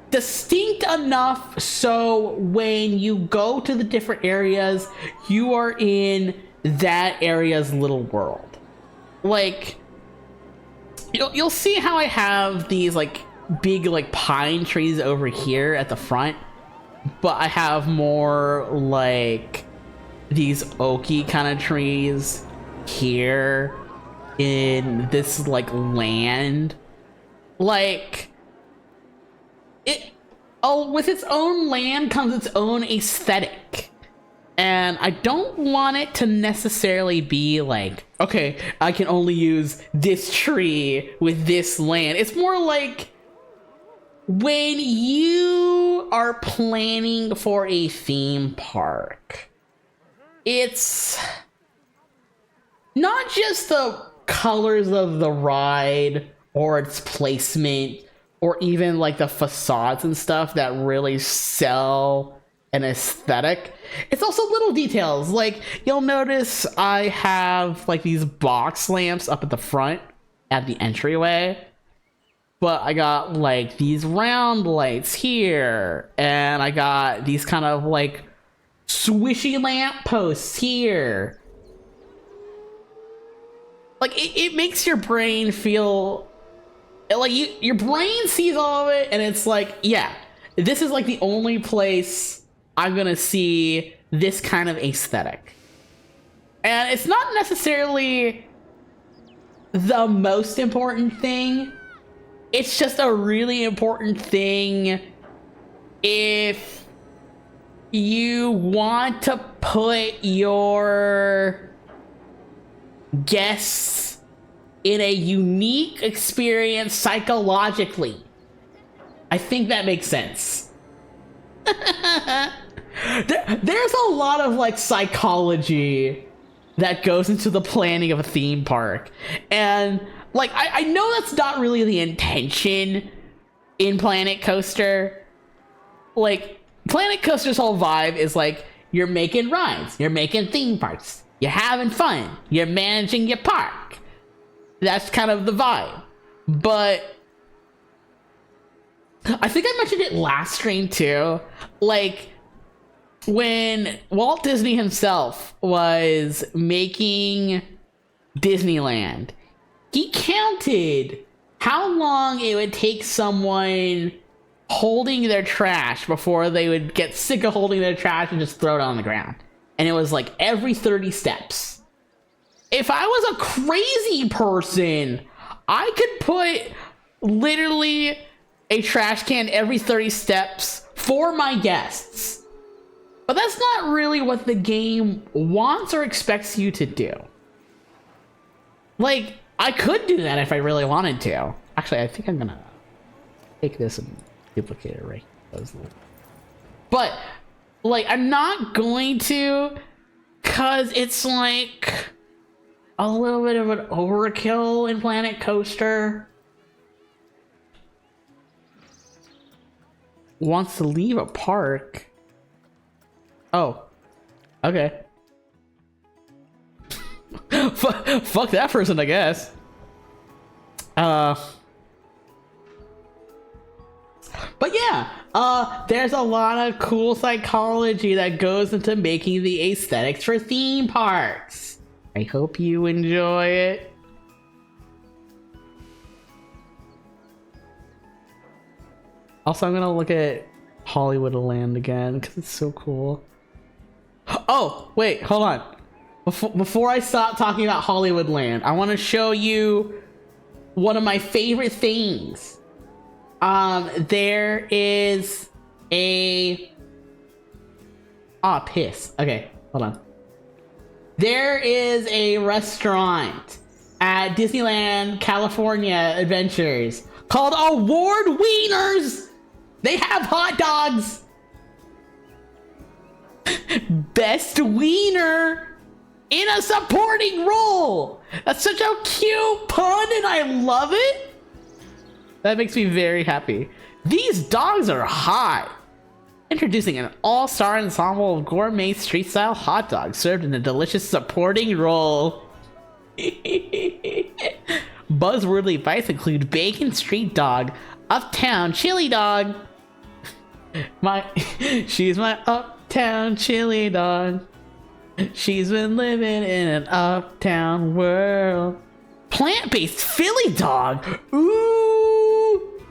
distinct enough so when you go to the different areas, you are in that area's little world. Like, you'll see how I have these like big like pine trees over here at the front, but I have more like these oaky kind of trees here in this like land. Like it, oh, with its own land comes its own aesthetic. And I don't want it to necessarily be like, okay, I can only use this tree with this land. It's more like when you are planning for a theme park, it's not just the colors of the ride or its placement or even like the facades and stuff that really sell an aesthetic. It's also little details. Like you'll notice I have like these box lamps up at the front at the entryway, but I got like these round lights here, and I got these kind of like swishy lamp posts here. Like it makes your brain feel like your brain sees all of it and it's like, yeah, this is like the only place I'm gonna see this kind of aesthetic. And it's not necessarily the most important thing. It's just a really important thing if you want to put your guests in a unique experience psychologically. I think that makes sense. There's a lot of like psychology that goes into the planning of a theme park, and like I know that's not really the intention in Planet Coaster. Like Planet Coaster's whole vibe is like you're making rides, you're making theme parks, you're having fun, you're managing your park. That's kind of the vibe. But I think I mentioned it last stream too. Like when Walt Disney himself was making Disneyland, he counted how long it would take someone holding their trash before they would get sick of holding their trash and just throw it on the ground. And it was like every 30 steps. If I was a crazy person, I could put literally a trash can every 30 steps for my guests. But that's not really what the game wants or expects you to do. Like, I could do that if I really wanted to. Actually, I think I'm gonna take this and duplicate it right. But, like, I'm not going to, cause it's like a little bit of an overkill in Planet Coaster. Wants to leave a park. Oh, okay. Fuck that person, I guess. But yeah, there's a lot of cool psychology that goes into making the aesthetics for theme parks. I hope you enjoy it. Also, I'm gonna look at Hollywood Land again because it's so cool. Oh, wait, hold on. Before I stop talking about Hollywood Land, I want to show you one of my favorite things. There is a... Ah, piss. Okay, hold on. There is a restaurant at Disneyland California Adventures called Award Wieners. They have hot dogs. Best wiener in a supporting role. That's such a cute pun and I love it. That makes me very happy. These dogs are hot. Introducing an all-star ensemble of gourmet street-style hot dogs served in a delicious supporting role. Buzzworthy bites include bacon street dog, uptown chili dog. She's my uptown chili dog. She's been living in an uptown world. Plant-based Philly dog. Ooh.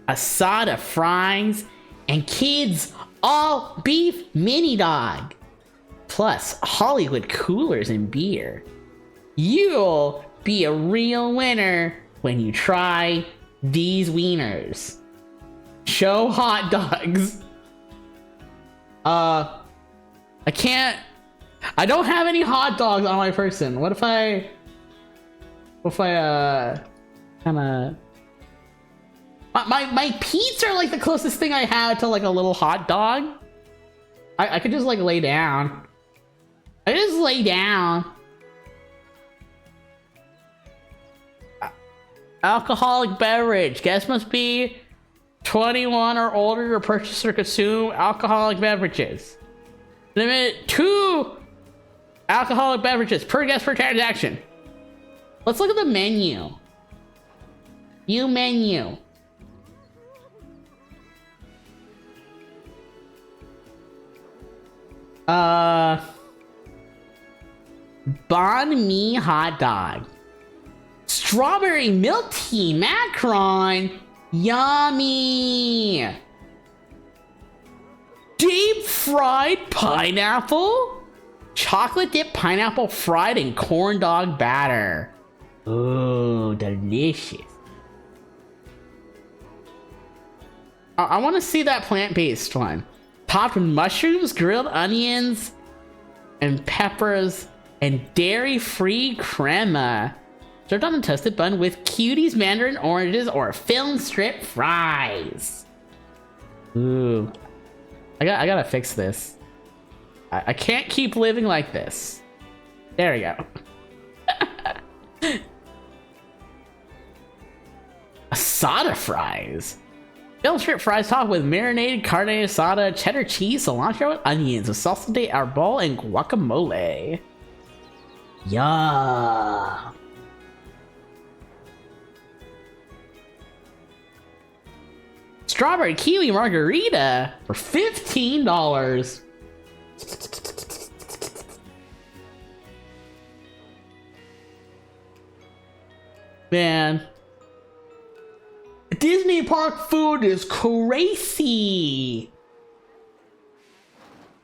Asada fries and kids all beef mini dog. Plus Hollywood coolers and beer. You'll be a real winner when you try these wieners. Show hot dogs. I don't have any hot dogs on my person. What if I kinda... My peats are like the closest thing I have to like a little hot dog. I could just like lay down. I just lay down. Alcoholic beverage. Guest must be 21 or older to purchase or consume alcoholic beverages. Limit 2 alcoholic beverages per guest per transaction. Let's look at the menu. View menu. Banh mi hot dog. Strawberry milk tea macaron. Yummy. Deep fried pineapple. Chocolate dipped pineapple fried in corn dog batter. Oh, delicious. I want to see that plant-based one. Topped with mushrooms, grilled onions, and peppers, and dairy-free crema. Served on a toasted bun with cuties, mandarin oranges, or film strip fries. Ooh. I gotta fix this. I can't keep living like this. There we go. Asada fries. Film strip fries topped with marinated carne asada, cheddar cheese, cilantro, and onions with salsa de arbol and guacamole. Yeah. Strawberry kiwi margarita for $15. Man. Disney park food is crazy.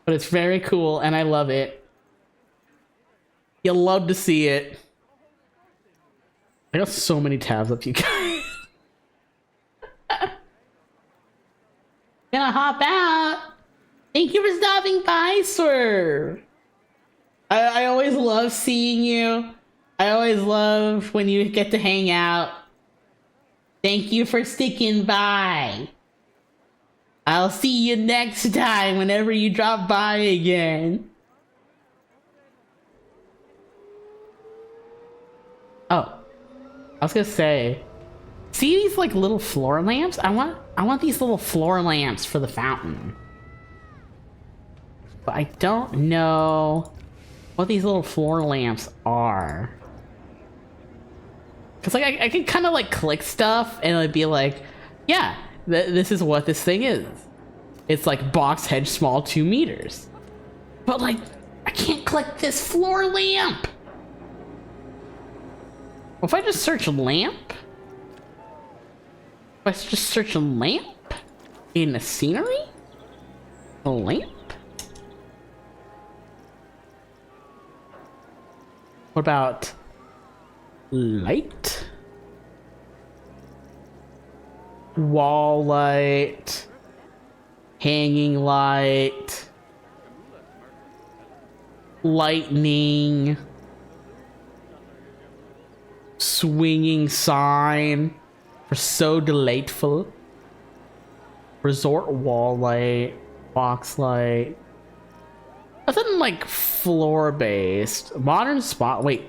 But it's very cool and I love it. You'll love to see it. I got so many tabs up, you guys. Gonna hop out. Thank you for stopping by, sir. I always love seeing you. I always love when you get to hang out. Thank you for sticking by. I'll see you next time whenever you drop by again. Oh, I was gonna say, see these like little floor lamps? I want these little floor lamps for the fountain. But I don't know what these little floor lamps are. Cause like I can kind of like click stuff and it'd be like, yeah, this is what this thing is. It's like box head small 2 meters. But like, I can't click this floor lamp. Well, if I just search lamp, if I just search a lamp in the scenery, a lamp. What about light? Wall light, hanging light, lightning, swinging sign for so delightful, resort wall light, box light. Nothing like floor based. Modern spot. Wait.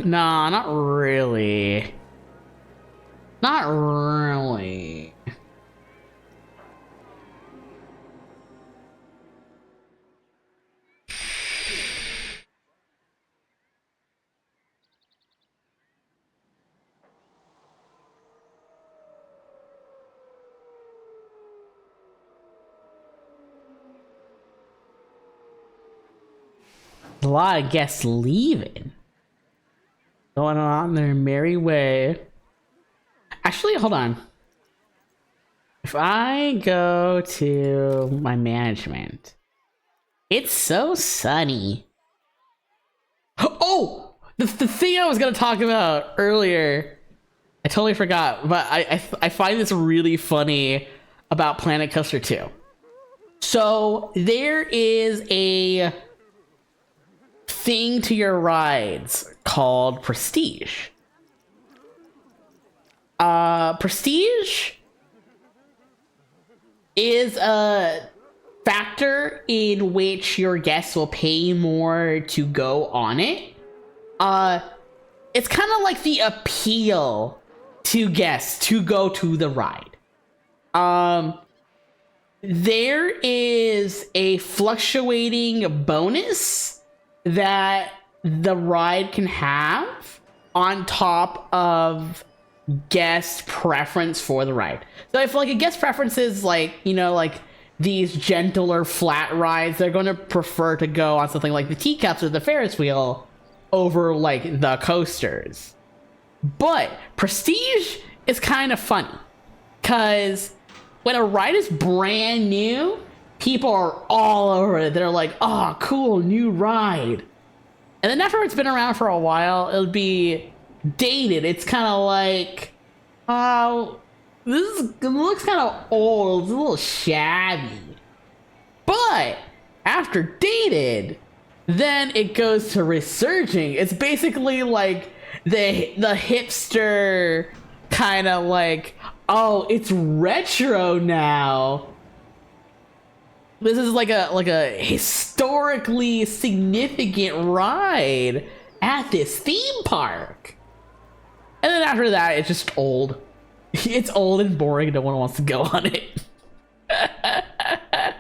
Nah, not really. Not really. A lot of guests leaving. Going on their merry way. Actually, hold on. If I go to my management It's so sunny. Oh, the thing I was gonna talk about earlier, I totally forgot. But I find this really funny about Planet Coaster 2. So there is a thing to your rides called Prestige. Prestige is a factor in which your guests will pay more to go on it. It's kind of like the appeal to guests to go to the ride. There is a fluctuating bonus that the ride can have on top of guest preference for the ride. So if like a guest preference is like, you know, like these gentler flat rides, they're going to prefer to go on something like the teacups or the Ferris wheel over like the coasters. But Prestige is kind of funny because when a ride is brand new, people are all over it. They're like, oh, cool, new ride. And then after it's been around for a while, it'll be dated. It's kind of like, oh, it looks kind of old. It's a little shabby. But after dated, then it goes to resurging. It's basically like the hipster kind of like, oh, it's retro now. This is like a historically significant ride at this theme park. And then after that, it's just old. It's old and boring. No one wants to go on it. I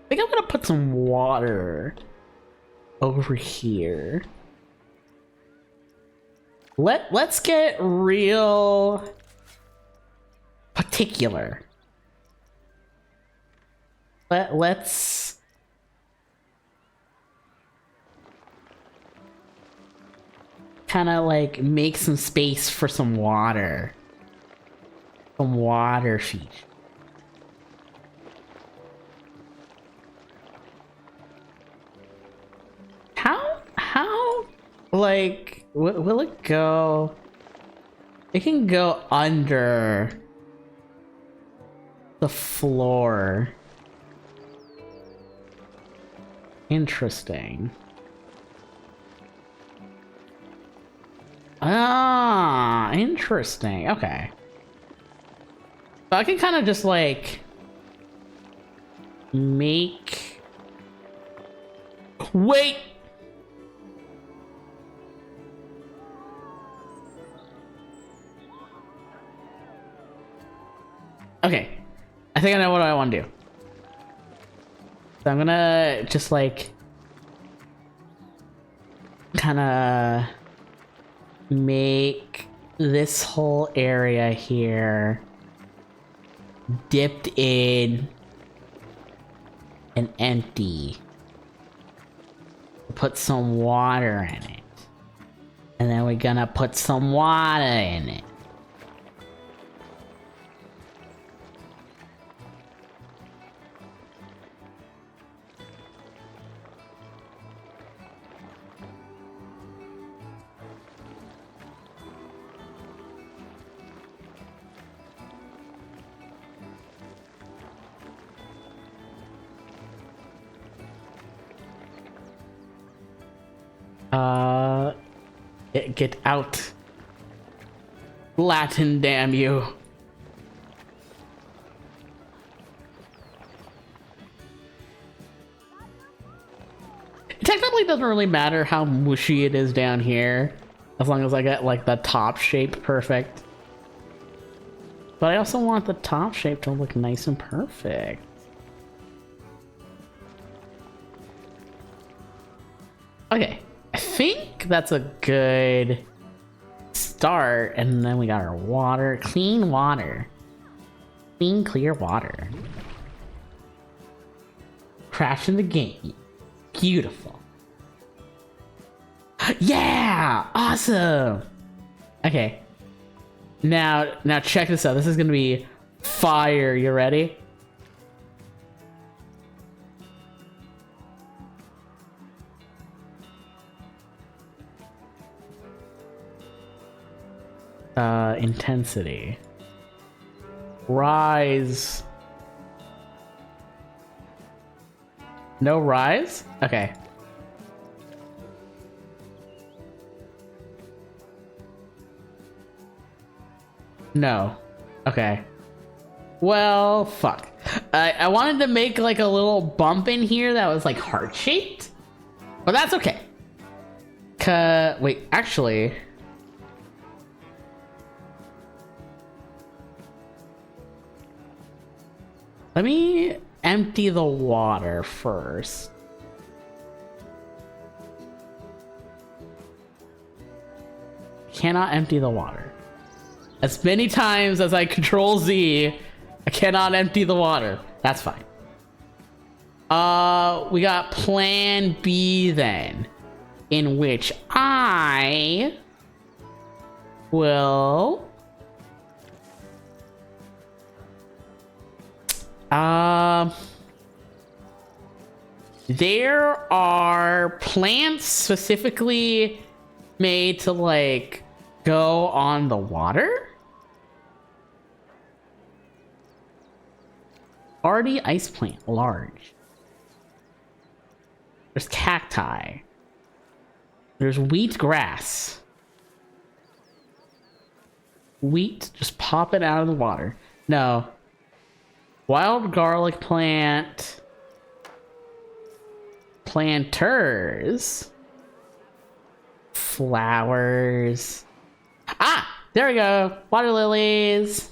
think I'm gonna put some water over here. Let's get real particular. Let's kind of like make some space for some water. Some water features. How like will it go? It can go under the floor. Interesting. Ah, interesting. Okay. So I can kind of just like make... Wait! Okay. I think I know what I want to do. So I'm gonna just like kind of make this whole area here dipped in and empty. Put some water in it. And then we're gonna put some water in it. Get out. Latin, damn you. It technically doesn't really matter how mushy it is down here, as long as I get like the top shape perfect. But I also want the top shape to look nice and perfect. Okay. I think that's a good start, and then we got our water, clean water, clean, clear water. Crashing the game, beautiful. Yeah! Awesome! Okay. Now check this out. This is gonna be fire. You ready? Intensity. Rise. No rise? Okay. No. Okay. Well, fuck. I wanted to make like a little bump in here that was like heart-shaped. But that's okay. Wait, actually... Let me empty the water first. Cannot empty the water. As many times as I Control Z, I cannot empty the water. That's fine. We got Plan B then, in which I will there are plants specifically made to like go on the water. Hardy ice plant, large. There's cacti. There's wheat grass. Wheat just popping out of the water. No. Wild garlic plant. Planters. Flowers. Ah! There we go. Water lilies.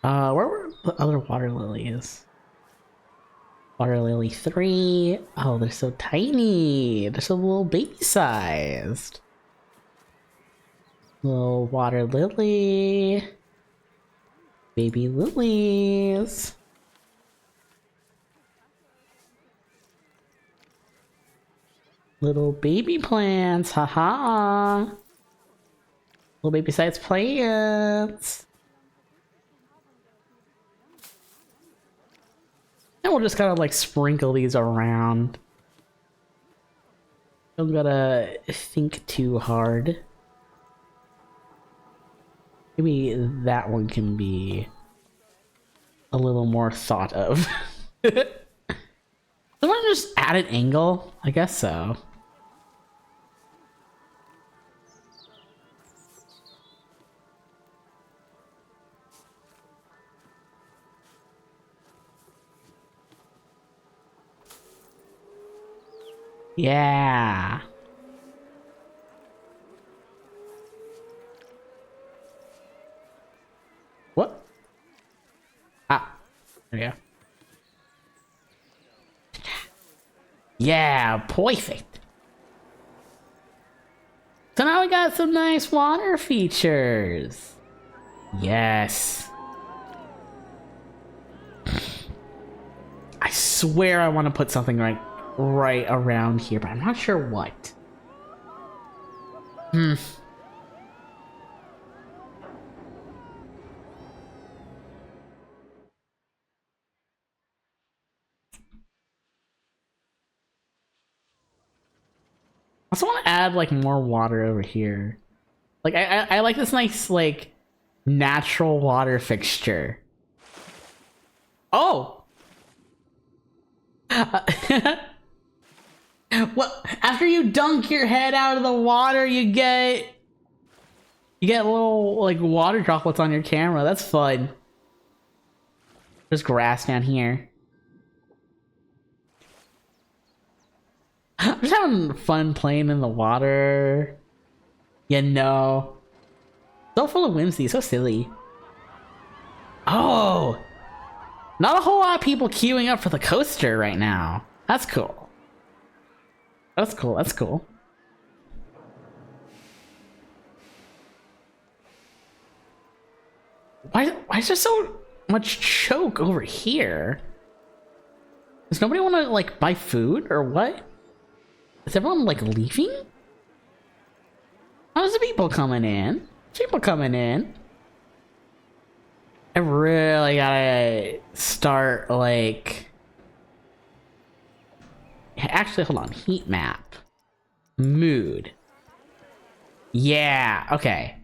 Where were the other water lilies? Water lily 3. Oh, they're so tiny. They're so little baby sized. Little water lily. Baby lilies. Little baby plants, haha. Little baby sized plants. And we'll just kind of like sprinkle these around. Don't gotta think too hard. Maybe that one can be a little more thought of. Do I want to just add an angle? I guess so. Yeah. What? Ah. There we go. Yeah, perfect. So now we got some nice water features. Yes. I swear I want to put something right around here, but I'm not sure what. I also want to add like more water over here. Like I like this nice like natural water fixture. Oh. Well, after you dunk your head out of the water, you get little like water droplets on your camera. That's fun. There's grass down here. I'm just having fun playing in the water. You know. So full of whimsy, so silly. Oh! Not a whole lot of people queuing up for the coaster right now. That's cool. That's cool, that's cool. Why is there so much choke over here? Does nobody want to like buy food or what? Is everyone like leaving? How's the people coming in? People coming in. I really gotta start like. Actually, hold on. Heat map. Mood. Yeah. Okay.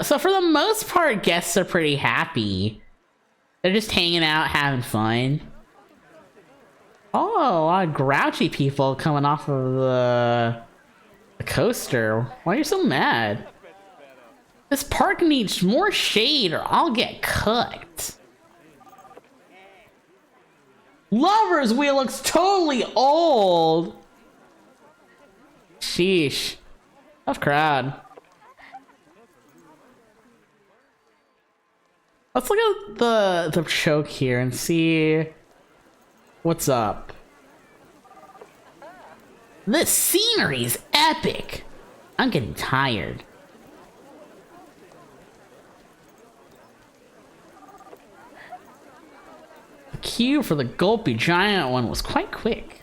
So for the most part, guests are pretty happy. They're just hanging out, having fun. Oh, a lot of grouchy people coming off of the coaster. Why are you so mad? This park needs more shade or I'll get cooked. Lover's Wheel looks totally old. Sheesh. Tough crowd. Let's look at the choke here and see what's up. This scenery is epic. I'm getting tired. The queue for the gulpy giant one was quite quick.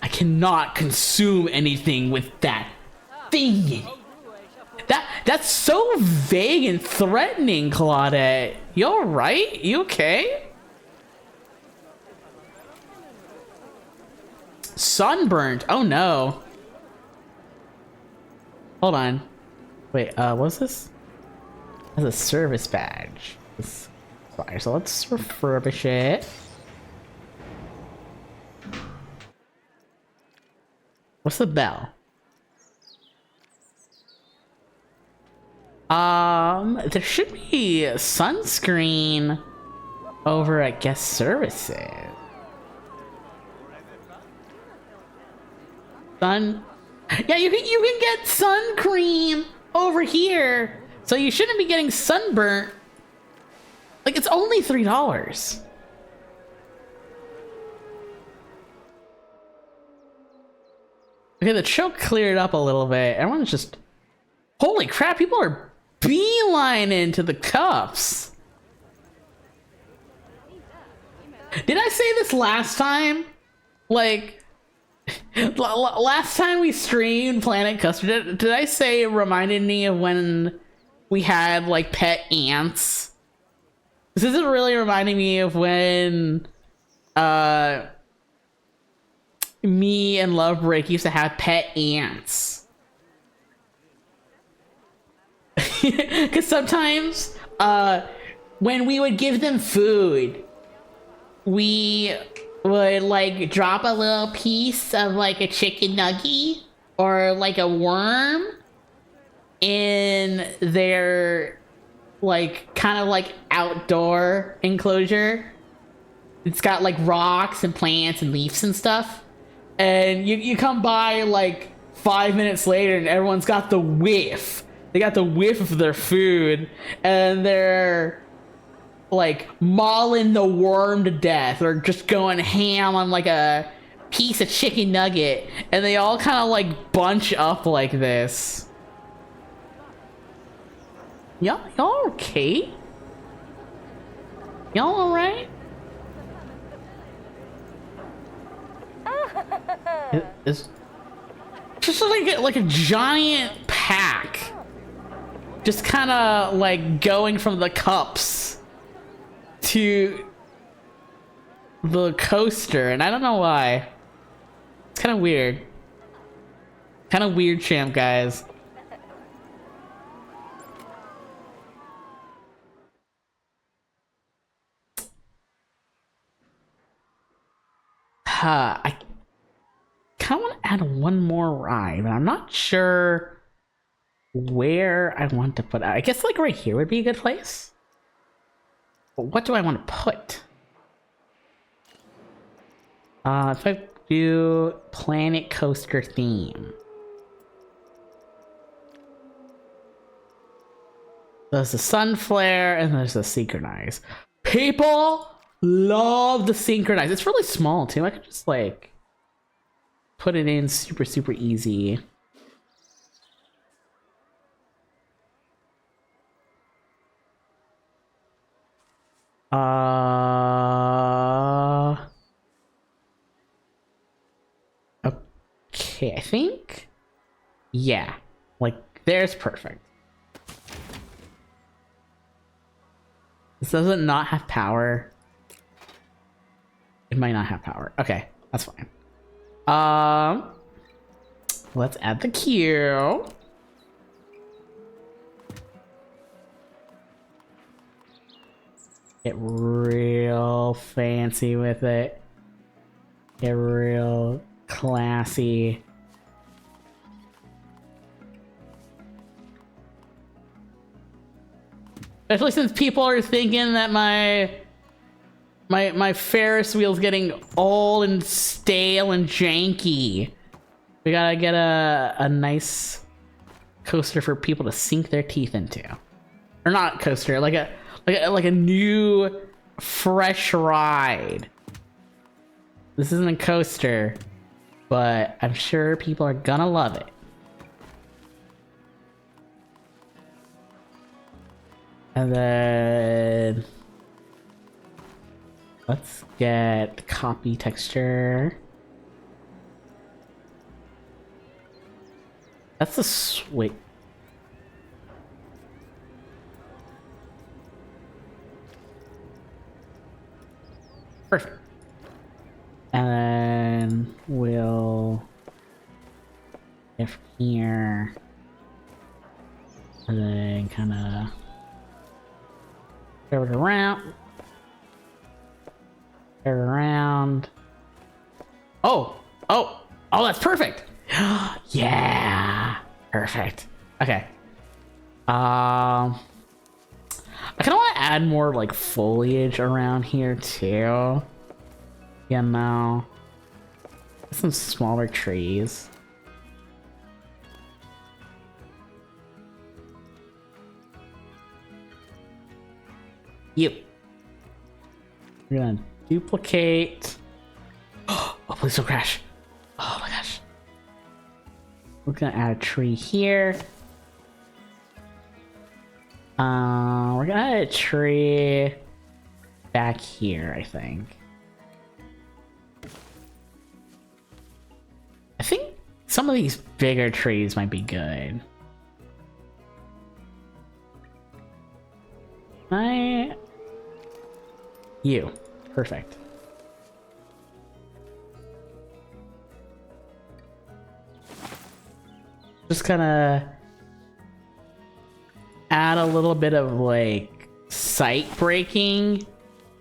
I cannot consume anything with that thing. That's so vague and threatening, Claudette. You alright? You okay? Sunburned. Oh no. Hold on. Wait, what's this? That's a service badge. Sorry, so let's refurbish it. What's the bell? There should be sunscreen over at guest services. Yeah, you can get sun cream over here. So you shouldn't be getting sunburnt. Like, it's only $3. Okay, the choke cleared up a little bit. Everyone's just... Holy crap, people are beelining to the cups. Did I say this last time? Like... last time we streamed Planet Custard, did I say it reminded me of when we had like pet ants? This isn't really reminding me of when me and Lovebreak used to have pet ants. Because sometimes when we would give them food, we would like drop a little piece of like a chicken nugget or like a worm in their like kind of like outdoor enclosure. It's got like rocks and plants and leaves and stuff, and you come by like 5 minutes later and everyone's got the whiff. They got the whiff of their food and they're like mauling the worm to death or just going ham on like a piece of chicken nugget, and they all kind of like bunch up like this. Y'all okay? Y'all alright? It's just like a giant pack just kind of like going from the cups to the coaster, and I don't know why. It's kind of weird. Kind of weird, champ, guys. I kind of want to add one more ride, but I'm not sure where I want to put it. I guess like right here would be a good place. What do I want to put? If I do Planet Coaster theme. There's the sun flare and there's the synchronize. People love the synchronize. It's really small too. I could just like put it in super easy. Okay, I think. Yeah, like there's perfect. This doesn't not have power. It might not have power. Okay, that's fine. Let's add the queue. Get real fancy with it. Get real classy. Especially since people are thinking that my Ferris wheel's getting old and stale and janky. We gotta get a nice coaster for people to sink their teeth into. Or not coaster, like a new fresh ride. This isn't a coaster, but I'm sure people are gonna love it. And then let's get copy texture. That's the sweet. Perfect. And then we'll get from here. And then kind of curve it around. Curve it around. Oh, that's perfect. Yeah, perfect. Okay. I kind of want to add more like foliage around here too. You know, some smaller trees. Yep. We're gonna duplicate. Oh, please don't crash. Oh my gosh. We're gonna add a tree here. We're gonna add a tree back here, I think. I think some of these bigger trees might be good. You. Perfect. Just kind of add a little bit of like sight breaking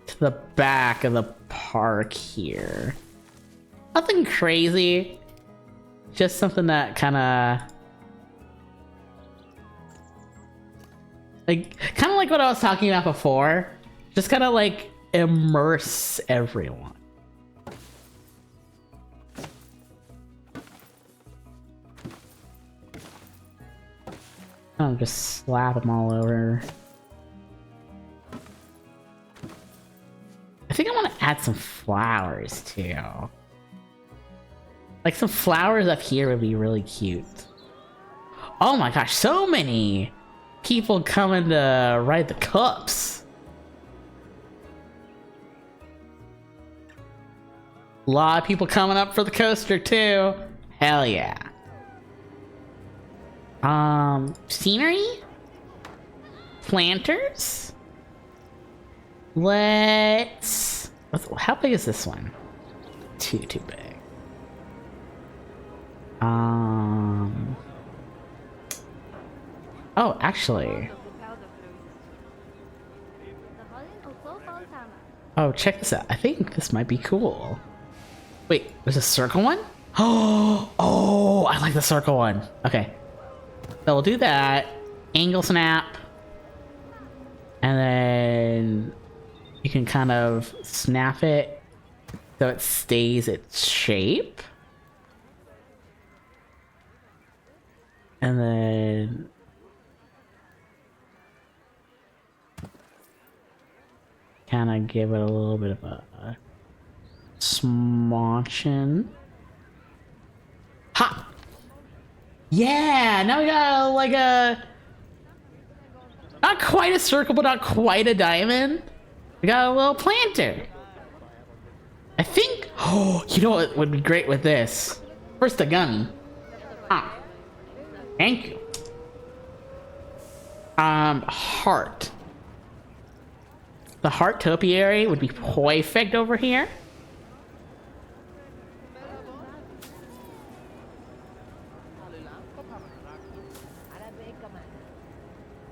to the back of the park here. Nothing crazy. Just something that kind of like what I was talking about before. Just kind of like immerse everyone. I'll just slap them all over. I think I want to add some flowers too. Like some flowers up here would be really cute. Oh my gosh, so many people coming to ride the cups. A lot of people coming up for the coaster too. Hell yeah. Scenery? Planters? How big is this one? Too big. Oh, actually. Oh, check this out. I think this might be cool. Wait, there's a circle one? Oh, I like the circle one. Okay. So we'll do that. Angle snap. And then you can kind of snap it so it stays its shape. And then kind of give it a little bit of a smotching. Ha! Yeah! Now we got like a... not quite a circle, but not quite a diamond. We got a little planter. I think, oh, you know what would be great with this? First a gummy. Ah, thank you. Heart. The heart topiary would be perfect over here.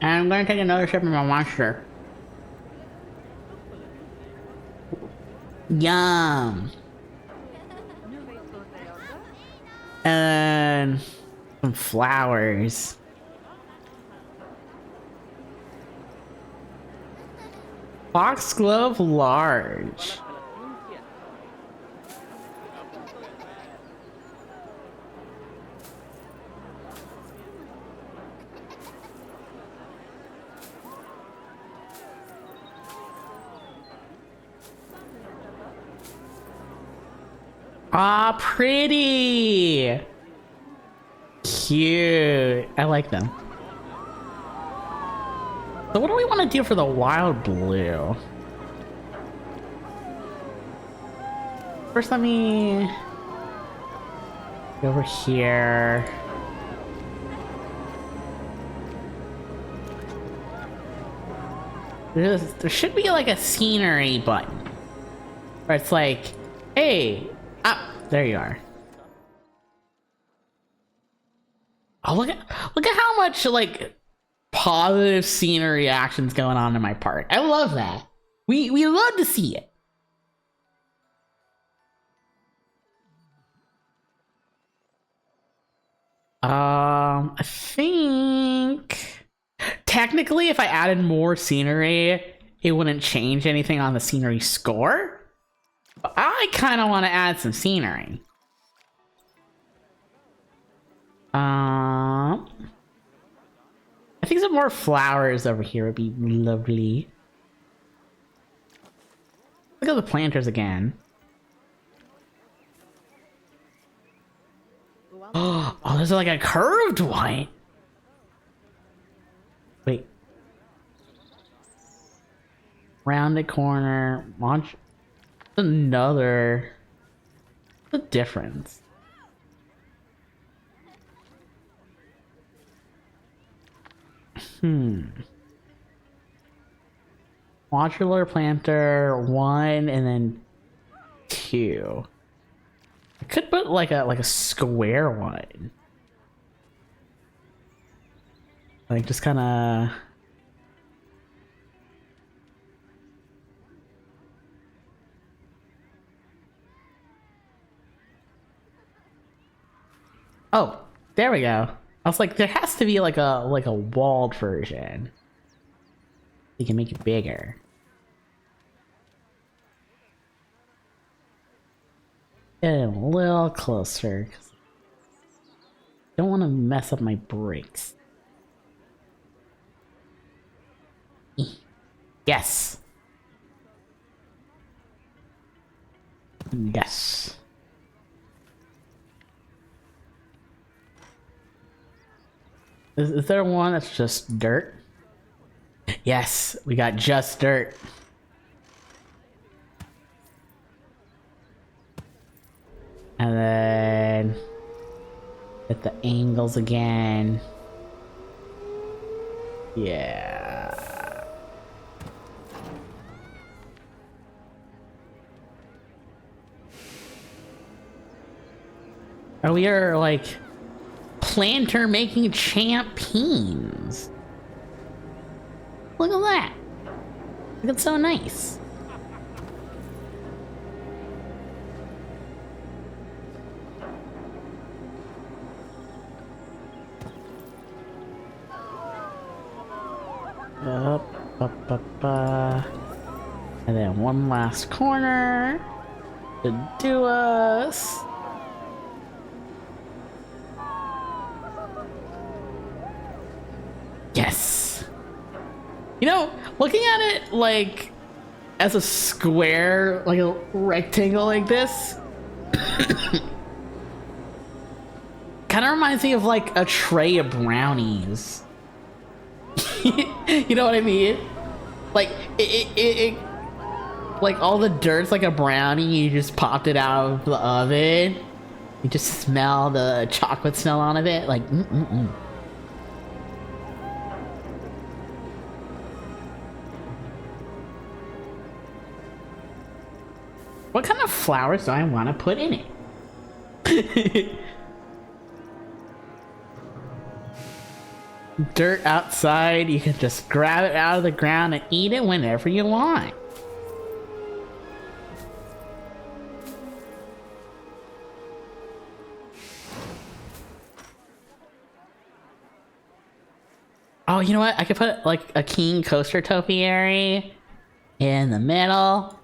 And I'm gonna take another sip of my monster. Yum. And some flowers. Foxglove large. Ah, pretty. Cute. I like them. So what do we want to do for the wild blue? First, let me go over here. There should be like a scenery button where it's like, hey, there you are. Oh, look at how much like positive scenery actions going on in my park. I love that. We love to see it. I think technically if I added more scenery, it wouldn't change anything on the scenery score. But I kind of want to add some scenery. I think some more flowers over here would be lovely. Look at the planters again. Oh, there's like a curved one. Wait. Rounded corner. Launch. Another. What's the difference? Modular planter 1 and then 2. I could put like a square one. Like just kind of. Oh, there we go. I was like, there has to be like a walled version. You can make it bigger. Get it a little closer. Don't want to mess up my brakes. Yes. Yes. Is there one that's just dirt? Yes, we got just dirt. And then at the angles again. Yeah. Oh, we are like planter making champions. Look at that. Look, it's so nice. And then one last corner to do us. Yes. You know, looking at it like as a square, like a rectangle like this, kind of reminds me of like a tray of brownies. You know what I mean? Like it Like all the dirt's like a brownie, you just popped it out of the oven. You just smell the chocolate smell on of it, like What kind of flowers do I want to put in it? Dirt outside, you can just grab it out of the ground and eat it whenever you want. Oh, you know what? I could put like a king coaster topiary in the middle.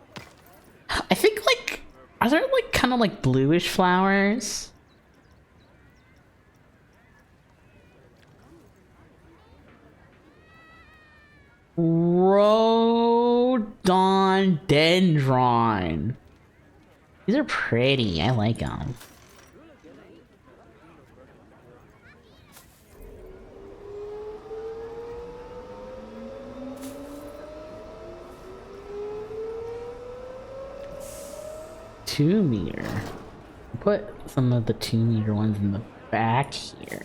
I think like, are there like kind of like bluish flowers? Rhododendron. These are pretty. I like them. Two-meter. Put some of the 2-meter ones in the back here.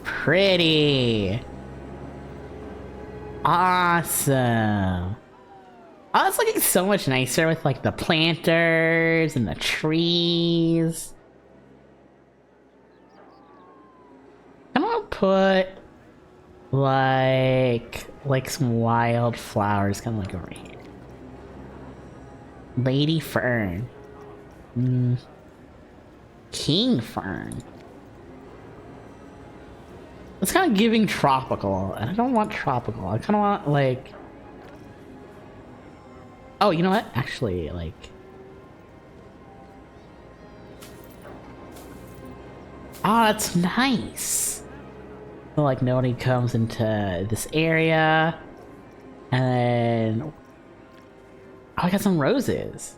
Pretty. Awesome. Oh, it's looking so much nicer with like the planters and the trees. I'm gonna put like some wild flowers kind of like over here. Lady fern. King fern. It's kind of giving tropical, and I don't want tropical. I kind of want like... Oh, you know what? Actually, like... Oh, that's nice! So, like, nobody comes into this area, and then... Oh, I got some roses!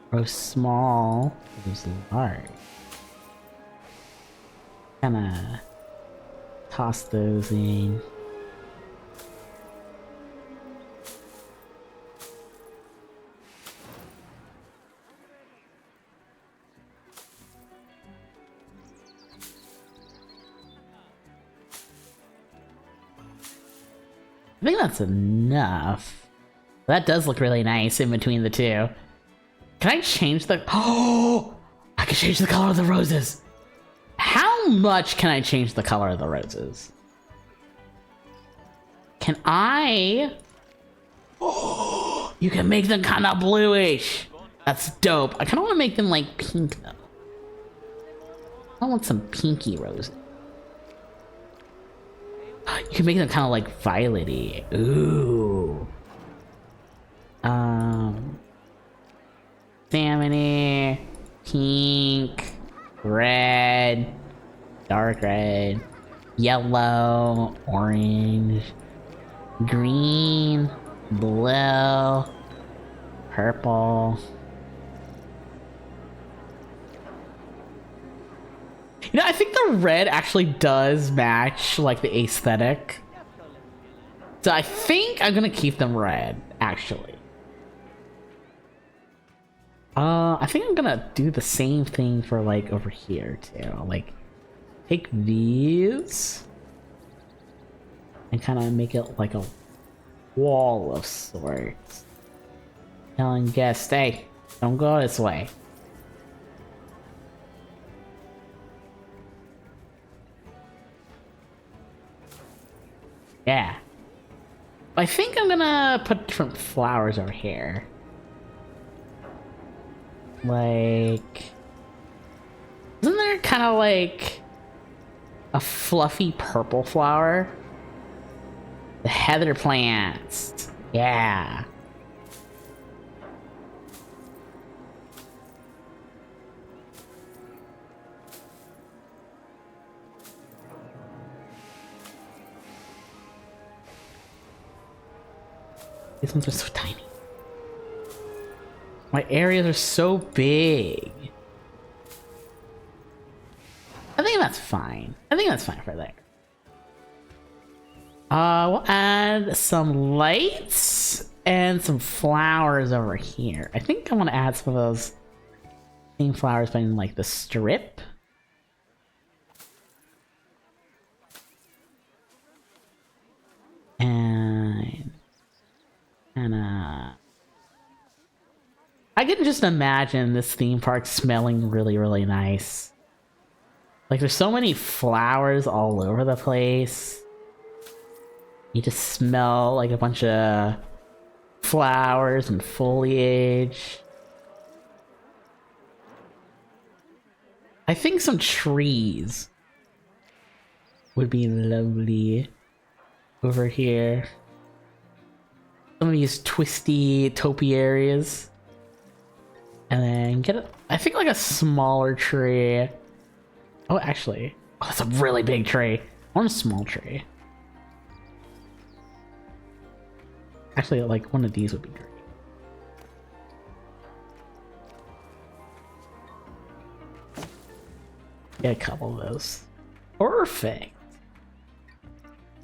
Rose small, rose large. Kinda toss those in. I think that's enough. That does look really nice in between the two. Can I change the... Oh! I can change the color of the roses! How much can I change the color of the roses? Can I... Oh, you can make them kind of bluish. That's dope. I kind of want to make them like pink though. I want some pinky roses. You can make them kind of like violet-y. Ooh. Salmon-y, pink, red, dark red, yellow, orange, green, blue, purple. You know, I think the red actually does match like the aesthetic. So I think I'm gonna keep them red, actually. I think I'm gonna do the same thing for like over here too. Like, take these and kind of make it like a wall of sorts. Telling guests, hey, don't go this way. Yeah. I think I'm gonna put different flowers over here. Like... Isn't there kind of like a fluffy purple flower? The heather plants. Yeah. These ones are so tiny. My areas are so big. I think that's fine. I think that's fine for there. We'll add some lights and some flowers over here. I think I want to add some of those same flowers, but in like the strip. And I can just imagine this theme park smelling really, really nice. Like there's so many flowers all over the place. You just smell like a bunch of flowers and foliage. I think some trees would be lovely over here. Some of these twisty topiaries. And then get, I think like a smaller tree. Oh, actually. Oh, that's a really big tree. I want a small tree. Actually, like one of these would be great. Get a couple of those. Perfect.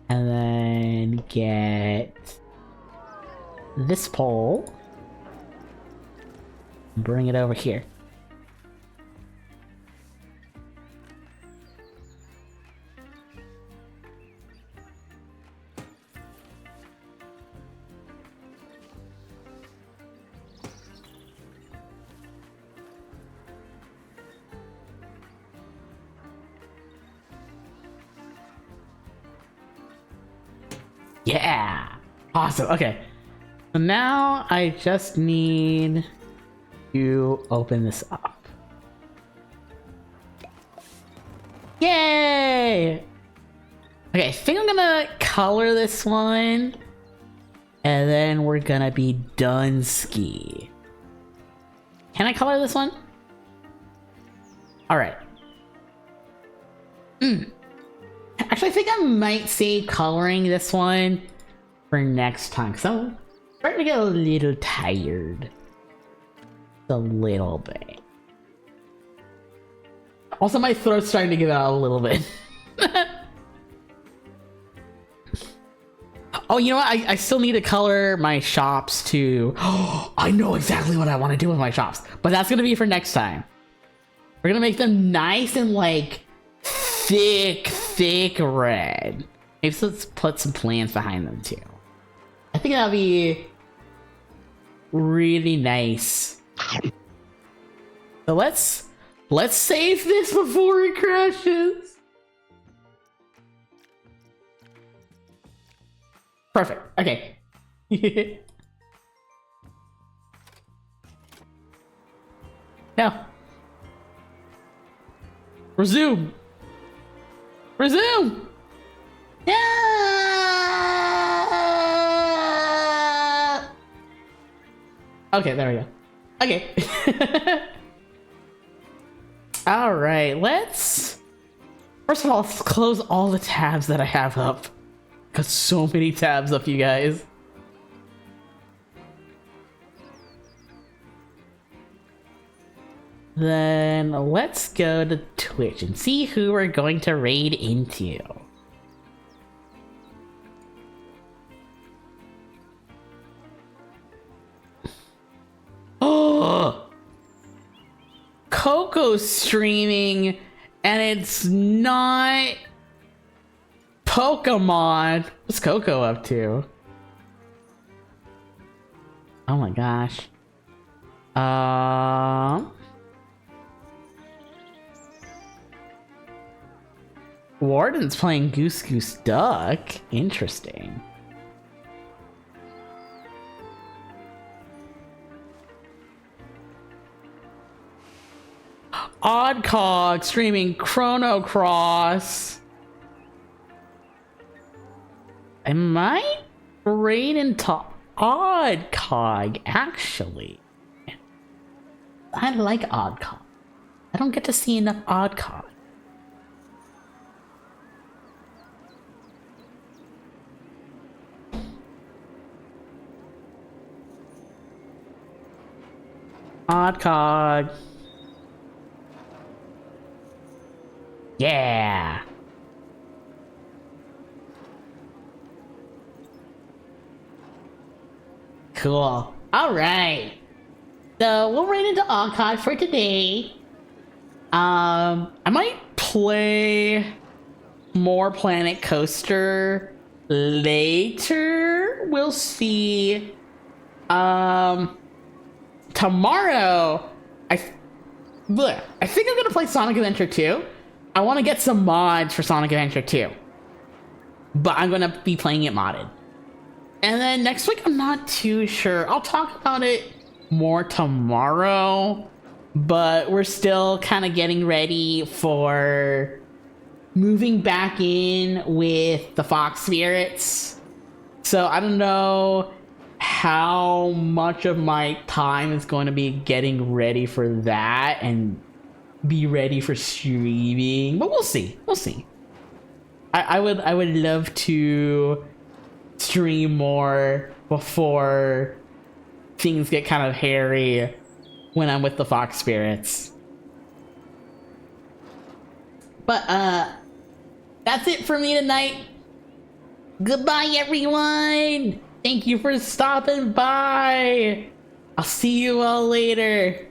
And then get this pole. Bring it over here. Yeah! Awesome, okay. So now I just need to open this up. Yay! Okay, I think I'm gonna color this one. And then we're gonna be done ski. Can I color this one? Alright. Actually, I think I might save coloring this one for next time, because I'm starting to get a little tired. A little bit. Also, my throat's starting to give out a little bit. Oh, you know what? I still need to color my shops too. Oh, I know exactly what I want to do with my shops, but that's going to be for next time. We're going to make them nice and like thick red. Maybe let's put some plants behind them too. I think that'll be really nice. So let's save this before it crashes. Perfect. Okay. Now. Resume. Resume. Yeah. Okay, there we go. Okay. All right, let's... First of all, let's close all the tabs that I have up. Got so many tabs up, you guys. Then let's go to Twitch and see who we're going to raid into. Oh! Coco's streaming and it's not Pokemon. What's Coco up to? Oh my gosh. Warden's playing Goose Goose Duck. Interesting. Oddcog streaming Chrono Cross. I might raid into Oddcog, actually. I like Oddcog. I don't get to see enough Oddcog. Odd cog. Yeah. Cool. All right. So we'll run into Odd cog for today. I might play more Planet Coaster later. We'll see. Tomorrow, I think I'm gonna play Sonic Adventure 2. I want to get some mods for Sonic Adventure 2, but I'm gonna be playing it modded. And then next week, I'm not too sure. I'll talk about it more tomorrow, but we're still kind of getting ready for moving back in with the Fox Spirits. So I don't know how much of my time is going to be getting ready for that and be ready for streaming, but we'll see. We'll see. I would love to stream more before things get kind of hairy when I'm with the Fox Spirits. But that's it for me tonight. Goodbye, everyone. Thank you for stopping by. I'll see you all later.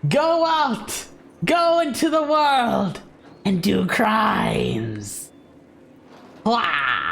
Go out, go into the world, and do crimes. Wah!